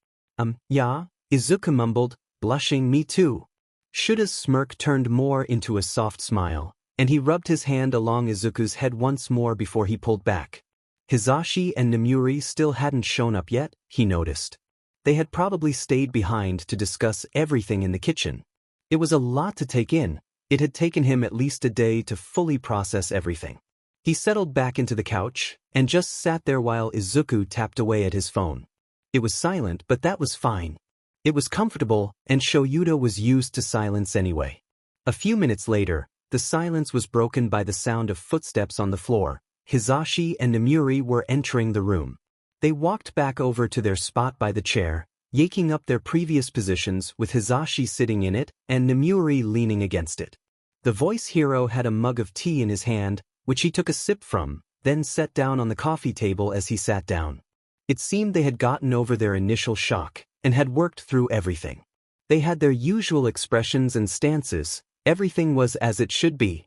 Yeah, Izuku mumbled, blushing. Me too. Shuta's smirk turned more into a soft smile, and he rubbed his hand along Izuku's head once more before he pulled back. Hizashi and Namuri still hadn't shown up yet, he noticed. They had probably stayed behind to discuss everything in the kitchen. It was a lot to take in. It had taken him at least a day to fully process everything. He settled back into the couch, and just sat there while Izuku tapped away at his phone. It was silent, but that was fine. It was comfortable, and Shoyuta was used to silence anyway. A few minutes later, the silence was broken by the sound of footsteps on the floor. Hizashi and Namuri were entering the room. They walked back over to their spot by the chair, yaking up their previous positions with Hizashi sitting in it and Namuri leaning against it. The voice hero had a mug of tea in his hand, which he took a sip from, then set down on the coffee table as he sat down. It seemed they had gotten over their initial shock and had worked through everything. They had their usual expressions and stances. Everything was as it should be.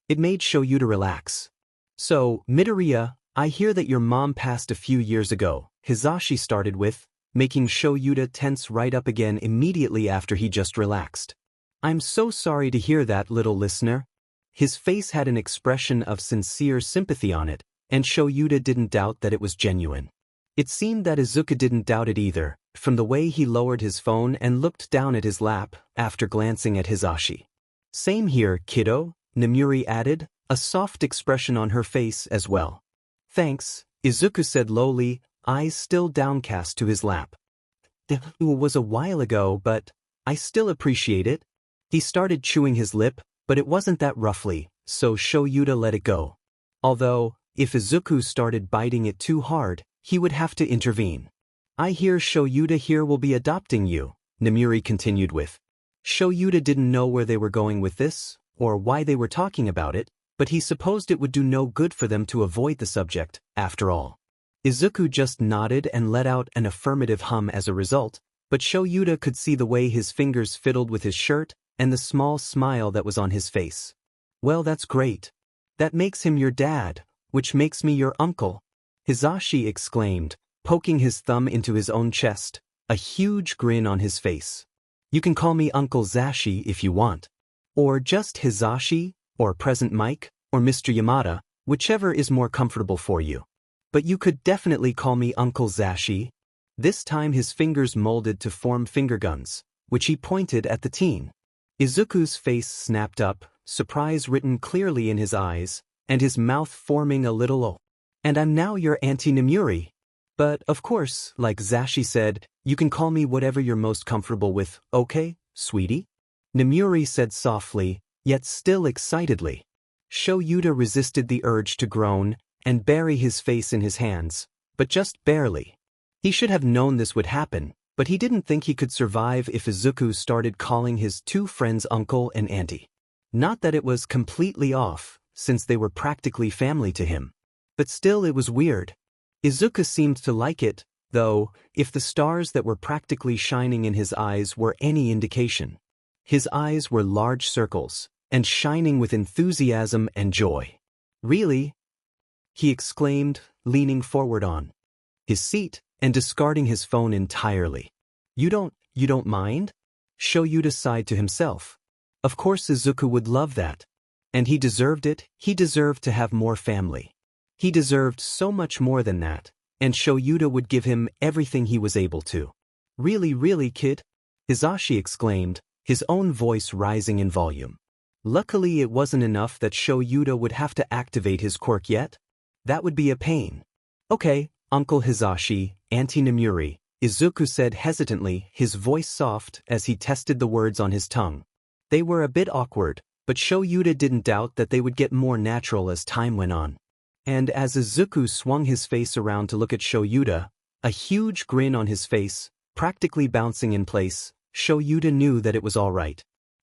It made Shoyuta relax. So, Midoriya, I hear that your mom passed a few years ago, Hizashi started with, making Shoyuta tense right up again immediately after he just relaxed. I'm so sorry to hear that, little listener. His face had an expression of sincere sympathy on it, and Shoyuta didn't doubt that it was genuine. It seemed that Izuku didn't doubt it either, from the way he lowered his phone and looked down at his lap, after glancing at Hizashi. Same here, kiddo, Namuri added, a soft expression on her face as well. Thanks, Izuku said lowly, eyes still downcast to his lap. It was a while ago, but I still appreciate it. He started chewing his lip, but it wasn't that roughly, so Shoyuta let it go. Although, if Izuku started biting it too hard, he would have to intervene. I hear Shoyuta here will be adopting you, Namuri continued with. Shoyuta didn't know where they were going with this, or why they were talking about it, but he supposed it would do no good for them to avoid the subject, after all. Izuku just nodded and let out an affirmative hum as a result, but Shoyuta could see the way his fingers fiddled with his shirt and the small smile that was on his face. Well, that's great. That makes him your dad, which makes me your uncle, Hizashi exclaimed, poking his thumb into his own chest, a huge grin on his face. You can call me Uncle Zashi if you want. Or just Hizashi, or Present Mike, or Mr. Yamada, whichever is more comfortable for you. But you could definitely call me Uncle Zashi. This time his fingers molded to form finger guns, which he pointed at the teen. Izuku's face snapped up, surprise written clearly in his eyes, and his mouth forming a little O. And I'm now your Auntie Namuri. But, of course, like Zashi said, you can call me whatever you're most comfortable with, okay, sweetie? Namuri said softly, yet still excitedly. Shoyuta resisted the urge to groan and bury his face in his hands, but just barely. He should have known this would happen, but he didn't think he could survive if Izuku started calling his two friends uncle and auntie. Not that it was completely off, since they were practically family to him. But still it was weird. Izuku seemed to like it, though, if the stars that were practically shining in his eyes were any indication. His eyes were large circles, and shining with enthusiasm and joy. Really? he exclaimed, leaning forward on his seat and discarding his phone entirely. You don't mind? Shoyuta sighed to himself. Of course Izuku would love that. And he deserved it. He deserved to have more family. He deserved so much more than that, and Shoyuta would give him everything he was able to. Really, really, kid? Hisashi exclaimed, his own voice rising in volume. Luckily it wasn't enough that Shoyuta would have to activate his quirk yet. That would be a pain. Okay, Uncle Hisashi, Auntie Namuri, Izuku said hesitantly, his voice soft as he tested the words on his tongue. They were a bit awkward, but Shoyuta didn't doubt that they would get more natural as time went on. And as Izuku swung his face around to look at Shoyuta, a huge grin on his face, practically bouncing in place, Shoyuta knew that it was all right.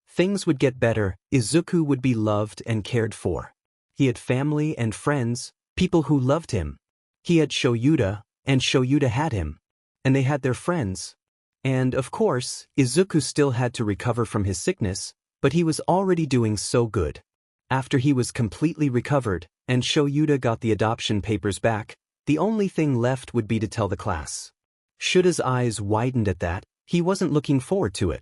Things would get better, Izuku would be loved and cared for. He had family and friends, people who loved him. He had Shoyuta, and Shoyuta had him. And they had their friends. And, of course, Izuku still had to recover from his sickness, but he was already doing so good. After he was completely recovered, and Shoyuta got the adoption papers back, the only thing left would be to tell the class. Shuta's eyes widened at that. He wasn't looking forward to it.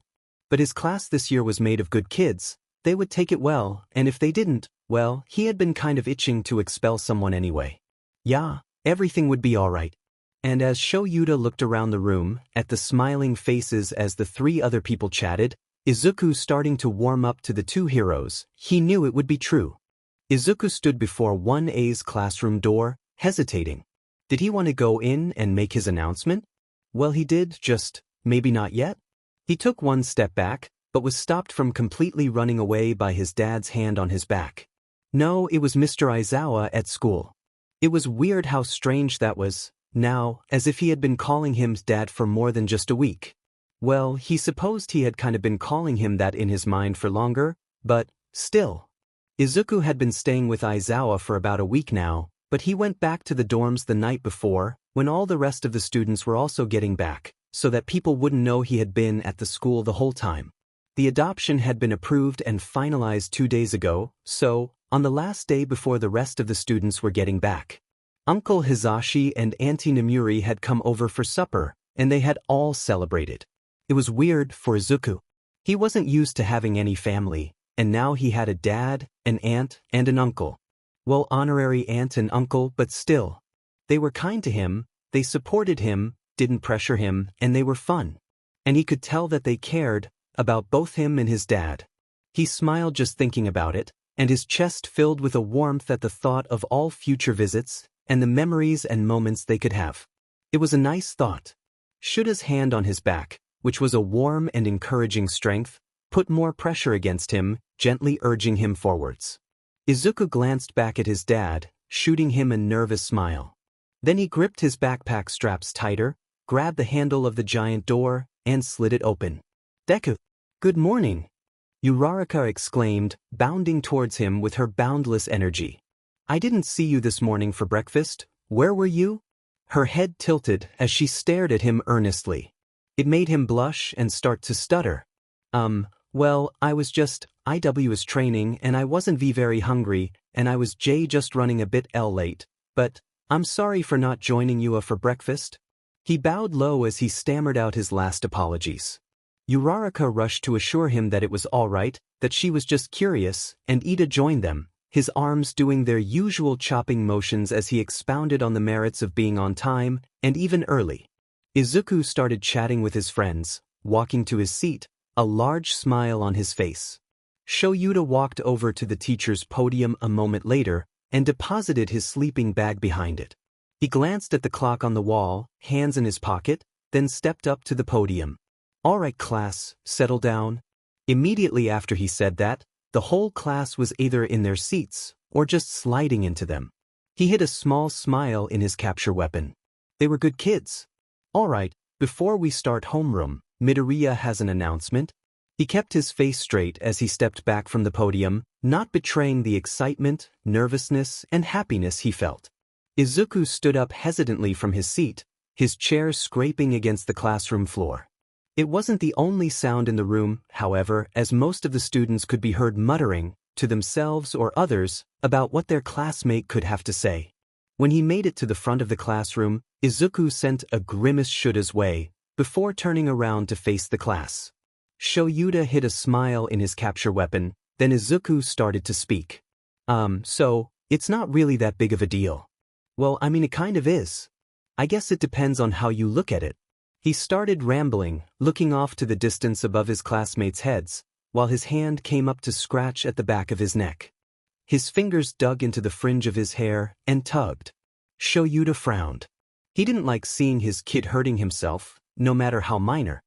But his class this year was made of good kids. They would take it well, and if they didn't, well, he had been kind of itching to expel someone anyway. Yeah, everything would be all right. And as Shoyuta looked around the room, at the smiling faces as the three other people chatted, Izuku starting to warm up to the two heroes, he knew it would be true. Izuku stood before 1A's classroom door, hesitating. Did he want to go in and make his announcement? Well, he did, just, maybe not yet. He took one step back, but was stopped from completely running away by his dad's hand on his back. No, it was Mr. Aizawa at school. It was weird how strange that was, now, as if he had been calling him dad for more than just a week. Well, he supposed he had kind of been calling him that in his mind for longer, but, still. Izuku had been staying with Aizawa for about a week now, but he went back to the dorms the night before, when all the rest of the students were also getting back, so that people wouldn't know he had been at the school the whole time. The adoption had been approved and finalized 2 days ago, so, on the last day before the rest of the students were getting back, Uncle Hisashi and Auntie Namuri had come over for supper, and they had all celebrated. It was weird for Izuku. He wasn't used to having any family, and now he had a dad, an aunt, and an uncle. Well, honorary aunt and uncle, but still. They were kind to him, they supported him, didn't pressure him, and they were fun. And he could tell that they cared about both him and his dad. He smiled just thinking about it, and his chest filled with a warmth at the thought of all future visits and the memories and moments they could have. It was a nice thought. Shuta's hand on his back, which was a warm and encouraging strength, put more pressure against him, gently urging him forwards. Izuku glanced back at his dad, shooting him a nervous smile. Then he gripped his backpack straps tighter, grabbed the handle of the giant door, and slid it open. Deku! Good morning! Uraraka exclaimed, bounding towards him with her boundless energy. I didn't see you this morning for breakfast. Where were you? Her head tilted as she stared at him earnestly. It made him blush and start to stutter. Well, I was just, IW's training and I wasn't very hungry, and I was just running a bit late, but, I'm sorry for not joining you for breakfast. He bowed low as he stammered out his last apologies. Uraraka rushed to assure him that it was all right, that she was just curious, and Ida joined them, his arms doing their usual chopping motions as he expounded on the merits of being on time, and even early. Izuku started chatting with his friends, walking to his seat, a large smile on his face. Shoyuta walked over to the teacher's podium a moment later, and deposited his sleeping bag behind it. He glanced at the clock on the wall, hands in his pocket, then stepped up to the podium. All right, class, settle down. Immediately after he said that, the whole class was either in their seats, or just sliding into them. He hid a small smile in his capture weapon. They were good kids. All right, before we start homeroom, Midoriya has an announcement. He kept his face straight as he stepped back from the podium, not betraying the excitement, nervousness, and happiness he felt. Izuku stood up hesitantly from his seat, his chair scraping against the classroom floor. It wasn't the only sound in the room, however, as most of the students could be heard muttering, to themselves or others, about what their classmate could have to say. When he made it to the front of the classroom, Izuku sent a grimace Shura's way, before turning around to face the class. Shoyuta hid a smile in his capture weapon, then Izuku started to speak. So, it's not really that big of a deal. Well, I mean it kind of is. I guess it depends on how you look at it. He started rambling, looking off to the distance above his classmates' heads, while his hand came up to scratch at the back of his neck. His fingers dug into the fringe of his hair and tugged. Shoyuta frowned. He didn't like seeing his kid hurting himself, no matter how minor.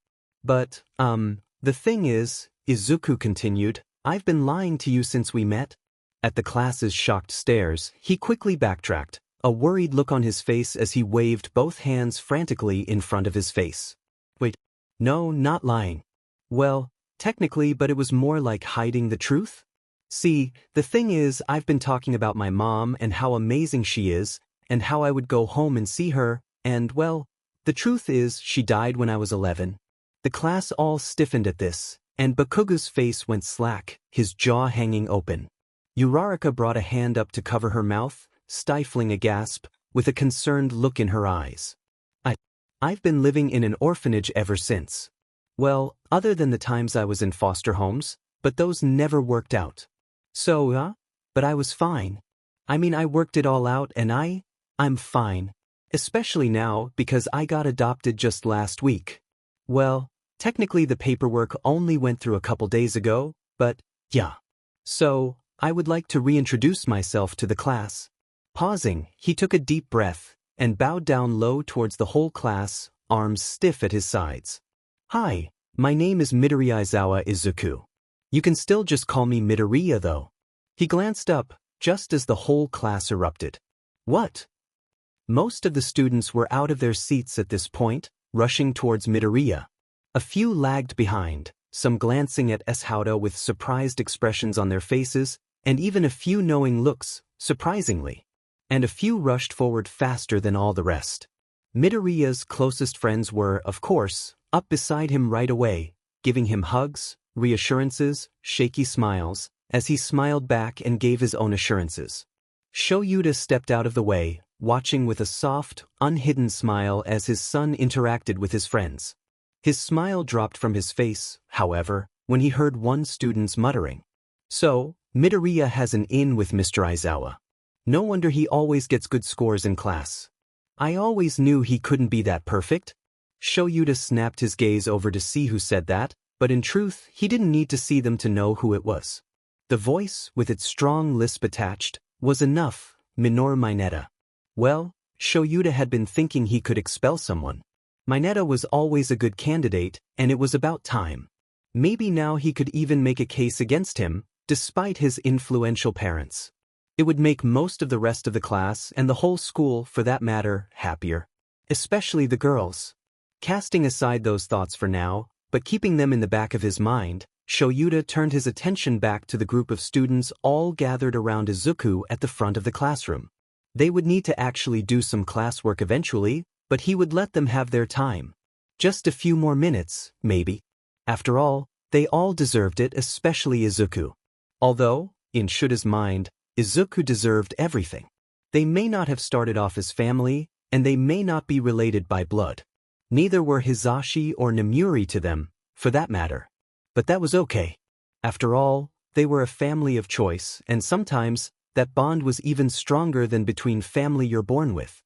But, the thing is, Izuku continued, I've been lying to you since we met. At the class's shocked stares, he quickly backtracked, a worried look on his face as he waved both hands frantically in front of his face. Wait, no, not lying. Well, technically, but it was more like hiding the truth? See, the thing is, I've been talking about my mom and how amazing she is, and how I would go home and see her, and, well, the truth is, she died when I was 11. The class all stiffened at this, and Bakugo's face went slack, his jaw hanging open. Uraraka brought a hand up to cover her mouth, stifling a gasp, with a concerned look in her eyes. I've been living in an orphanage ever since. Well, other than the times I was in foster homes, but those never worked out. So, but I was fine. I mean, I worked it all out and I'm fine. Especially now because I got adopted just last week. Well, technically the paperwork only went through a couple days ago, but, yeah. So, I would like to reintroduce myself to the class. Pausing, he took a deep breath and bowed down low towards the whole class, arms stiff at his sides. Hi, my name is Midori Aizawa Izuku. You can still just call me Midoriya though. He glanced up, just as the whole class erupted. What? Most of the students were out of their seats at this point, rushing towards Midoriya. A few lagged behind, some glancing at Ishouda with surprised expressions on their faces, and even a few knowing looks, surprisingly. And a few rushed forward faster than all the rest. Midoriya's closest friends were, of course, up beside him right away, giving him hugs, reassurances, shaky smiles, as he smiled back and gave his own assurances. Shoyuta stepped out of the way, watching with a soft, unhidden smile as his son interacted with his friends. His smile dropped from his face, however, when he heard one student's muttering. So, Midoriya has an in with Mr. Aizawa. No wonder he always gets good scores in class. I always knew he couldn't be that perfect. Shoyuta snapped his gaze over to see who said that, but in truth, he didn't need to see them to know who it was. The voice, with its strong lisp attached, was enough, Minoru Mineta. Well, Shoyuta had been thinking he could expel someone. Mineta was always a good candidate, and it was about time. Maybe now he could even make a case against him, despite his influential parents. It would make most of the rest of the class, and the whole school, for that matter, happier. Especially the girls. Casting aside those thoughts for now, but keeping them in the back of his mind, Shoyuta turned his attention back to the group of students all gathered around Izuku at the front of the classroom. They would need to actually do some classwork eventually, but he would let them have their time. Just a few more minutes, maybe. After all, they all deserved it, especially Izuku. Although, in Shura's mind, Izuku deserved everything. They may not have started off as family, and they may not be related by blood. Neither were Hizashi or Nemuri to them, for that matter. But that was okay. After all, they were a family of choice, and sometimes, that bond was even stronger than between family you're born with.